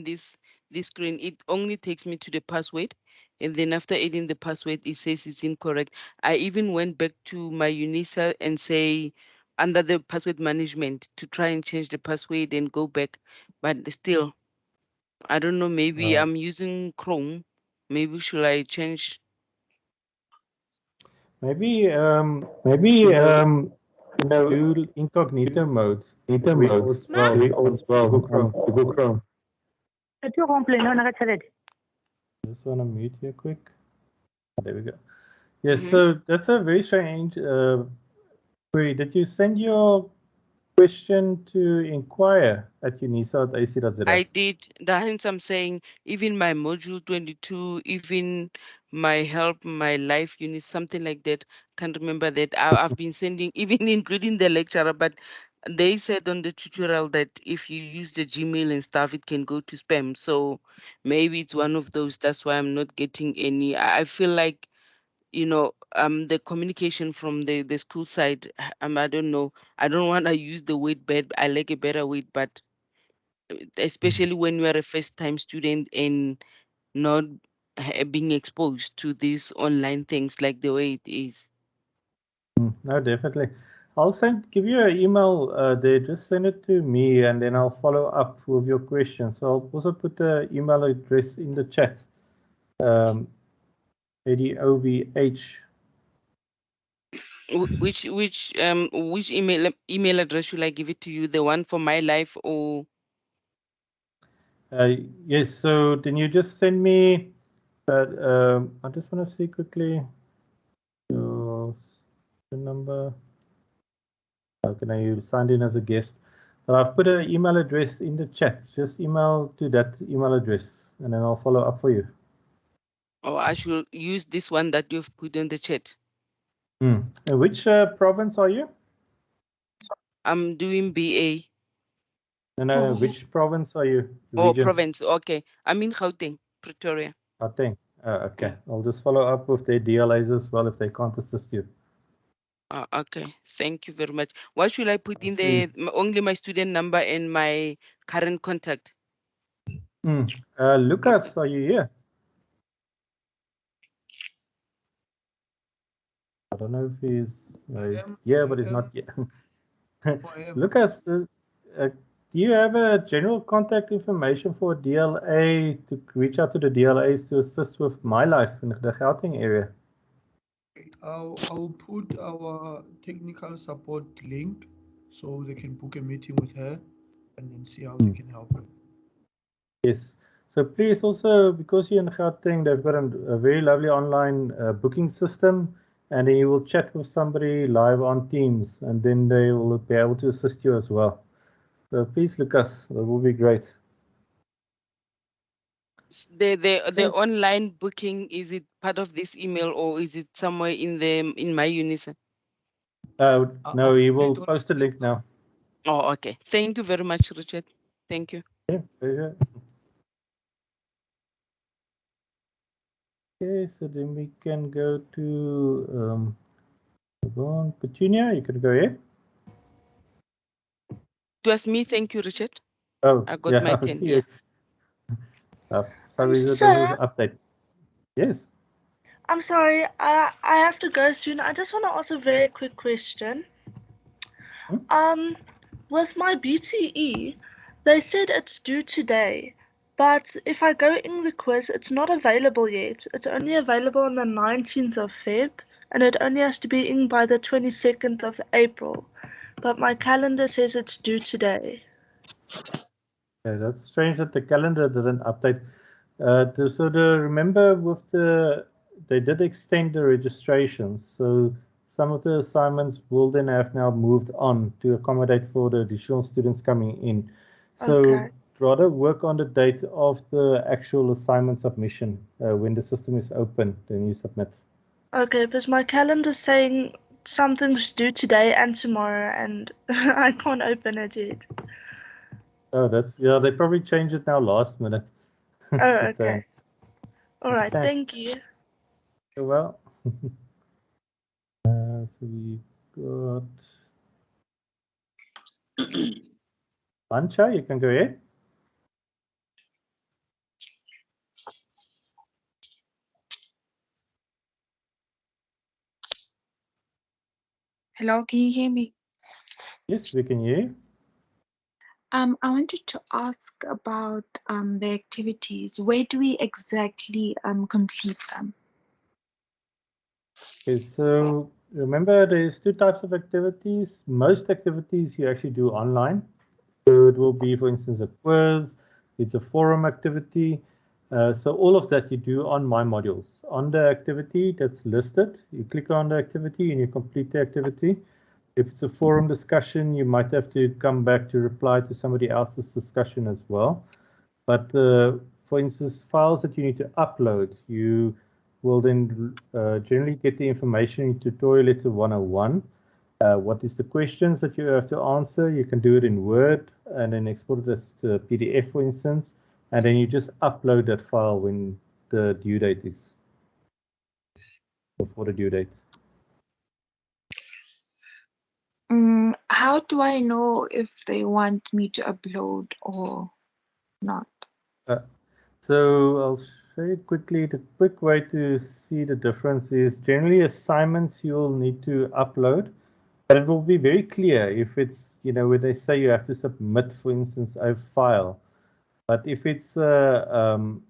this screen. It only takes me to the password, and then after adding the password, it says it's incorrect. I even went back to my UNISA and say under the password management to try and change the password and go back, but still, I don't know. Maybe I'm using Chrome. Maybe should I change? Maybe do incognito mode. As well Google Google Chrome. Just want to mute here quick. There we go. Yes, so that's a very strange query. Did you send your question to inquire at unisa.ac.za? I did. Hence, I'm saying even my module 22, even my help, my life unit, something like that. Can't remember that. I've been sending, even including the lecturer, but they said on the tutorial that if you use the Gmail and stuff, it can go to spam. So maybe it's one of those. That's why I'm not getting any. I feel like, the communication from the school side, I don't know. I don't want to use the word bad. I like a better word, but especially when you are a first-time student and not being exposed to these online things like the way it is. No, definitely. I'll give you an email there. Just send it to me, and then I'll follow up with your questions. So I'll also put the email address in the chat. ADOVH. Which email address should I give it to you? The one for my life or? Yes. So then you just send me. I just want to see quickly your number. Okay, now you signed in as a guest. So I've put an email address in the chat. Just email to that email address, and then I'll follow up for you. Or I should use this one that you've put in the chat. Which province are you? I'm doing BA. No, which province are you? Oh, province. Okay. I'm in Gauteng, Pretoria. Gauteng. Okay. I'll just follow up with their DLAs as well if they can't assist you. Okay. Thank you very much. What should I put in there? Only my student number and my current contact. Lucas, are you here? I don't know if he's here, but he's not here. Lucas, do you have a general contact information for DLA to reach out to the DLAs to assist with my life in the Gauteng area? I'll put our technical support link so they can book a meeting with her and then see how they can help her. Yes. So please also, because you're in Gauteng, they've got a very lovely online booking system, and then you will chat with somebody live on Teams, and then they will be able to assist you as well. So please, Lucas, that will be great. The online booking, is it part of this email or is it somewhere in myUnisa? No, he will post a link now. Oh, okay. Thank you very much, Richard. Thank you. Yeah, pleasure. Okay, so then we can go to Petunia. You can go ahead. It was me. Thank you, Richard. Oh, I got my 10. Yeah. Sorry, there was an update. Yes. I'm sorry, I have to go soon. I just want to ask a very quick question. With my BTE, they said it's due today, but if I go in the quiz, it's not available yet. It's only available on the 19th of Feb, and it only has to be in by the 22nd of April. But my calendar says it's due today. Yeah, that's strange that the calendar didn't update. Remember with they did extend the registration, so some of the assignments will then have now moved on to accommodate for the additional students coming in. So rather work on the date of the actual assignment submission when the system is open, then you submit. Okay, because my calendar's saying something's due today and tomorrow, and I can't open it yet. Oh, they probably changed it now last minute. Oh, okay. All right, thank you. Well, so we got Mancha, you can go ahead. Hello, can you hear me? Yes, we can hear you. I wanted to ask about the activities. Where do we exactly complete them? Okay, so remember there's two types of activities. Most activities you actually do online. So it will be, for instance, a quiz, it's a forum activity. So all of that you do on myModules. On the activity that's listed, you click on the activity and you complete the activity. If it's a forum discussion, you might have to come back to reply to somebody else's discussion as well. But for instance, files that you need to upload, you will then generally get the information in Tutorial Letter 101. What is the questions that you have to answer? You can do it in Word and then export it as a PDF, for instance, and then you just upload that file when the due date is, before the due date. How do I know if they want me to upload or not? So I'll show you quickly. The quick way to see the difference is generally assignments you'll need to upload, but it will be very clear if it's, where they say you have to submit, for instance, a file. But if it's, so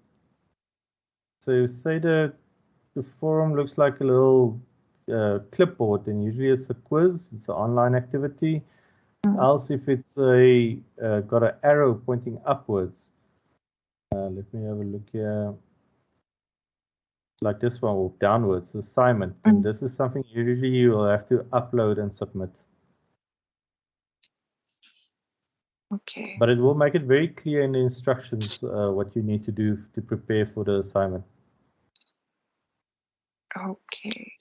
say the forum looks like a little clipboard, then usually it's a quiz, it's an online activity. Else if it's got an arrow pointing upwards. Let me have a look here. Like this one, or downwards, assignment. And this is something usually you will have to upload and submit. Okay. But it will make it very clear in the instructions what you need to do to prepare for the assignment. Okay.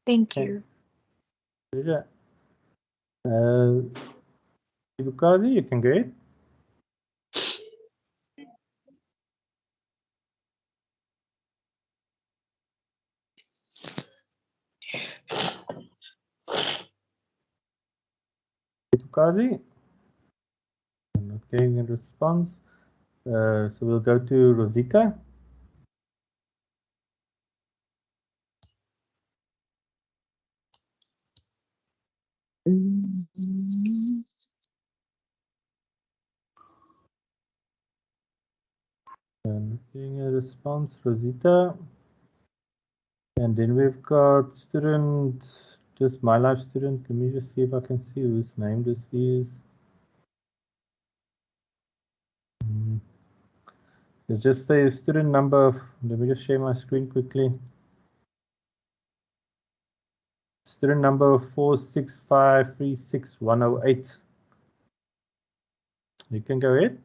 Thank you. Yeah. Ibukazi, you can go ahead. Ibukazi? I'm not getting a response. So we'll go to Rosita. Getting a response, Rosita. And then we've got student, just my life student. Let me just see if I can see whose name this is. It just says student number. Let me just share my screen quickly. Student number 465361108. You can go ahead.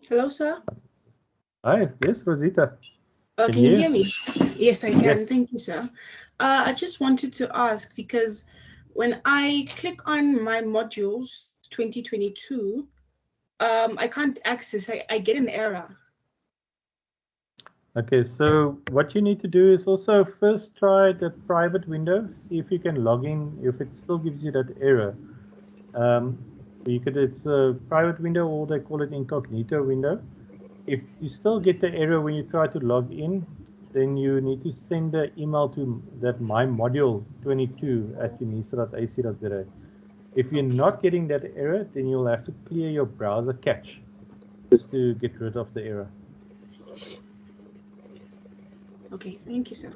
Hello, sir. Hi, yes, Rosita. Can you hear me? Yes, I can. Yes. Thank you, sir. I just wanted to ask because when I click on myModules 2022, I can't access. I get an error. Okay, so what you need to do is also first try the private window, see if you can log in, if it still gives you that error. It's a private window, or they call it incognito window. If you still get the error when you try to log in, then you need to send an email to that mymodule22@unisa.ac.za. If you're not getting that error, then you'll have to clear your browser cache just to get rid of the error. Okay, thank you, sir.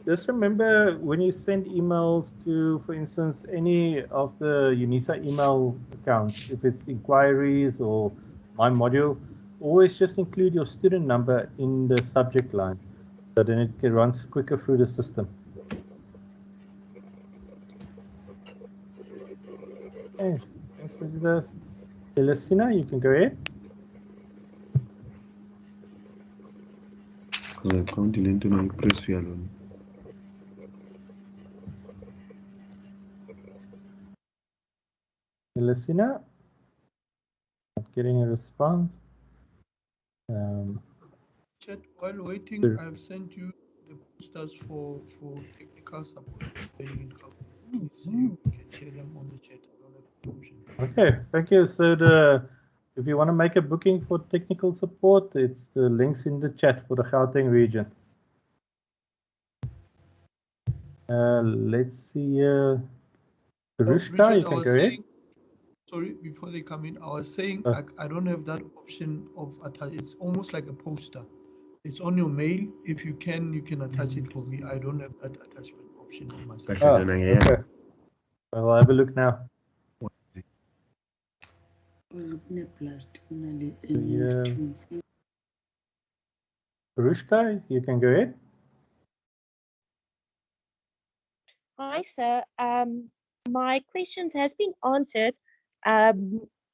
Just remember when you send emails to, for instance, any of the UNISA email accounts, if it's inquiries or myModule, always just include your student number in the subject line, so then it runs quicker through the system. Okay, thanks for this. Celestina, you can go ahead. Celestina, not getting a response. Chat, while waiting, I've sent you the posters for technical support training in Gauteng. Please see you can share them on the chat. I don't have permission. Okay, thank you. So if you want to make a booking for technical support, it's the links in the chat for the Gauteng region. Let's see. Rushka, you can go ahead. Sorry, before they come in, I was saying I don't have that option of attach. It's almost like a poster. It's on your mail. If you can attach it for me. I don't have that attachment option on my side. Okay. I'll have a look now. Rushka, you can go ahead. Hi, sir. My questions has been answered.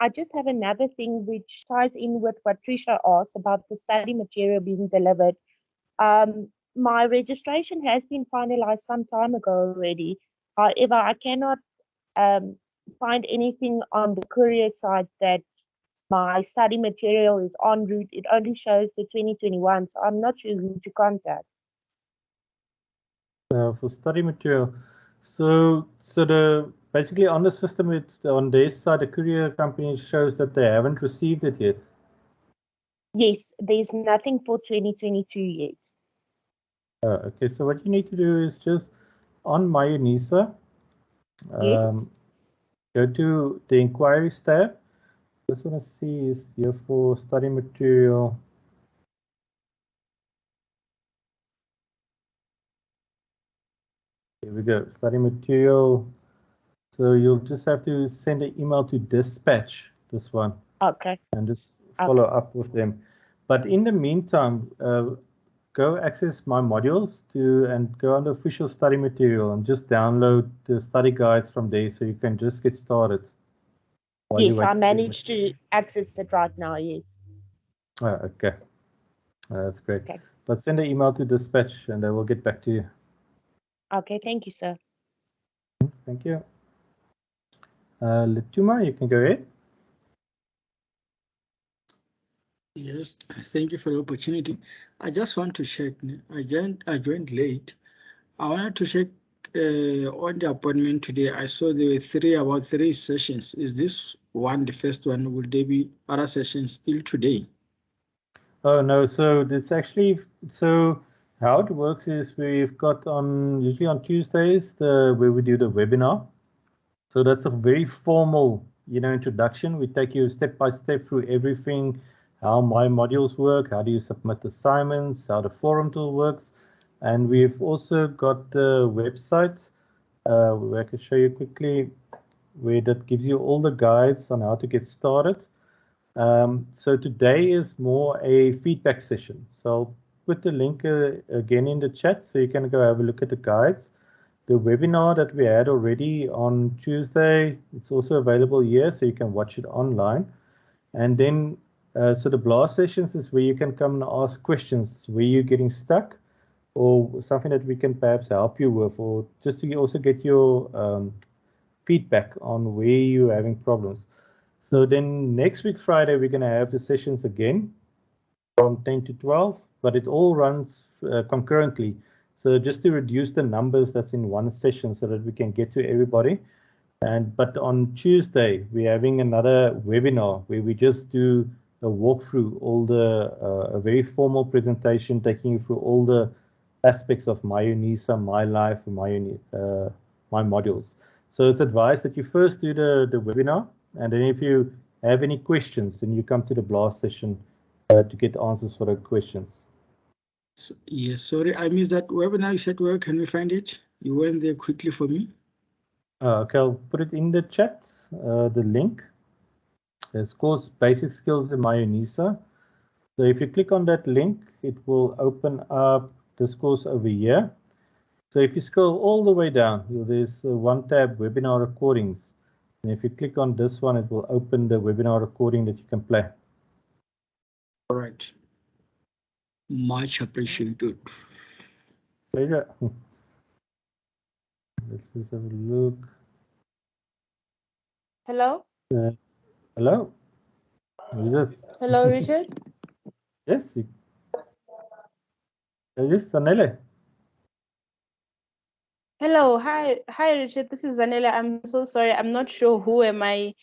I just have another thing which ties in with what Trisha asked about the study material being delivered. My registration has been finalized some time ago already. However, I cannot find anything on the courier side that my study material is en route. It only shows the 2021, so I'm not sure who to contact. For study material. So the basically on the system, on their side, the courier company shows that they haven't received it yet. Yes, there's nothing for 2022 yet. Okay, so what you need to do is just on myUnisa, Yes. go to the inquiries tab. Just want to see is here for study material. Here we go, study material. So you'll just have to send an email to dispatch, this one. Okay. And just follow up with them. But in the meantime, go access myModules and go on the official study material and just download the study guides from there so you can just get started. Yes, I managed to access it right now, yes. Oh, okay. That's great. Okay. But send an email to dispatch and they will get back to you. Okay, thank you, sir. Thank you. Lituma, you can go ahead. Yes, thank you for the opportunity. I just want to check. I joined late. I wanted to check on the appointment today. I saw there were about three sessions. Is this one the first one? Will there be other sessions still today? Oh no, so it's actually, so how it works is we've got usually on Tuesdays where we do the webinar. So that's a very formal, introduction. We take you step by step through everything, how myModules work, how do you submit assignments, how the forum tool works. And we've also got the website where I can show you quickly, where that gives you all the guides on how to get started. So today is more a feedback session. So I'll put the link again in the chat so you can go have a look at the guides. The webinar that we had already on Tuesday, it's also available here, so you can watch it online. And then, so the blast sessions is where you can come and ask questions, where you're getting stuck, or something that we can perhaps help you with, or just to also get your feedback on where you're having problems. So then next week, Friday, we're going to have the sessions again from 10 to 12, but it all runs concurrently. So just to reduce the numbers that's in one session so that we can get to everybody. But on Tuesday, we're having another webinar where we just do a walkthrough, all the a very formal presentation, taking you through all the aspects of myUnisa, myLife, myModules. So it's advised that you first do the webinar, and then if you have any questions, then you come to the blast session to get answers for the questions. So, yes, sorry, I missed that webinar. You said where can we find it? You went there quickly for me. Okay, I'll put it in the chat, the link. It's called Basic Skills in myUnisa. So if you click on that link, it will open up this course over here. So if you scroll all the way down, there's one tab, Webinar Recordings. And if you click on this one, it will open the webinar recording that you can play. All right. Much appreciated. Pleasure. Let's just have a look. Hello? Hello? Who's this? Hello, Richard? Yes. Yes, Sanele. Hello, hi, Richard. This is Zanella. I'm so sorry. I'm not sure who am I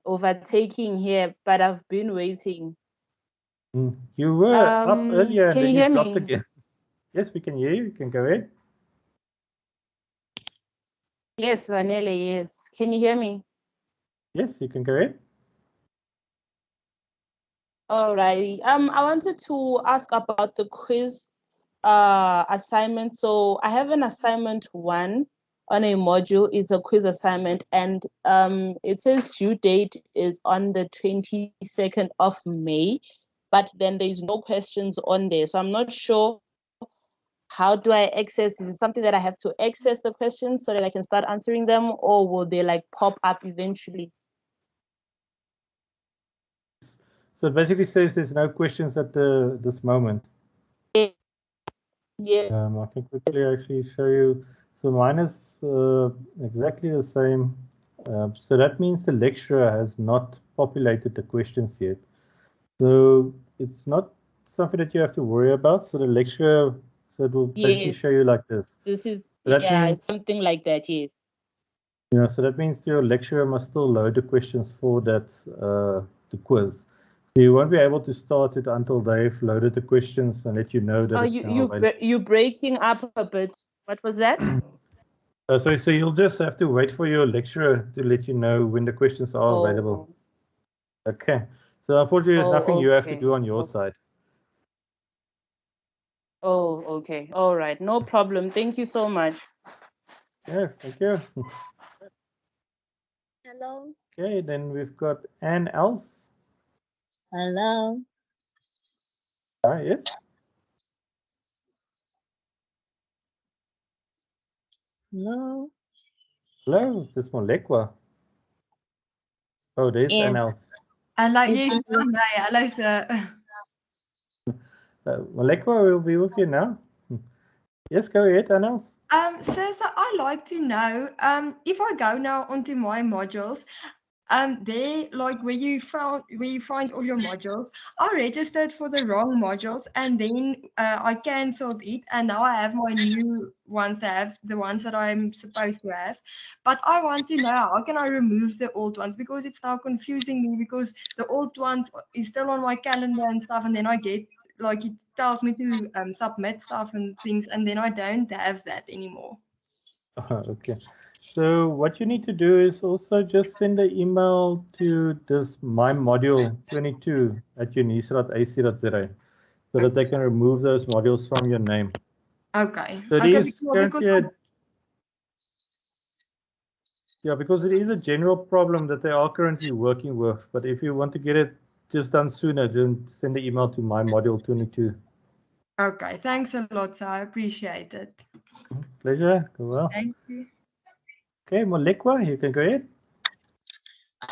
overtaking here, but I've been waiting. You were up earlier and Can then you you hear dropped me? again. Yes, we can hear you. You can go ahead. Yes, Zanella, yes. Can you hear me? Yes, you can go ahead. All right. I wanted to ask about the quiz assignment. So I have an assignment 1 on a module. It's a quiz assignment, and it says due date is on the 22nd of May, but then there's no questions on there. So I'm not sure, how do I access? Is it something that I have to access the questions so that I can start answering them, or will they like pop up eventually? So it basically says there's no questions at this moment. Yeah. I can quickly actually show you. So mine is exactly the same. So that means the lecturer has not populated the questions yet. So it's not something that you have to worry about. So the lecturer, So it will basically show you like this. This is, So that yeah, means, it's something like that, yes. yeah, so that means your lecturer must still load the questions for that, the quiz. So you won't be able to start it until they've loaded the questions and let you know that Oh, it's now available. you breaking up a bit. What was that? So you'll just have to wait for your lecturer to let you know when the questions are available. Okay. So unfortunately, there's nothing you have to do on your side. Oh, okay. All right. No problem. Thank you so much. Yeah, thank you. Hello. Okay, then we've got Anne Else. Hello. Yes. Hello. Hello, is this Molekwa? Oh, there's Anne Yes. Else. Hello, yes, hello, sir. Molekwa will be with you now. Yes, go ahead, Anne Else. So I'd like to know, if I go now onto myModules, there, like where you find all your modules, I registered for the wrong modules and then I cancelled it, and now I have my new ones that have the ones that I'm supposed to have. But I want to know, how can I remove the old ones, because it's now confusing me, because the old ones is still on my calendar and stuff, and then I get, like, it tells me to submit stuff and things, and then I don't have that anymore. Okay. So what you need to do is also just send an email to this mymodule22@unisa.ac.za so that they can remove those modules from your name. Okay. So it Okay, is currently because it is a general problem that they are currently working with. But if you want to get it just done sooner, then send an email to mymodule22. Okay, thanks a lot, sir. I appreciate it. Pleasure. Go well. Thank you. Okay, Molekwa, you can go ahead.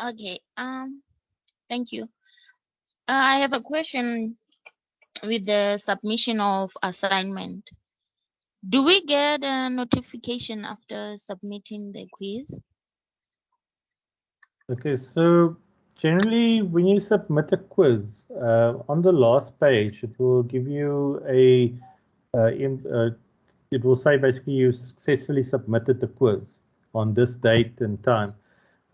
Okay. Thank you. I have a question with the submission of assignment. Do we get a notification after submitting the quiz? Okay, so generally when you submit a quiz, on the last page, it will give you a, it will say basically you successfully submitted the quiz on this date and time.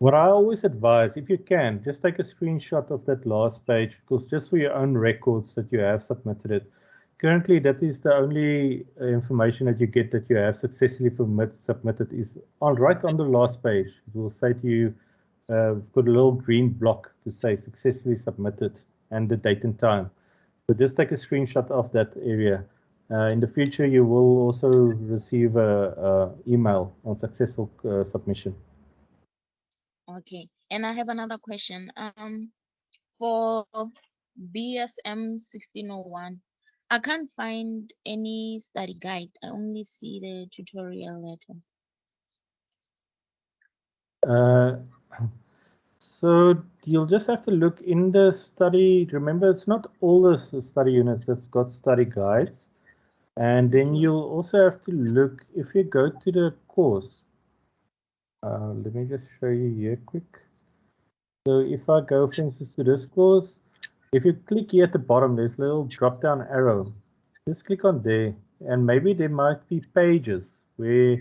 What I always advise, if you can, just take a screenshot of that last page, because just for your own records that you have submitted it. Currently, that is the only information that you get that you have successfully submitted is right on the last page. It will say to you, we've got a little green block to say successfully submitted and the date and time. So just take a screenshot of that area. In the future, you will also receive a email on successful submission. Okay, and I have another question. For BSM 1601, I can't find any study guide. I only see the tutorial letter. So you'll just have to look in the study. Remember, it's not all the study units that's got study guides. And then you'll also have to look, if you go to the course, let me just show you here quick. So if I go, for instance, to this course, if you click here at the bottom, there's a little drop down arrow. Just click on there, and maybe there might be pages where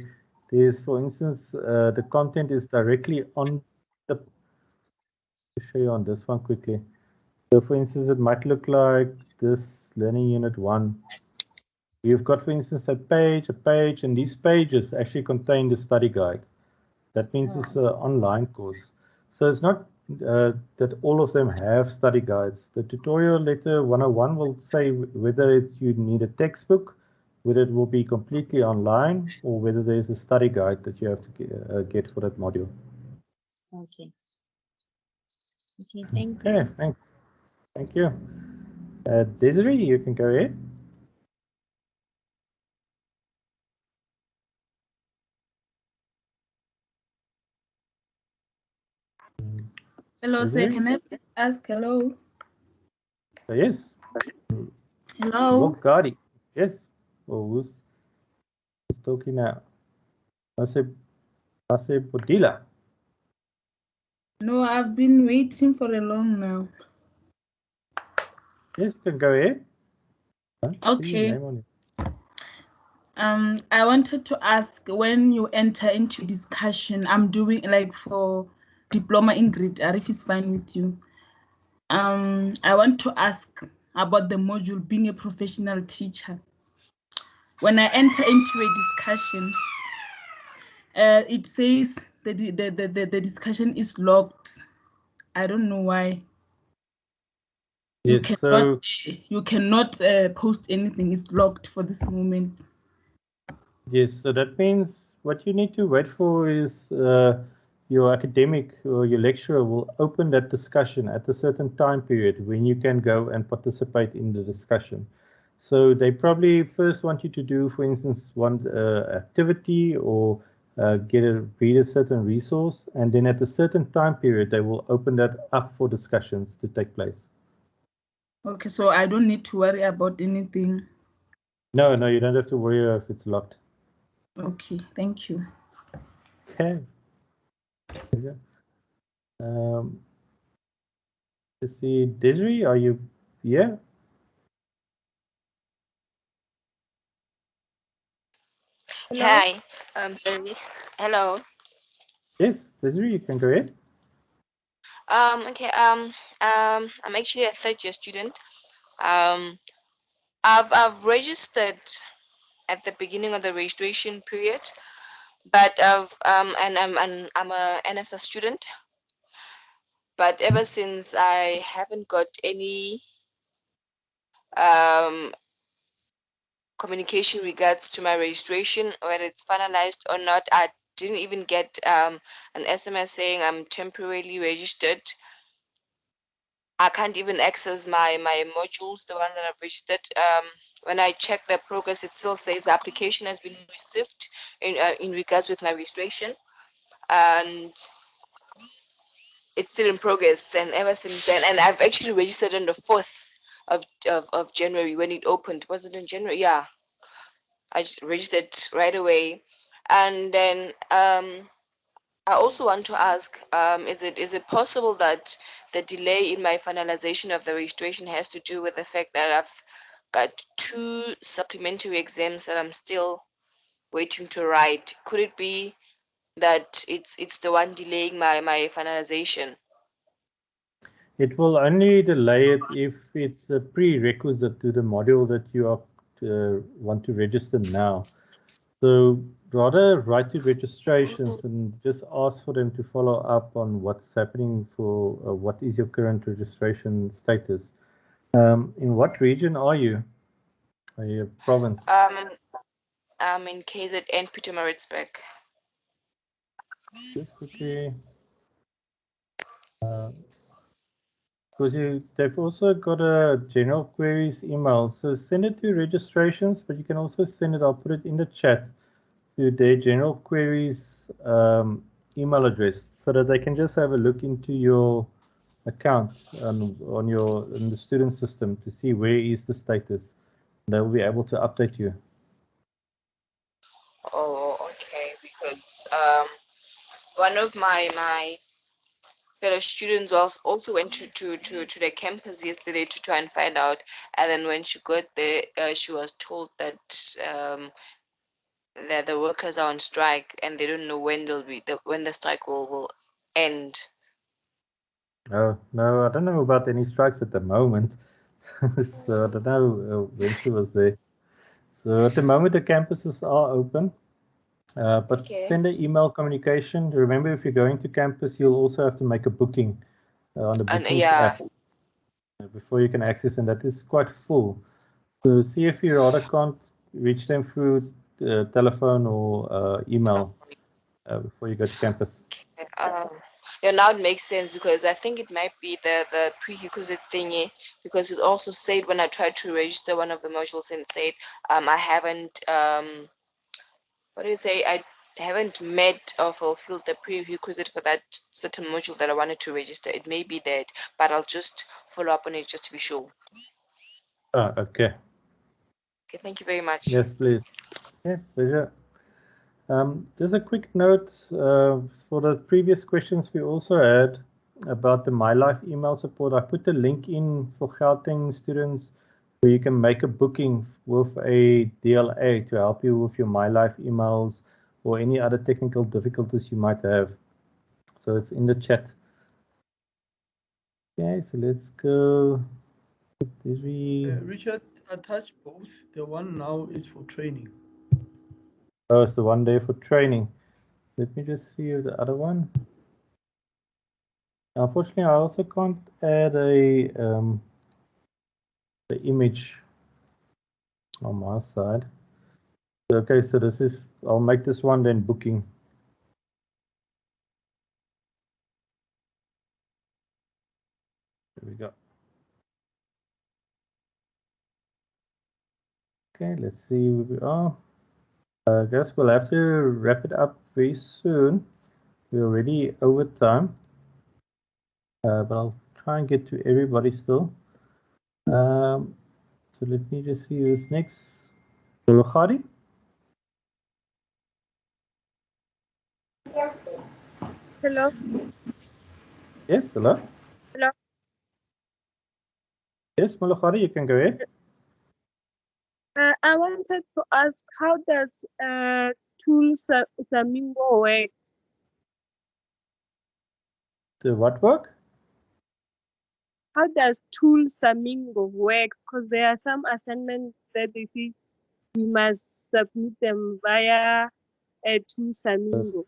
there's, for instance, the content is directly on the, to show you on this one quickly. So for instance, it might look like this learning unit 1. You've got, for instance, a page, and these pages actually contain the study guide. That means it's an online course. So it's not that all of them have study guides. The tutorial letter 101 will say whether you need a textbook, whether it will be completely online, or whether there's a study guide that you have to get for that module. Okay. Okay, thank you. Okay, thanks. Thank you. Desiree, you can go ahead. Hello, sir. Desiree? Can I please ask hello? Yes. Hello. Gadi. Yes. Oh, who's talking now? Ase Bodila. No, I've been waiting for a long now. Yes, you can go ahead. Okay. I wanted to ask, when you enter into discussion, I'm doing like for diploma in grade R, if it's fine with you. I want to ask about the module being a professional teacher. When I enter into a discussion, it says the discussion is locked. I don't know why. Yes, so You cannot post anything. It's locked for this moment. yes, so that means what you need to wait for is your academic or your lecturer will open that discussion at a certain time period when you can go and participate in the discussion. So they probably first want you to do, for instance, one activity or read a certain resource, and then at a certain time period they will open that up for discussions to take place. Okay, so I don't need to worry about anything. No, you don't have to worry if it's locked. Okay, thank you. Okay. Let's see, Desiree, are you here? Hello? Hi, sorry. Hello. Yes, Desiree, you can go ahead. Okay. I'm actually a third-year student. I've registered at the beginning of the registration period, but and I'm a NSS student. But ever since, I haven't got any communication regards to my registration, whether it's finalized or not. I didn't even get an SMS saying I'm temporarily registered. I can't even access my modules, the one that I've registered. When I check the progress, it still says the application has been received in regards with my registration, and it's still in progress. And ever since then, and I've actually registered on the 4th of January when it opened. Was it in January? Yeah, I registered right away. And then I also want to ask, is it possible that the delay in my finalization of the registration has to do with the fact that I've got 2 supplementary exams that I'm still waiting to write? Could it be that it's the one delaying my finalization? It will only delay it if it's a prerequisite to the module that you want to register now. So rather write to registrations and just ask for them to follow up on what's happening for what is your current registration status. In what region are you? Are you a province? I'm in KZN Pietermaritzburg. Just quickly. Because they've also got a general queries email. So send it to registrations, but you can also send it, I'll put it in the chat, to their general queries email address so that they can just have a look into your account in the student system to see where is the status. They'll be able to update you. Oh, okay. Because one of my fellow students also went to the campus yesterday to try and find out, and then when she got there, she was told that that the workers are on strike and they don't know when when the strike will end. Oh, no, I don't know about any strikes at the moment. So I don't know when she was there. So at the moment, the campuses are open. But Okay. send an email communication. Remember, if you're going to campus, you'll also have to make a booking on the bookings app before you can access, and that is quite full. So see if you rather can't reach them through telephone or email before you go to campus. Yeah, now it makes sense because I think it might be the prerequisite thingy, because it also said when I tried to register one of the modules and said I haven't what did it say? I haven't met or fulfilled the prerequisite for that certain module that I wanted to register. It may be that, but I'll just follow up on it just to be sure. Okay. Okay, thank you very much. Yes, please. Yeah, pleasure. Just a quick note for the previous questions we also had about the MyLife email support. I put the link in for Gauteng students where you can make a booking with a DLA to help you with your MyLife emails or any other technical difficulties you might have. So it's in the chat. Okay, so let's go. Richard, attach both. The one now is for training. Oh, it's the one day for training. Let me just see the other one. Unfortunately, I also can't add the image on my side. Okay, so this is, I'll make this one then booking. There we go. Okay, let's see where we are. I guess we'll have to wrap it up very soon. We're already over time. But I'll try and get to everybody still. So let me just see who's next. Khadi? Hello. Yes, hello. Hello. Yes, Khadi, you can go ahead. I wanted to ask, how does tool Flamingo work? The what work? How does tool Flamingo work? Because there are some assignments that they think we must submit them via a tool Flamingo.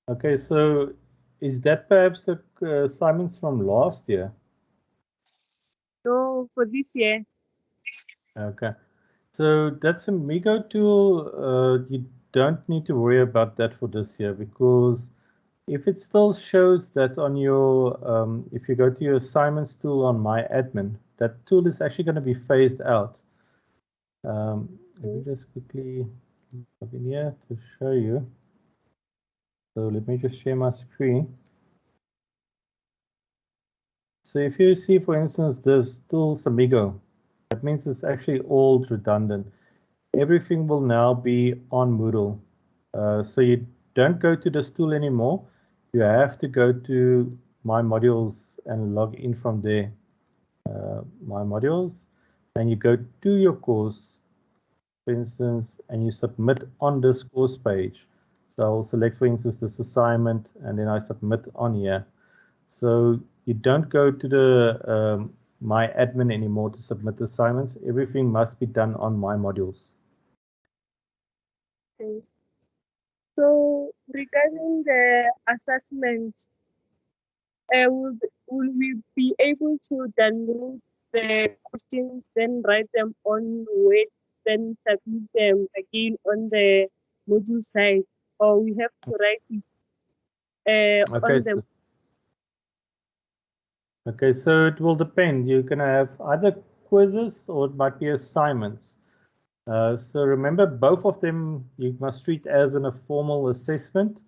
Okay, so is that perhaps assignments from last year? No, for this year. Okay, so that's a Migo tool. You don't need to worry about that for this year, because if it still shows that on your, if you go to your assignments tool on myAdmin, that tool is actually going to be phased out. Let me just quickly log in here to show you. So let me just share my screen. So if you see, for instance, this tools Amigo, that means it's actually all redundant. Everything will now be on Moodle. So you don't go to this tool anymore. You have to go to myModules and log in from there. myModules, and you go to your course, for instance, and you submit on this course page. So I'll select, for instance, this assignment, and then I submit on here. So you don't go to the myAdmin anymore to submit assignments. Everything must be done on myModules. Okay. So regarding the assessments, will we be able to download the questions, then write them on Word, then submit them again on the module side, or we have to write it Okay, on the okay, so it will depend. You're going to have either quizzes or it might be assignments. So remember, both of them you must treat as a formal assessment.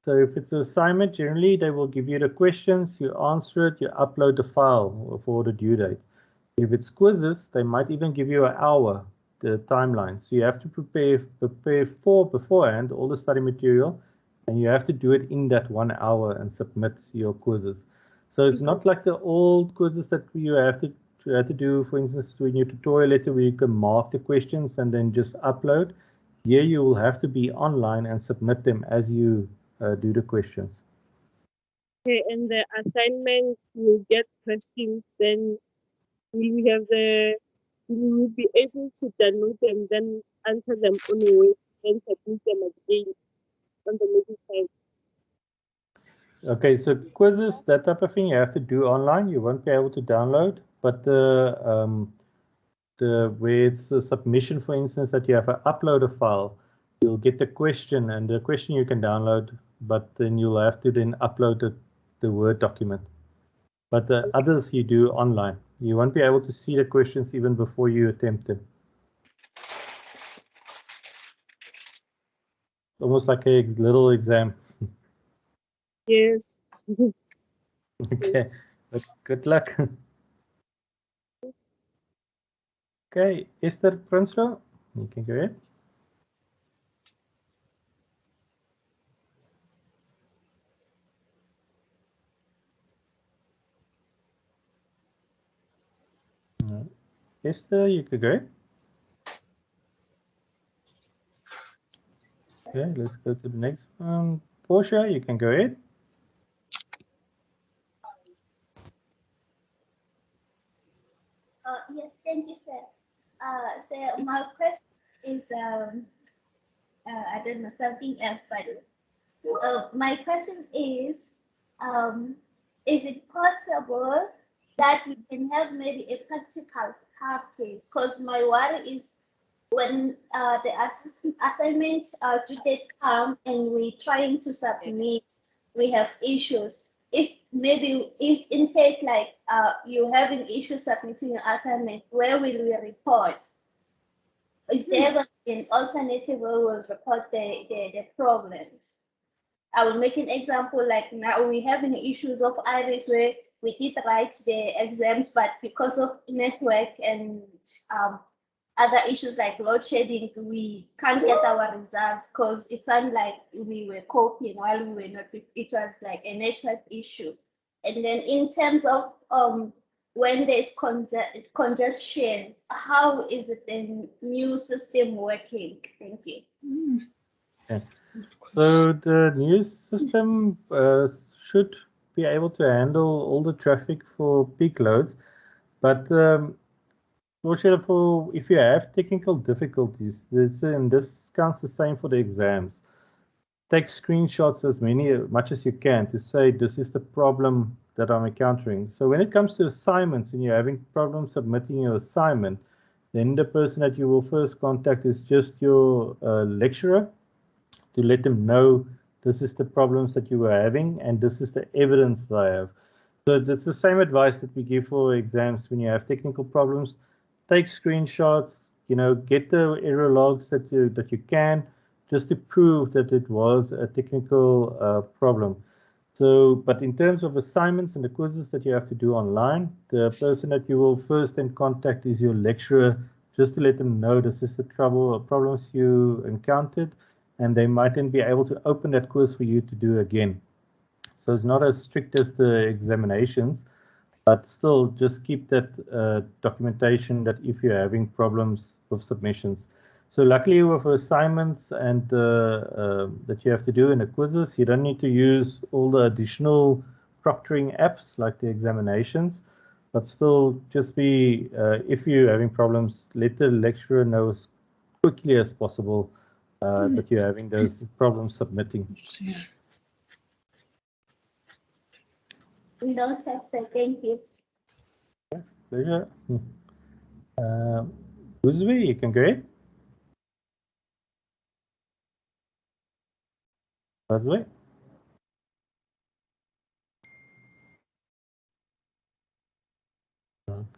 So if it's an assignment, generally they will give you the questions, you answer it, you upload the file for the due date. If it's quizzes, they might even give you an hour, the timeline. So you have to prepare beforehand all the study material, and you have to do it in that 1 hour and submit your quizzes. So it's not like the old quizzes that you have to do, for instance, in your tutorial letter where you can mark the questions and then just upload. Here you will have to be online and submit them as you do the questions. Okay, and the assignment will get questions, then will we be able to download them, then answer them on the way, then submit them again on the module side. Okay, so quizzes, that type of thing, you have to do online. You won't be able to download, but the where it's a submission, for instance, that you have to upload a file, you'll get the question, and the question you can download, but then you'll have to then upload the Word document. But the others you do online. You won't be able to see the questions even before you attempt them. Almost like a little exam. Yes. Okay, but good luck. Okay, Esther Prinsloo, you can go ahead. Esther, you could go. Okay, let's go to the next one. Portia, you can go ahead. Yes, thank you, sir. So my question is, I don't know, something else, but my question is it possible that we can have maybe a practical practice? Because my worry is when the assignment due date come and we're trying to submit, we have issues. If in case like you having issues submitting your assignment, where will we report? Is there an alternative where we'll report the problems? I will make an example, like now we're having issues of iris where we did write the exams, but because of network and other issues like load shedding, we can't get our results because it sounded like we were copying while we were not. It was like a network issue. And then in terms of when there's congestion, how is it the new system working? Thank you. Okay. So the new system should be able to handle all the traffic for peak loads, but if you have technical difficulties, this counts the same for the exams. Take screenshots as much as you can to say this is the problem that I'm encountering. So when it comes to assignments and you're having problems submitting your assignment, then the person that you will first contact is just your lecturer to let them know this is the problems that you were having and this is the evidence that I have. So it's the same advice that we give for exams when you have technical problems. Take screenshots, get the error logs that you can, just to prove that it was a technical problem. So, but in terms of assignments and the quizzes that you have to do online, the person that you will first then contact is your lecturer, just to let them know this is the trouble or problems you encountered, and they might then be able to open that quiz for you to do again. So it's not as strict as the examinations, but still just keep that documentation that if you're having problems with submissions. So luckily with assignments and that you have to do in the quizzes, you don't need to use all the additional proctoring apps like the examinations, but still just be, if you're having problems, let the lecturer know as quickly as possible that you're having those problems submitting. No, that's it. Thank you. Pleasure. Uzwi, you can go ahead. Uzwi.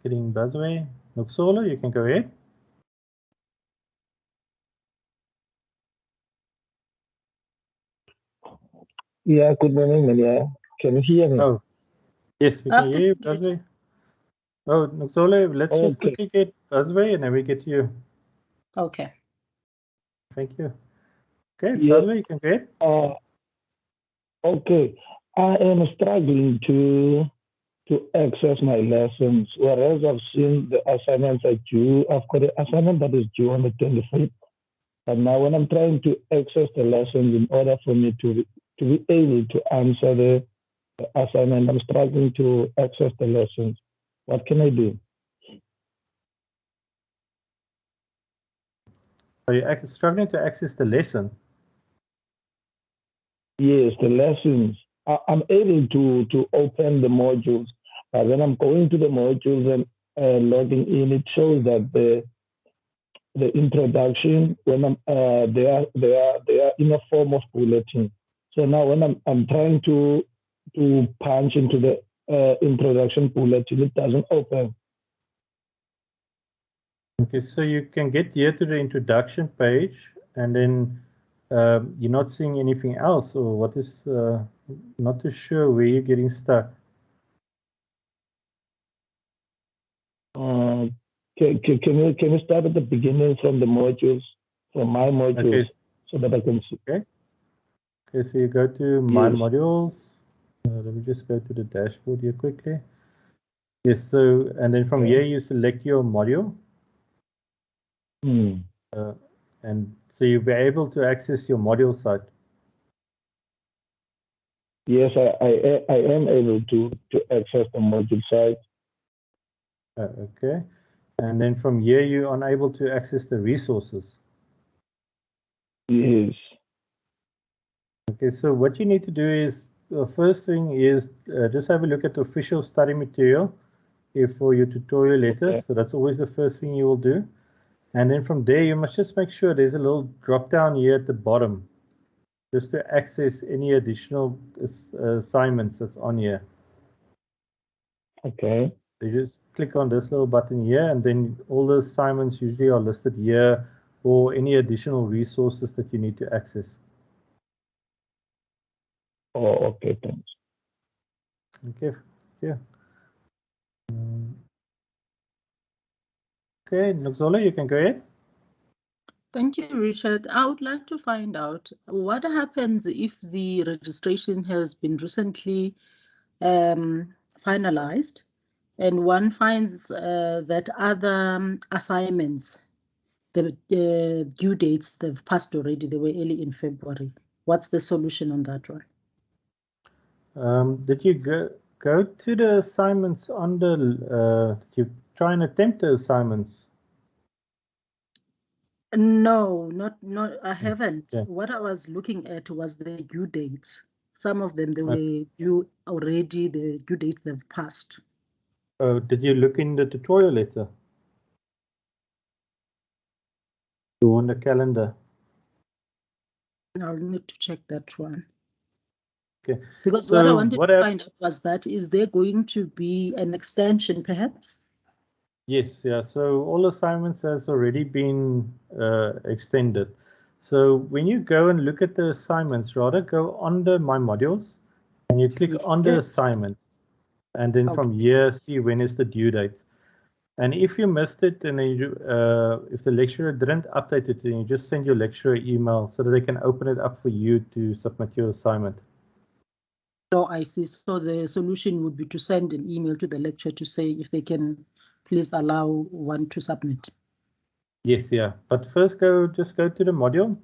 Getting Buzzway. Nuxola, you can go ahead. Yeah, good morning, Malia. Can you hear me? Oh, yes, we can hear you, Buzzway. Oh, Nuxola, let's just quickly get Buzzway and then we get to you. Okay. Thank you. Okay, Yeah. Buzzway, you can go ahead. Okay, I am struggling to access my lessons, whereas I've seen the assignments are due. I've got an assignment that is due on the 25th. And now when I'm trying to access the lessons in order for me to be able to answer the assignment, I'm struggling to access the lessons. What can I do? Are you struggling to access the lesson? Yes, the lessons. I'm able to open the modules. When I'm going to the modules and logging in, it shows that the introduction, when they are in a form of bulletin. So now when I'm trying to punch into the introduction bulletin, it doesn't open. Okay, so you can get here to the introduction page and then you're not seeing anything else, or what is not too sure where you're getting stuck. Can you start at the beginning from the modules, from my modules, so that I can see? Okay, so you go to myModules. Let me just go to the dashboard here quickly. Yes, so, and then from here you select your module. And so you'll be able to access your module site. Yes, I am able to access the module site. Okay. And then from here you're unable to access the resources. Yes. Okay, so what you need to do is, the first thing is just have a look at the official study material for your tutorial letter. Okay. So that's always the first thing you will do. And then from there, you must just make sure there's a little drop down here at the bottom, just to access any additional assignments that's on here. Okay. So you just click on this little button here, and then all the assignments usually are listed here, or any additional resources that you need to access. Oh, okay, thanks. Okay, yeah. Okay, Noxola, you can go ahead. Thank you, Richard. I would like to find out what happens if the registration has been recently finalized and one finds that other assignments, the due dates, they've passed already, they were early in February. What's the solution on that one? Did you go to the assignments on the, did you try and attempt the assignments? No, not I haven't. Yeah. What I was looking at was the due dates. Some of them, they Okay. were due already, the due dates they've passed. Did you look in the tutorial letter? Go on the calendar. I'll need to check that one. Okay. Because So what I wanted to find out was that, is there going to be an extension perhaps? Yes, yeah. So all assignments has already been extended. So when you go and look at the assignments, rather go under myModules and you click on the assignment, and then from here see when is the due date. And if you missed it, and then you, if the lecturer didn't update it, then you just send your lecturer email so that they can open it up for you to submit your assignment. Oh, I see. So the solution would be to send an email to the lecturer to say if they can please allow one to submit. Yes, yeah. But first just go to the module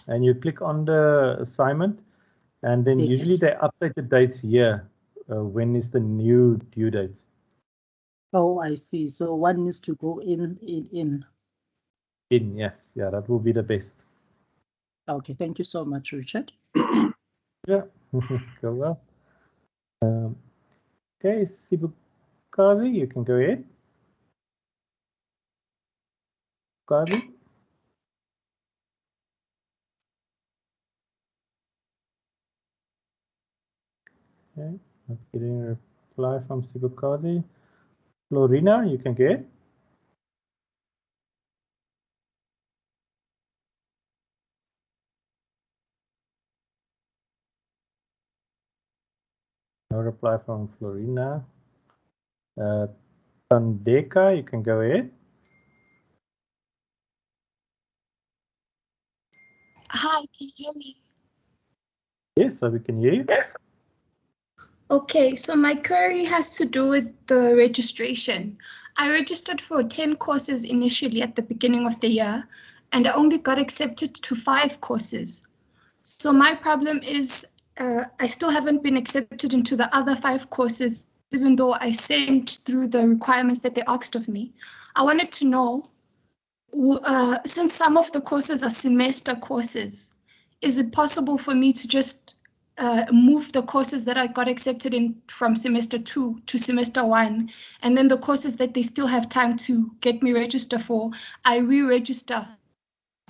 and you click on the assignment, and then usually they update the dates here. When is the new due date? Oh, I see. So one needs to go in. Yes, yeah, that will be the best. Okay, thank you so much, Richard. Yeah, go well. Okay, Sibukazi, you can go ahead. Kazi? Okay, not getting a reply from Sibukazi. Florina, you can get. No reply from Florina. Tandeka, you can go ahead. Hi, can you hear me? Yes, so we can hear you. Yes. Okay, so my query has to do with the registration. I registered for 10 courses initially at the beginning of the year, and I only got accepted to 5 courses. So my problem is I still haven't been accepted into the other 5 courses, even though I sent through the requirements that they asked of me. I wanted to know, since some of the courses are semester courses, is it possible for me to just move the courses that I got accepted in from semester 2 to semester 1, and then the courses that they still have time to get me registered for, I re-register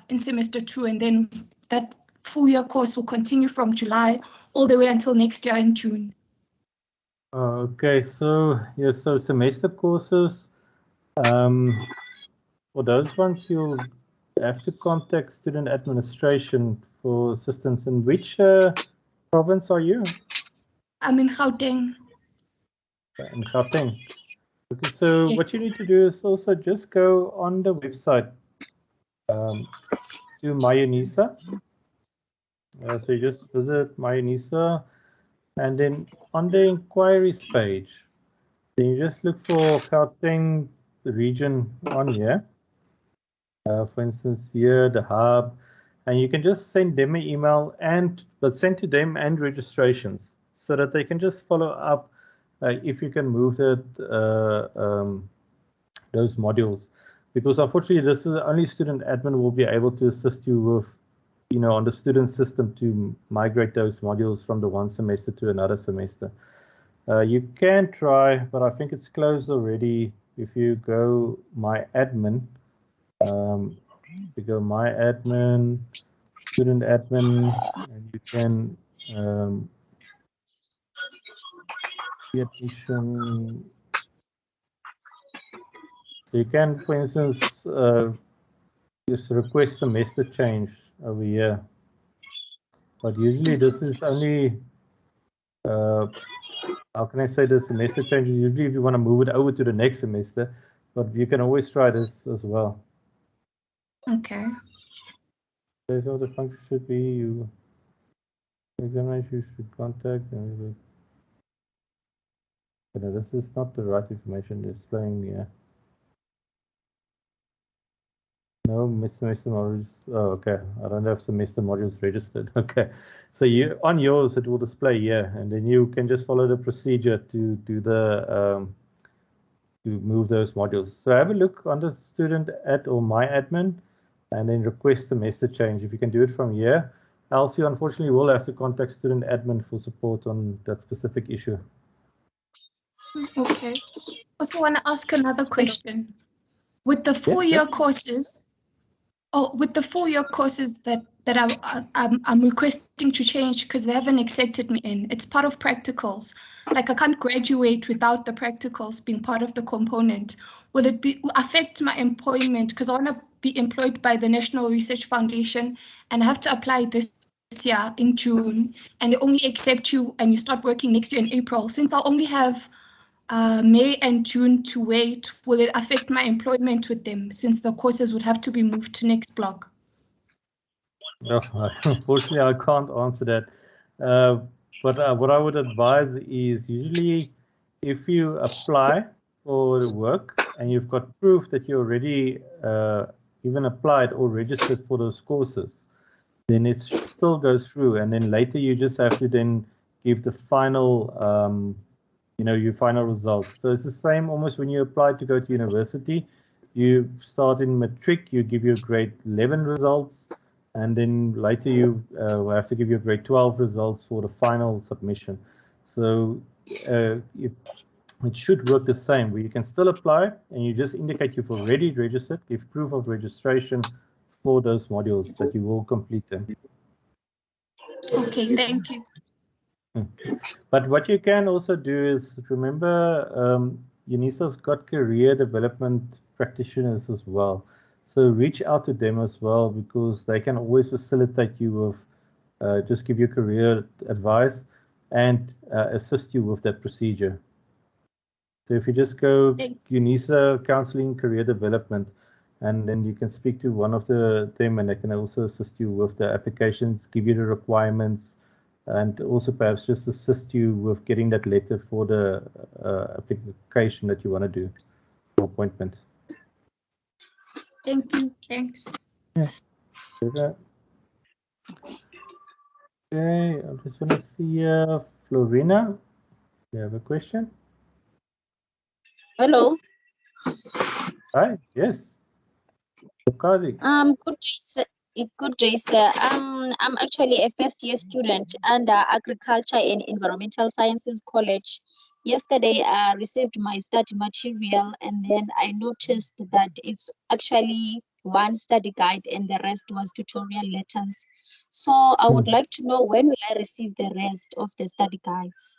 in semester 2, and then that full year course will continue from July all the way until next year in June. Okay, so yes, so semester courses, for those ones you'll have to contact student administration for assistance. In which province are you? I'm in Gauteng. In Gauteng. Okay, so Yes. what you need to do is also just go on the website to myUnisa. So you just visit myUnisa, and then on the inquiries page, Then you just look for Gauteng region on here. For instance, here, the hub, and you can just send them an email but send to them and registrations so that they can just follow up if you can move that those modules. Because unfortunately, this is only student admin will be able to assist you with, on the student system to migrate those modules from the one semester to another semester. You can try, but I think it's closed already. If you go my admin, you go my admin, student admin, and you can admission. You can, for instance, just request semester change over here. But usually this is only, how can I say, the semester changes usually if you want to move it over to the next semester, but you can always try this as well. Okay. So the function should be you examination, you should contact. No, this is not the right information displaying here. No semester modules. Oh, okay. I don't have semester modules registered. Okay. So on yours it will display here, and then you can just follow the procedure to do the to move those modules. So have a look on the student or my admin, and then request semester change. If you can do it from here, else you unfortunately will have to contact student admin for support on that specific issue. Okay. Also want to ask another question. With the four-year courses, with the four-year courses that I'm requesting to change because they haven't accepted me in, it's part of practicals. Like I can't graduate without the practicals being part of the component. Will it affect my employment? Because I want to be employed by the National Research Foundation and I have to apply this year in June, and they only accept you and you start working next year in April. Since I'll only have May and June to wait, will it affect my employment with them since the courses would have to be moved to next block? No, unfortunately, I can't answer that. But what I would advise is usually if you apply for the work and you've got proof that you already even applied or registered for those courses, then it still goes through. And then later you just have to then give the final, your final results. So it's the same almost when you apply to go to university. You start in matric, you give your grade 11 results, and then later you will have to give your grade 12 results for the final submission. So it should work the same, where you can still apply and you just indicate you've already registered, give proof of registration for those modules that you will complete them. Okay, thank you. But what you can also do is remember UNISA's got career development practitioners as well. So reach out to them as well, because they can always facilitate you with, just give you career advice and assist you with that procedure. So if you just go UNISA Counseling Career Development, and then you can speak to one of them, and they can also assist you with the applications, give you the requirements, and also perhaps just assist you with getting that letter for the application that you want to do, for appointment. Thank you. Thanks. Yeah. Okay, I just want to see Florina. You have a question? Hello. Hi. Yes. Kazi. Good day, sir. Good day, sir. I'm actually a first-year student under Agriculture and Environmental Sciences College. Yesterday, I received my study material, and then I noticed that it's actually one study guide and the rest was tutorial letters. So I would like to know, when will I receive the rest of the study guides?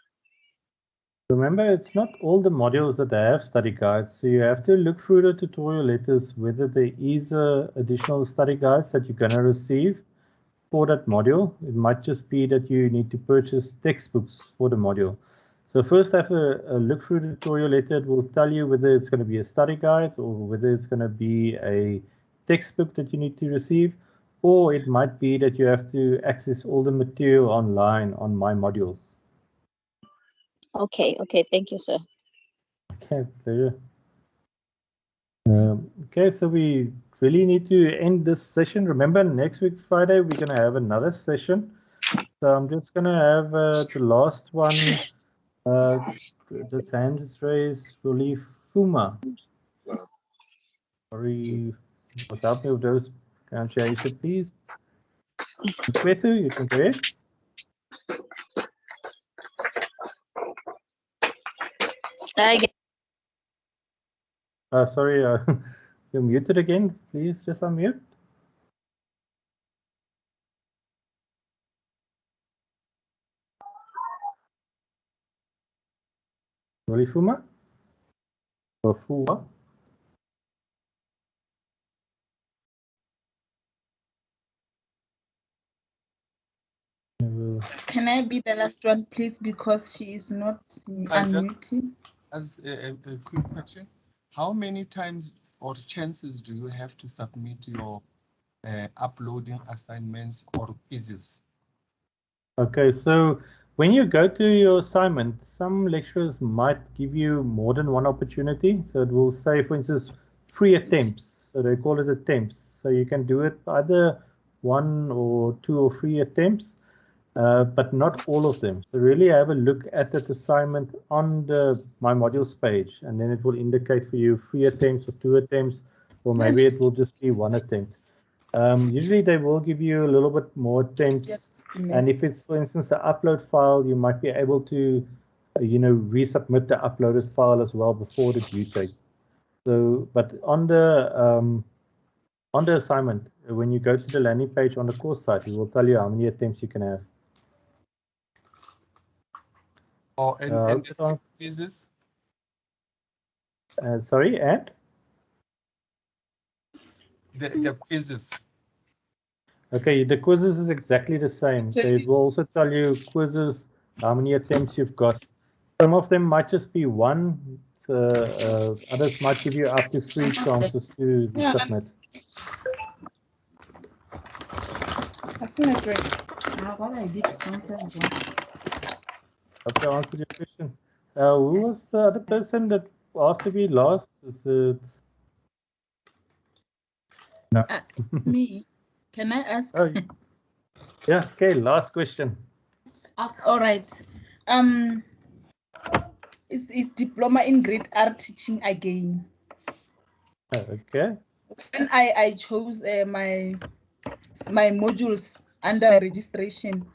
Remember, it's not all the modules that have study guides, so you have to look through the tutorial letters whether there is additional study guides that you're going to receive for that module. It might just be that you need to purchase textbooks for the module. So first have a look through the tutorial letter. It will tell you whether it's going to be a study guide or whether it's going to be a textbook that you need to receive, or it might be that you have to access all the material online on myModules. Okay, thank you, sir. Okay, pleasure. Okay, so we really need to end this session. Remember, next week, Friday, we're going to have another session. So I'm just going to have the last one. This hand is raised, Rolly Fuma. Sorry, what's help me with those pronunciation, please. Kwetu, you can go ahead. Sorry, you're muted again. Please just unmute. Rolly Fuma? Or Fuma? Can I be the last one, please, because she is not unmuting? As a quick question, how many times or chances do you have to submit your uploading assignments or quizzes? Okay, so when you go to your assignment, some lecturers might give you more than one opportunity. So it will say, for instance, 3 attempts. So they call it attempts. So you can do it either 1 or 2 or 3 attempts, but not all of them. So really have a look at that assignment on the myModules page, and then it will indicate for you 3 attempts or 2 attempts, or maybe it will just be 1 attempt. Usually they will give you a little bit more attempts, and if it's, for instance, the upload file, you might be able to, resubmit the uploaded file as well before the due date. So, but on the assignment, when you go to the landing page on the course site, it will tell you how many attempts you can have. Oh, and the quizzes? Sorry, and? The quizzes. Okay, the quizzes is exactly the same. So it will also tell you quizzes, how many attempts you've got. Some of them might just be 1. Others might give you up to 3 chances to submit. Hope I answered your question. Who was the other person that asked to be last? Is it? No. Me? Can I ask? Oh, yeah. Okay. Last question. All right. Is diploma in grade R teaching again? Okay. When I chose my modules under registration,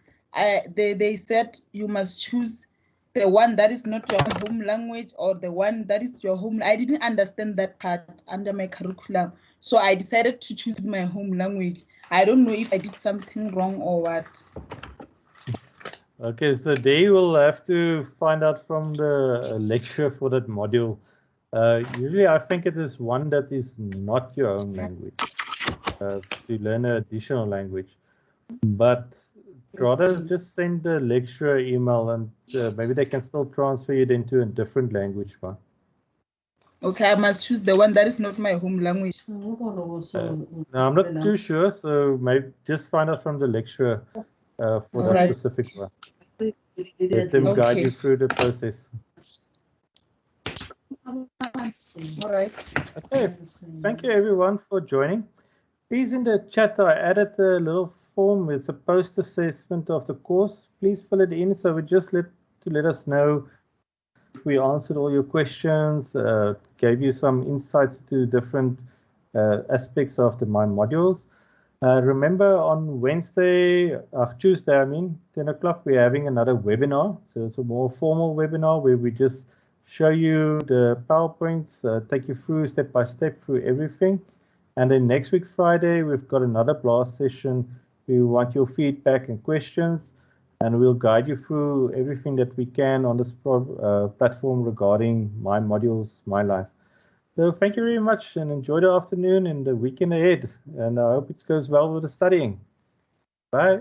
they said you must choose the one that is not your home language or the one that is your home. I didn't understand that part under my curriculum, so I decided to choose my home language. I don't know if I did something wrong or what. Okay, so they will have to find out from the lecturer for that module. Usually, I think it is one that is not your own language, to learn an additional language. But rather just send the lecturer email, and maybe they can still transfer it into a different language one. Okay, I must choose the one that is not my home language. No, I'm not too sure, so maybe just find out from the lecturer for that specific one. Let them guide you through the process. All right. Okay, thank you everyone for joining. Please, in the chat, I added a little form. It's a post assessment of the course. Please fill it in. So we just let us know if we answered all your questions, gave you some insights to different aspects of the myModules. Remember on Tuesday, 10 o'clock, we're having another webinar. So it's a more formal webinar where we just show you the PowerPoints, take you through step by step through everything. And then next week, Friday, we've got another blast session. We want your feedback and questions, and we'll guide you through everything that we can on this platform regarding myModules, my life. So thank you very much, and enjoy the afternoon and the weekend ahead. And I hope it goes well with the studying. Bye.